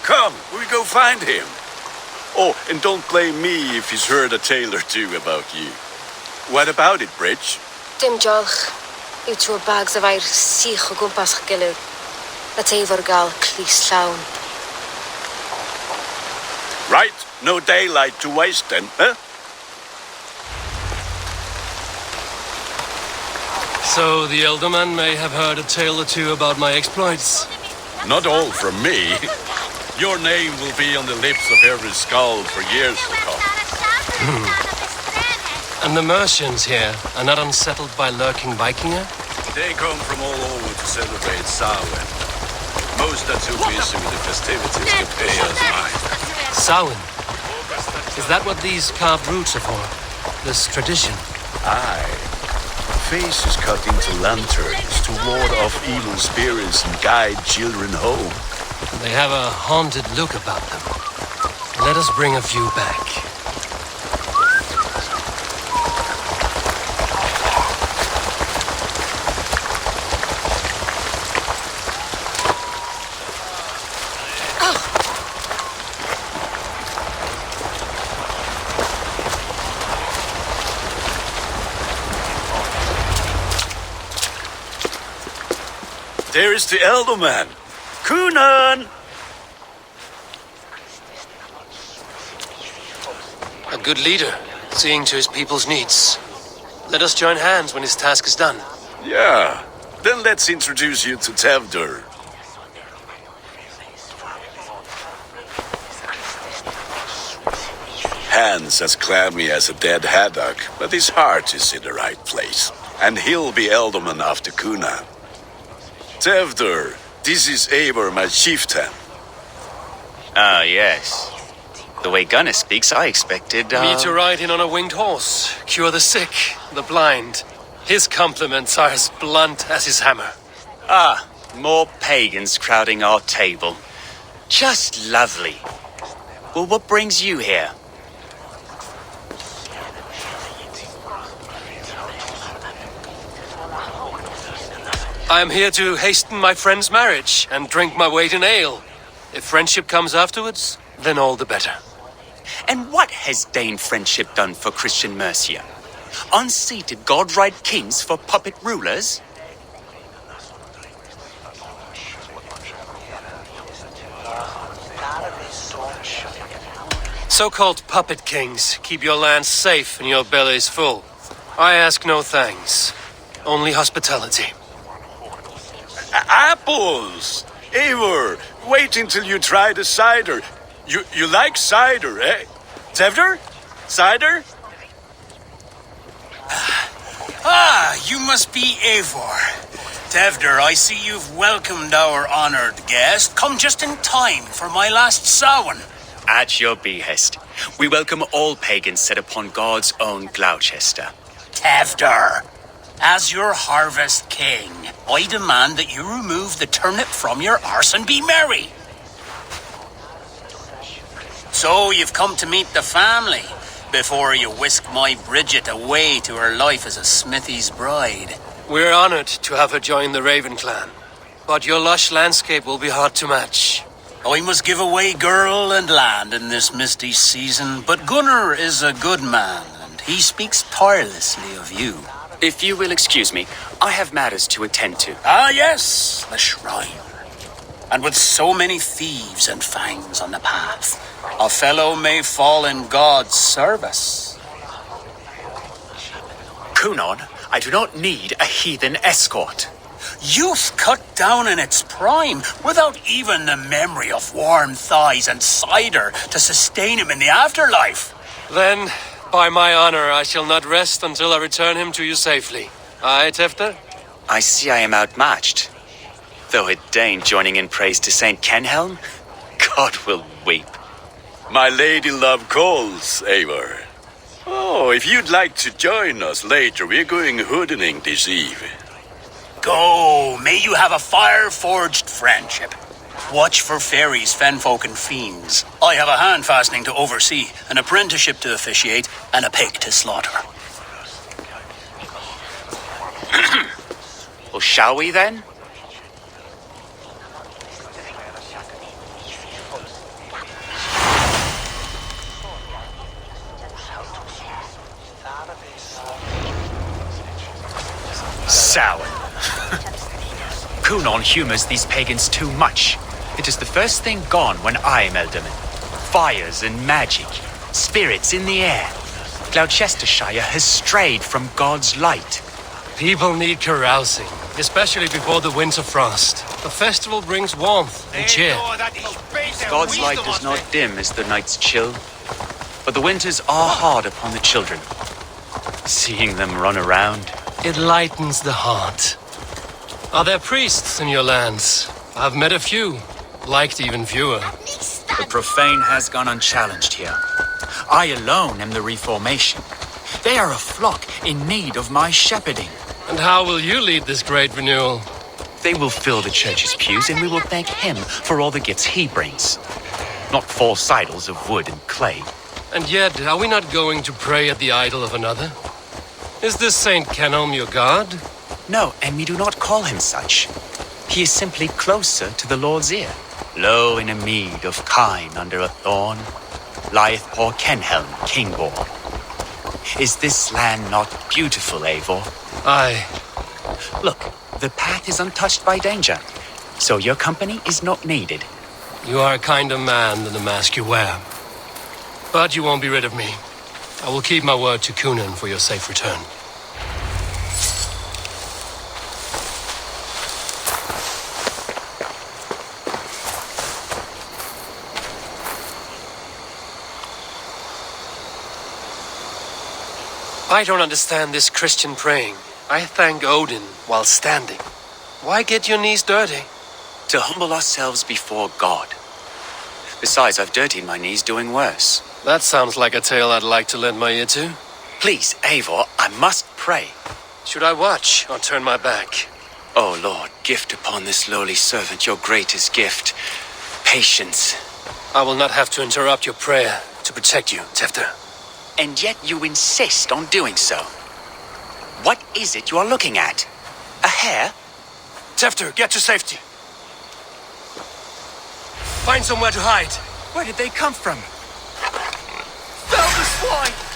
Come, we'll go find him. Oh, and don't blame me if he's heard a tale or two about you. What about it, Bridge? Dim Jolch. You two bags of air sich o gwmpas Gillard. Let Eivor gal clis llawn. Right, no daylight to waste then, huh? So the elderman may have heard a tale or two about my exploits. Not all from me. Your name will be on the lips of every skull for years to come. And the merchants here are not unsettled by lurking Vikinger? They come from all over to celebrate Samhain. Most are too busy with the festivities to pay us mind. Samhain? Is that what these carved roots are for? This tradition? Aye. Faces cut into lanterns to ward off evil spirits and guide children home. They have a haunted look about them. Let us bring a few back. there is the Elderman. Kunan! A good leader, seeing to his people's needs. Let us join hands when his task is done. Yeah, then let's introduce you to Tevdur. Hands as clammy as a dead haddock, but his heart is in the right place. And he'll be Elderman after Kunan. Tevdur, this is Eivor, my chieftain. Ah, yes. The way Gunnar speaks, I expected, Me to ride in on a winged horse, cure the sick, the blind. His compliments are as blunt as his hammer. Ah, more pagans crowding our table. Just lovely. Well, what brings you here? I am here to hasten my friend's marriage and drink my weight in ale. If friendship comes afterwards, then all the better. And what has Dane friendship done for Christian Mercia? Unseated god-right kings for puppet rulers? So-called puppet kings keep your lands safe and your bellies full. I ask no thanks, only hospitality. Apples! Eivor, wait until you try the cider. You like cider, eh? Tevdur? Cider? Ah, you must be Eivor. Tevdur, I see you've welcomed our honored guest. Come just in time for my last Samhain. At your behest. We welcome all pagans set upon God's own Gloucester. Tevdur, as your harvest king, I demand that you remove the turnip from your arse and be merry. So you've come to meet the family before you whisk my Bridget away to her life as a smithy's bride. We're honored to have her join the Raven clan, but your lush landscape will be hard to match. I must give away girl and land in this misty season, but Gunnar is a good man, and he speaks tirelessly of you. If you will excuse me, I have matters to attend to. Ah, yes, the shrine. And with so many thieves and fangs on the path, a fellow may fall in God's service. Kunan, I do not need a heathen escort. Youth cut down in its prime, without even the memory of warm thighs and cider to sustain him in the afterlife. Then, by my honor, I shall not rest until I return him to you safely. Aye, Tevdur? I see I am outmatched. Though a Dane joining in praise to Saint Kenhelm, God will weep. My lady love calls, Eivor. Oh, if you'd like to join us later, we're going hoodening this eve. Go, may you have a fire-forged friendship. Watch for fairies, fenfolk, and fiends. I have a hand fastening to oversee, an apprenticeship to officiate, and a pig to slaughter. Well, shall we then? Sour. Kunan humors these pagans too much. It is the first thing gone when I am Elderman. Fires and magic, spirits in the air. Gloucestershire has strayed from God's light. People need carousing, especially before the winter frost. The festival brings warmth and cheer. God's light does not dim as the nights chill, but the winters are hard upon the children. Seeing them run around, it lightens the heart. Are there priests in your lands? I've met a few, liked even fewer. The profane has gone unchallenged here. I alone am the reformation. They are a flock in need of my shepherding. And how will you lead this great renewal? They will fill the church's pews, and we will thank him for all the gifts he brings. Not false idols of wood and clay. And yet, are we not going to pray at the idol of another? Is this Saint Kenhelm your god? No, and we do not call him such. He is simply closer to the Lord's ear. Low in a mead of kine under a thorn, lieth poor Kenhelm, king-born. Is this land not beautiful, Eivor? Aye. Look, The path is untouched by danger, so your company is not needed. You are a kinder man than the mask you wear. But you won't be rid of me. I will keep my word to Kunan for your safe return. I don't understand this Christian praying. I thank Odin while standing. Why get your knees dirty? To humble ourselves before God. Besides, I've dirtied my knees doing worse. That sounds like a tale I'd like to lend my ear to. Please, Eivor, I must pray. Should I watch or turn my back? Oh Lord, gift upon this lowly servant your greatest gift. Patience. I will not have to interrupt your prayer to protect you, Tefter. And yet you insist on doing so. What is it you are looking at? A hare? Tefter, get to safety. Find somewhere to hide. Where did they come from? Found the swine!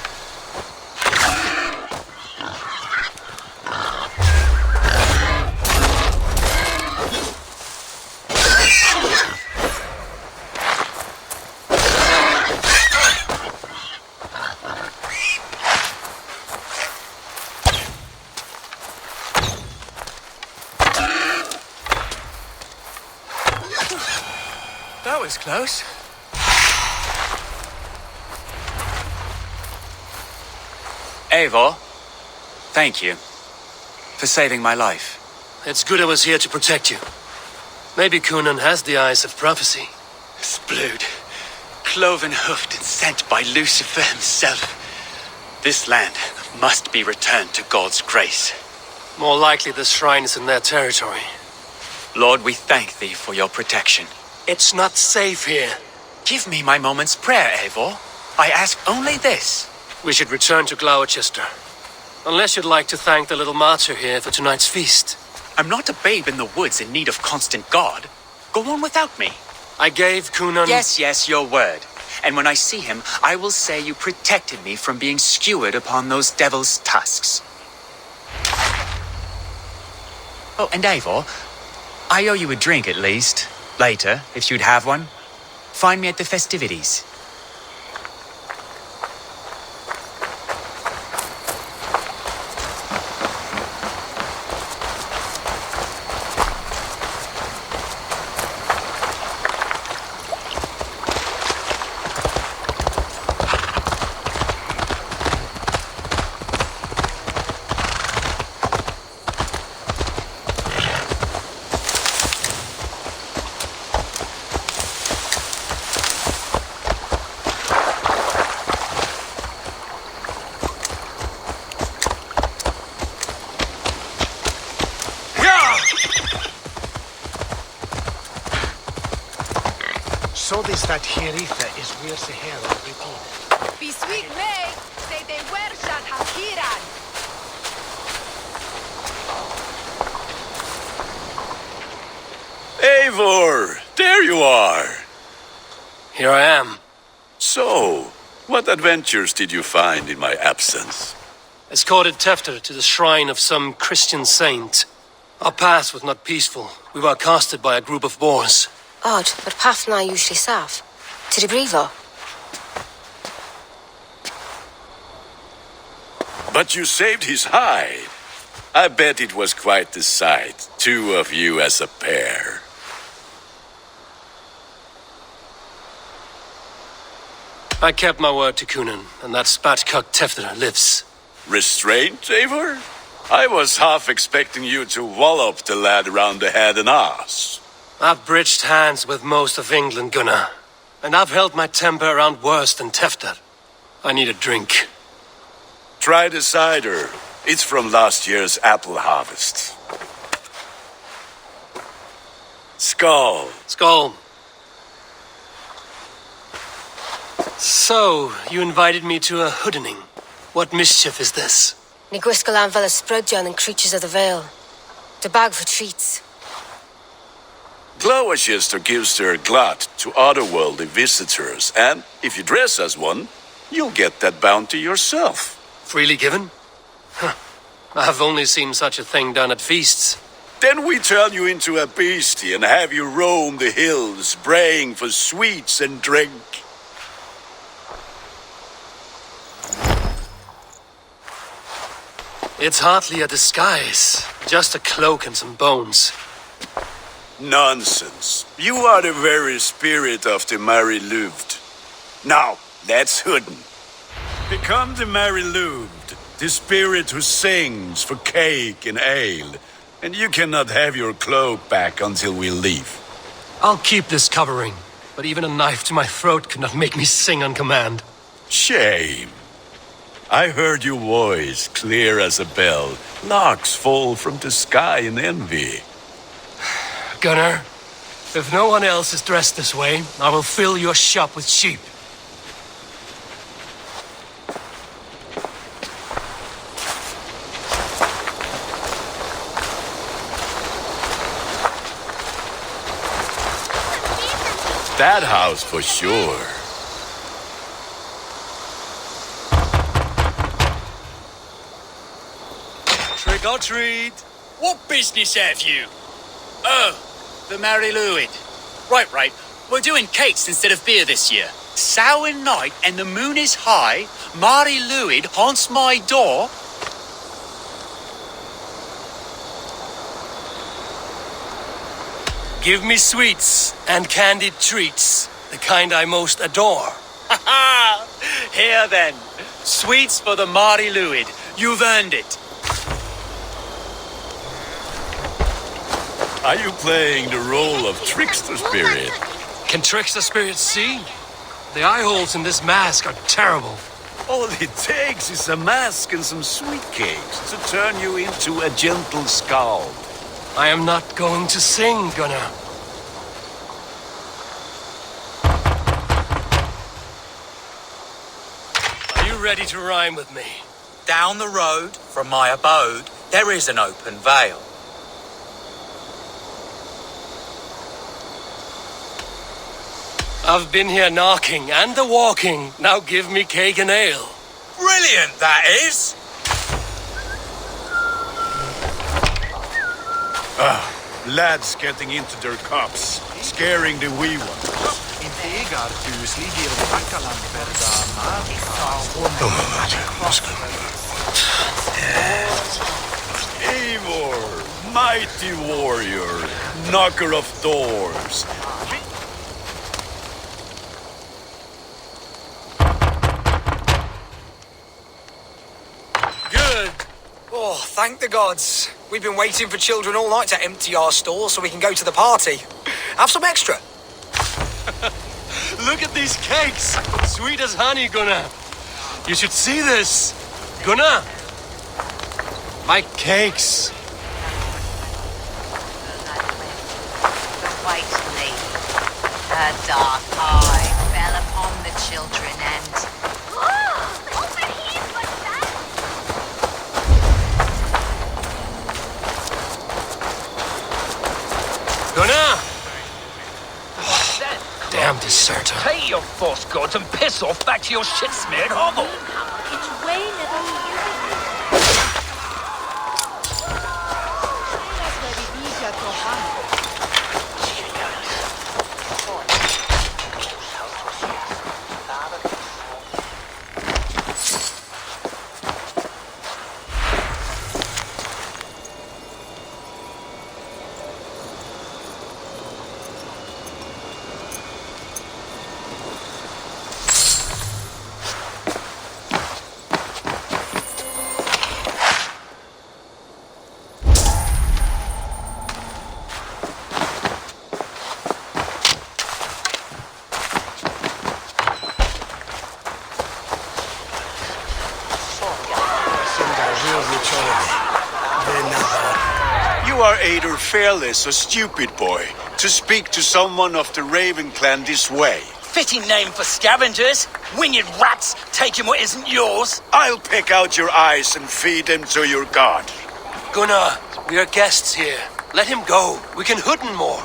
That was close. Eivor, thank you for saving my life. It's good I was here to protect you. Maybe Kunan has the eyes of prophecy. Splood, cloven-hoofed and sent by Lucifer himself. This land must be returned to God's grace. More likely the shrine is in their territory. Lord, we thank thee for your protection. It's not safe here. Give me my moment's prayer, Eivor. I ask only this. We should return to Gloucester. Unless you'd like to thank the little martyr here for tonight's feast. I'm not a babe in the woods in need of constant guard. Go on without me. I gave Kunan... Yes, your word. And when I see him, I will say you protected me from being skewered upon those devil's tusks. Oh, and Eivor, I owe you a drink at least. Later, if you'd have one. Find me at the festivities. So this that Herifa is where the hair of Be sweet May, say they were shot Hakiran. Eivor, there you are. Here I am. So, what adventures did you find in my absence? Escorted Tefter to the shrine of some Christian saint. Our path was not peaceful. We were accosted by a group of boars. Odd, but path now usually safe. To the Brevo. But you saved his hide. I bet it was quite the sight, two of you as a pair. I kept my word to Kunan, and that spat-cuck Tefter lives. Restraint, Eivor? I was half expecting you to wallop the lad around the head and ass. I've bridged hands with most of England, Gunnar. And I've held my temper around worse than Tefter. I need a drink. Try the cider. It's from last year's apple harvest. Skull. Skull. So, you invited me to a hoodening. What mischief is this? Niguiscalan Vela Sprudjan and creatures of the Vale. The bag for treats. Gloucester gives their glut to otherworldly visitors, and if you dress as one, you'll get that bounty yourself. Freely given? Huh. I've only seen such a thing done at feasts. Then we turn you into a beastie and have you roam the hills, braying for sweets and drink. It's hardly a disguise, just a cloak and some bones. Nonsense. You are the very spirit of the Mary Louved. Now, that's Hooden. Become the Mary Louved, the spirit who sings for cake and ale. And you cannot have your cloak back until we leave. I'll keep this covering, but even a knife to my throat could not make me sing on command. Shame. I heard your voice clear as a bell. Larks fall from the sky in envy. Gunnar, if no one else is dressed this way, I will fill your shop with sheep. That house for sure. Trick or treat. What business have you? Oh, the Mary Louid. Right. We're doing cakes instead of beer this year. Sour night and the moon is high. Mary Louid haunts my door. Give me sweets and candied treats, the kind I most adore. Ha ha! Here then. Sweets for the Mary Louid. You've earned it. Are you playing the role of trickster spirit? Can trickster spirits see? The eye holes in this mask are terrible. All it takes is a mask and some sweet cakes to turn you into a gentle skald. I am not going to sing, Gunnar. Are you ready to rhyme with me? Down the road from my abode, there is an open vale. I've been here knocking and the walking. Now give me cake and ale. Brilliant, that is! Lads getting into their cups, scaring the wee ones. Eivor, mighty warrior, knocker of doors. Good. Oh, thank the gods. We've been waiting for children all night to empty our stores so we can go to the party. Have some extra. Look at these cakes! Sweet as honey, Gunnar. You should see this. Gunnar! My cakes. The white lady, her dark eye fell upon the children and... Gunnar! Damn deserter. Pay your false gods and piss off back to your shit-smeared hovel. It's way little. You are either fearless or stupid, boy, to speak to someone of the Raven clan this way. Fitting name for scavengers. Winged rats taking what isn't yours. I'll pick out your eyes and feed them to your god. Gunnar, we are guests here. Let him go. We can Hooden more.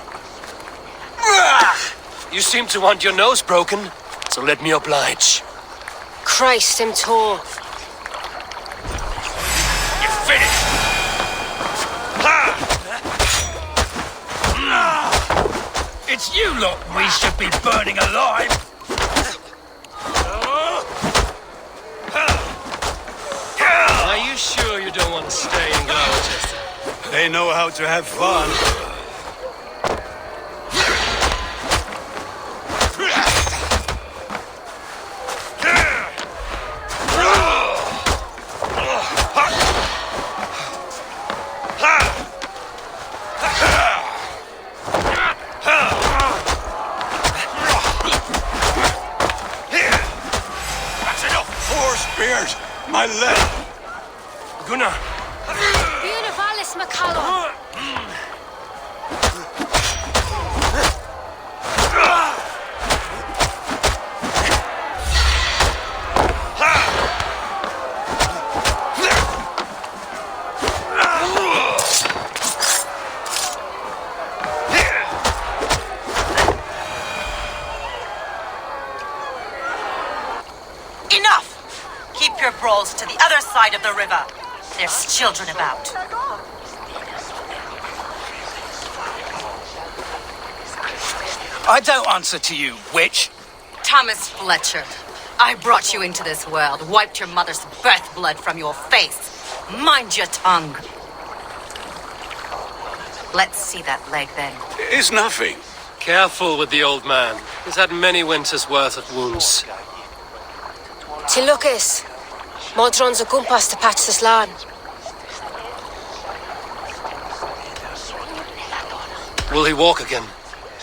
You seem to want your nose broken, so let me oblige. Christ, him tall. You're finished. It's you lot we should be burning alive! Are you sure you don't want to stay in Gloucester? They know how to have fun. That's enough! 4 spears! My leg! Gunnar! Univalis McCallum. Enough! Keep your brawls to the other side of the river. There's children about. I don't answer to you, witch. Thomas Fletcher, I brought you into this world, wiped your mother's birth blood from your face. Mind your tongue. Let's see that leg then. It's nothing. Careful with the old man. He's had many winters' worth of wounds. Tilukis. Modron's a gumpas to patch this land. Will he walk again?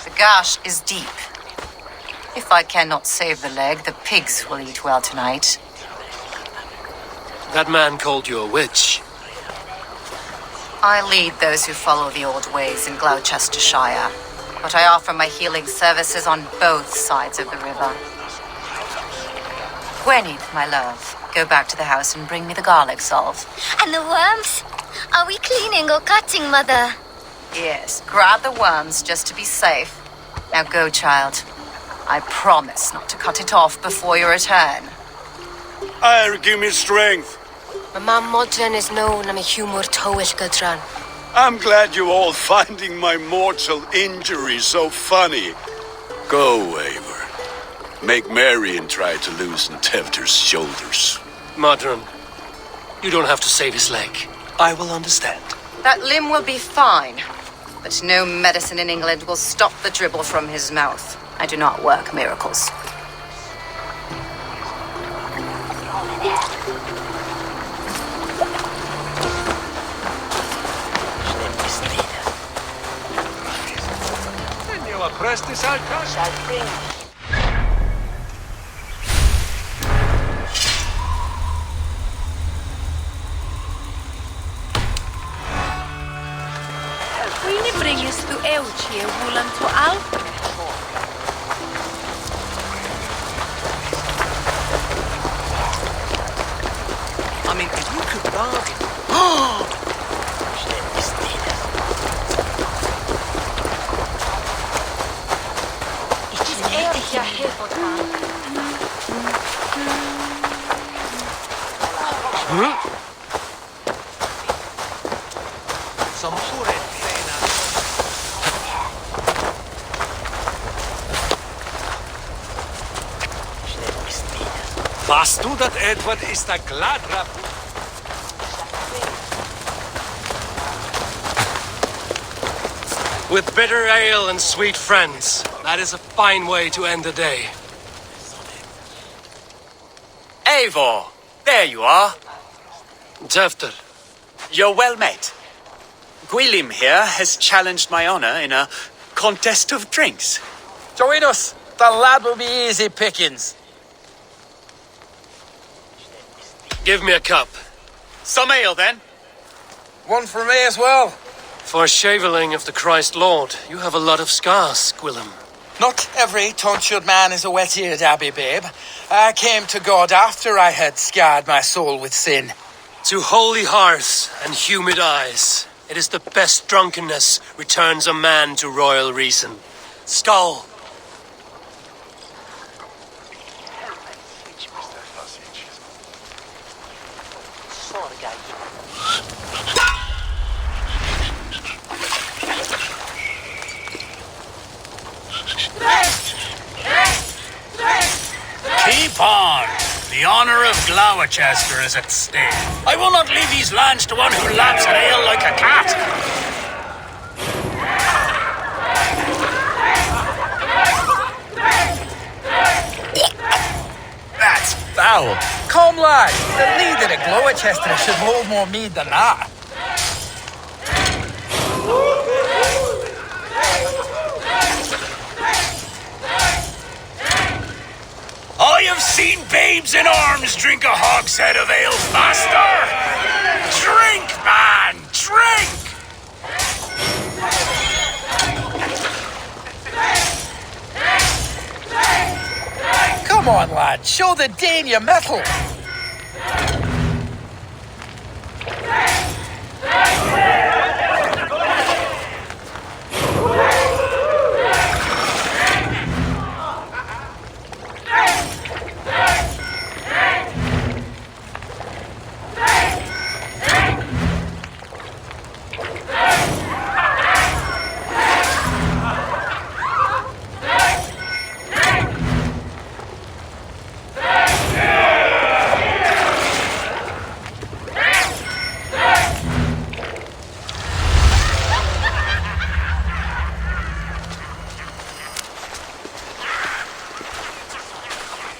The gash is deep. If I cannot save the leg, the pigs will eat well tonight. That man called you a witch. I lead those who follow the old ways in Gloucestershire, but I offer my healing services on both sides of the river. Gwyneth, my love, go back to the house and bring me the garlic salve. And the worms? Are we cleaning or cutting, Mother? Yes, grab the worms just to be safe. Now go, child. I promise not to cut it off before your return. Ire, give me strength. My mam Modron is known am a humor towish Gudran. I'm glad you all finding my mortal injury so funny. Go, Eivor. Make merry and try to loosen Tevter's shoulders. Modron, you don't have to save his leg. I will understand. That limb will be fine, but no medicine in England will stop the dribble from his mouth. I do not work miracles. Queenie bringest du Euchi e Wulan to Alp? I mean, if you could bargain. Warst du dat Edward ist a gladra... With bitter ale and sweet friends, that is a fine way to end the day. Eivor, there you are. Tevter. You're well met. Gwilym here has challenged my honor in a contest of drinks. Join us. The lad will be easy pickings. Give me a cup. Some ale, then. One for me as well. For a shaveling of the Christ Lord, you have a lot of scars, Gwilym. Not every tonsured man is a wet-eared abbey, babe. I came to God after I had scarred my soul with sin. To holy hearths and humid eyes, it is the best drunkenness returns a man to royal reason. Skull! Keep on. The honor of Gloucester is at stake. I will not leave these lands to one who laps at ale like a cat. That's foul. Come, lad. The leader of Gloucester should hold more mead than that. I have seen babes in arms drink a hogshead of ale faster. Drink, man, drink! Come on, lad. Show the Dane your mettle.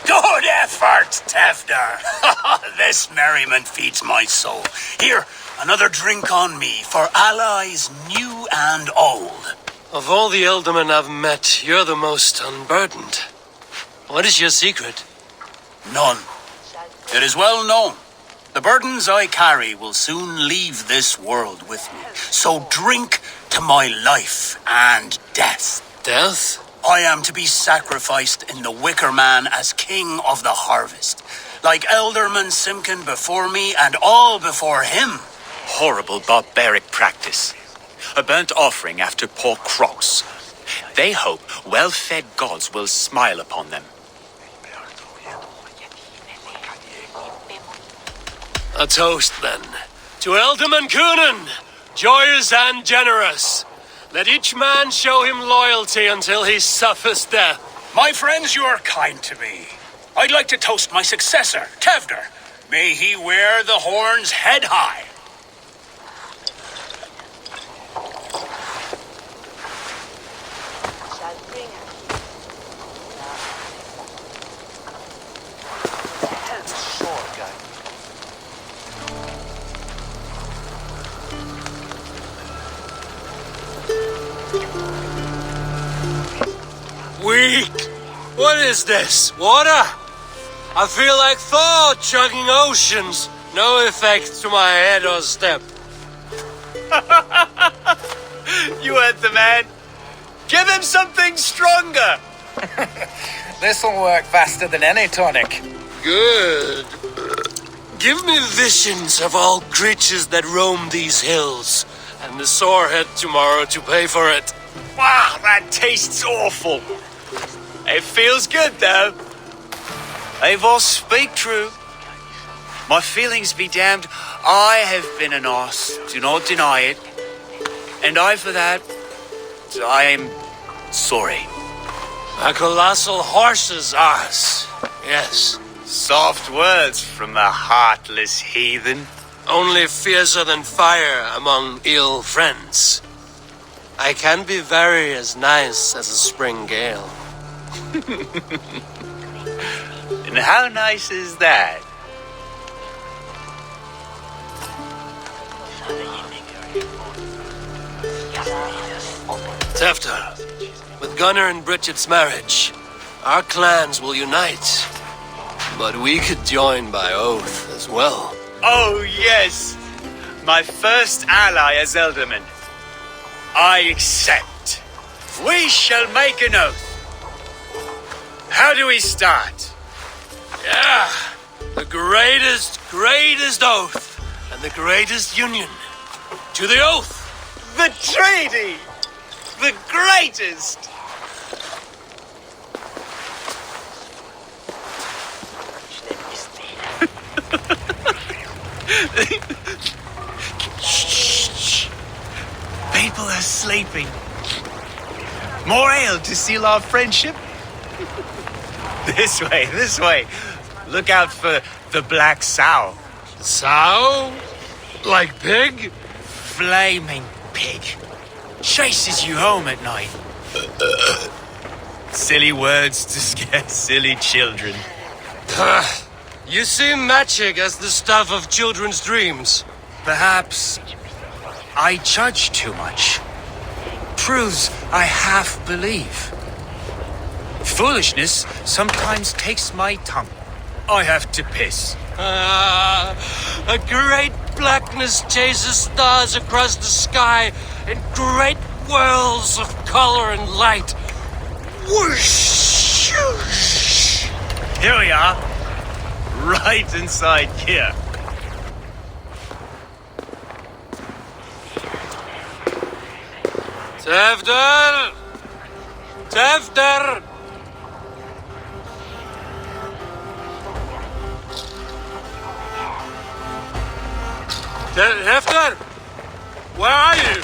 Good effort, Tevder. This merriment feeds my soul. Here, another drink on me for allies new and old. Of all the ealdormen I've met, you're the most unburdened. What is your secret? None. It is well known. The burdens I carry will soon leave this world with me. So drink to my life and death. Death? I am to be sacrificed in the Wicker Man as king of the harvest. Like Elderman Simkin before me and all before him. Horrible barbaric practice. A burnt offering after poor crops. They hope well-fed gods will smile upon them. A toast, then. To Ealdorman Coonan, joyous and generous. Let each man show him loyalty until he suffers death. My friends, you are kind to me. I'd like to toast my successor, Tevder. May he wear the horns head high. Weak! What is this? Water? I feel like Thor chugging oceans. No effect to my head or step. You heard the man. Give him something stronger. This'll work faster than any tonic. Good. Give me visions of all creatures that roam these hills, and the sorehead tomorrow to pay for it. Wow, that tastes awful. It feels good, though. Eivor, speak true. My feelings be damned. I have been an arse. Do not deny it. And I, for that, I am sorry. A colossal horse's arse. Yes. Soft words from the heartless heathen. Only fiercer than fire among ill friends. I can be very as nice as a spring gale. And how nice is that? Tefter, with Gunnar and Bridget's marriage, our clans will unite. But we could join by oath as well. Oh, yes. My first ally as Ealdorman. I accept. We shall make an oath. How do we start? Yeah, the greatest oath and the greatest union. To the oath! The treaty! The greatest! Shh. People are sleeping. More ale to seal our friendship? This way. Look out for the black sow. Sow? Like pig? Flaming pig. Chases you home at night. Silly words to scare silly children. You see magic as the stuff of children's dreams. Perhaps I judge too much. Proves I half believe. Foolishness sometimes takes my tongue. I have to piss. A great blackness chases stars across the sky in great whirls of color and light. Whoosh! Here we are. Right inside here. Tefter! Tefter! Tefter! Where are you?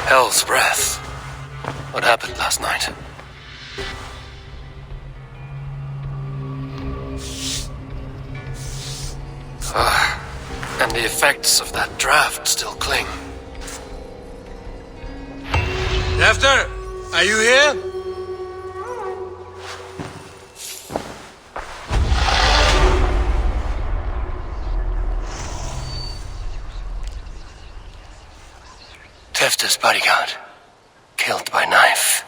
Hell's breath. What happened last night? And the effects of that draft still cling. Tefter, are you here? Tefter's bodyguard, killed by knife.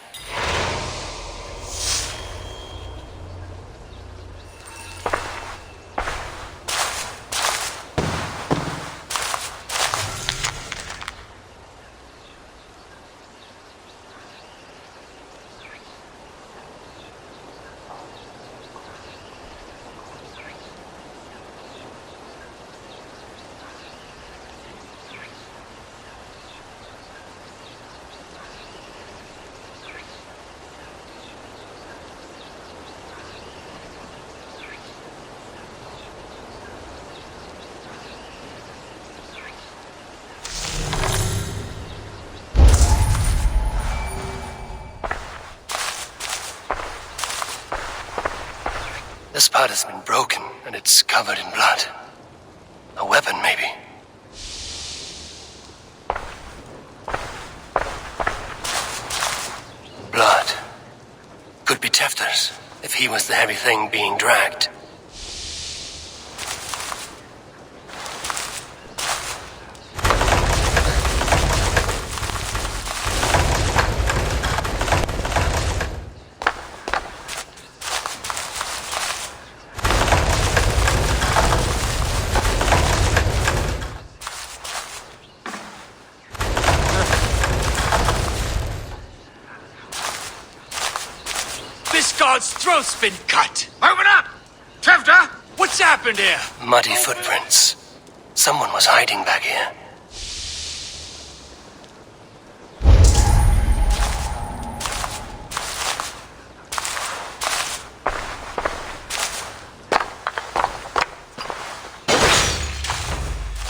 This part has been broken, and it's covered in blood. A weapon, maybe. Blood. Could be Tefter's, if he was the heavy thing being dragged. God's throat's been cut! Open up! Tefter! What's happened here? Muddy footprints. Someone was hiding back here.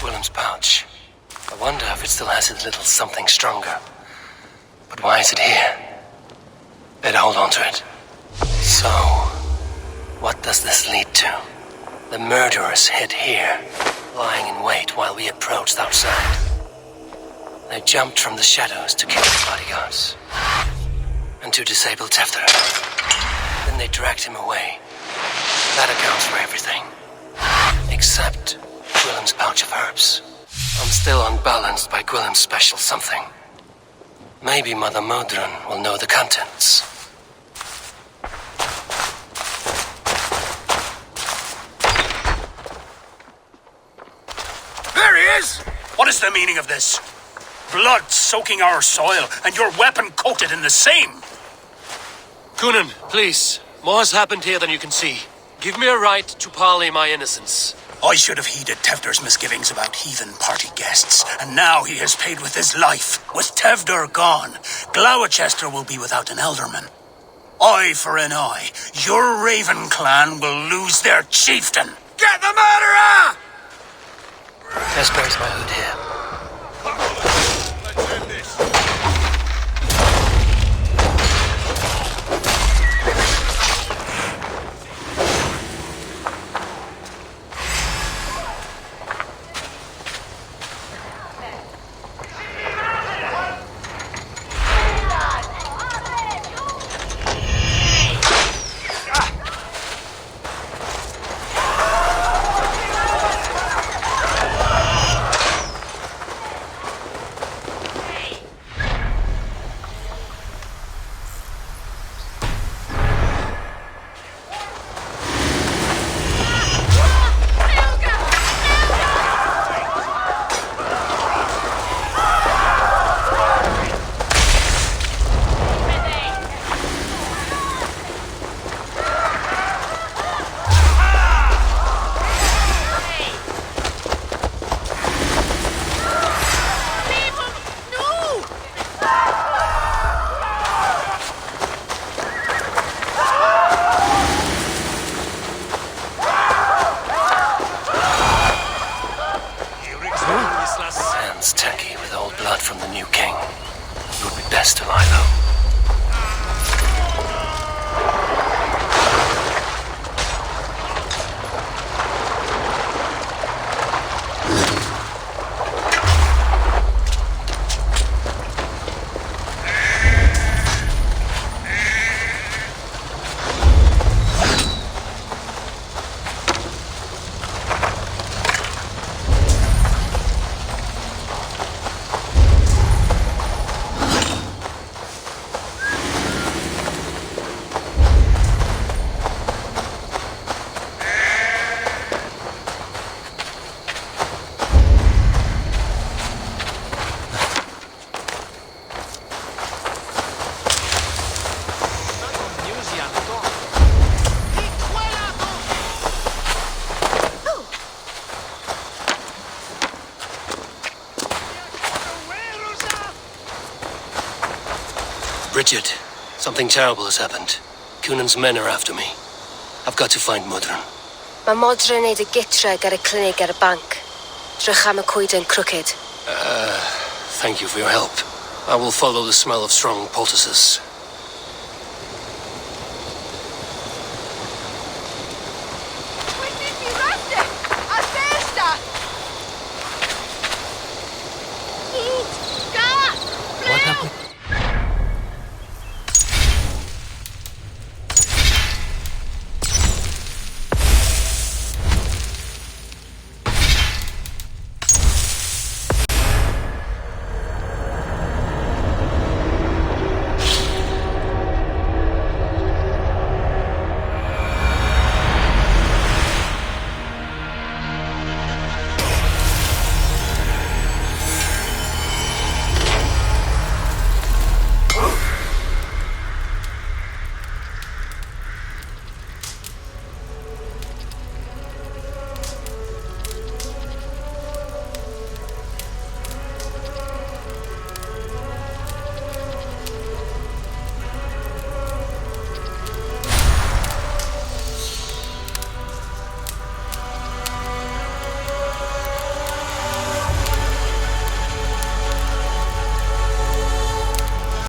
Willem's pouch. I wonder if it still has a little something stronger. But why is it here? Better hold on to it. So, what does this lead to? The murderers hid here, lying in wait while we approached outside. They jumped from the shadows to kill the bodyguards. And to disable Tefter. Then they dragged him away. That accounts for everything. accept Gwilym's pouch of herbs. I'm still unbalanced by Gwilym's special something. Maybe Mother Modron will know the contents. There he is! What is the meaning of this? Blood soaking our soil, and your weapon coated in the same! Coonan, please. More has happened here than you can see. Give me a right to parley my innocence. I should have heeded Tevder's misgivings about heathen party guests, and now he has paid with his life. With Tevder gone, Gloucester will be without an elderman. Eye for an eye, your Raven clan will lose their chieftain. Get the murderer! Best buries my hood here. Tacky with old blood from the new king. It would be best to lie low. Bridget, something terrible has happened. Coonan's men are after me. I've got to find Modron. Mae Modron neud y gitreg ar y clinig ar y banc. Drych am y coeden crooked. Thank you for your help. I will follow the smell of strong poultices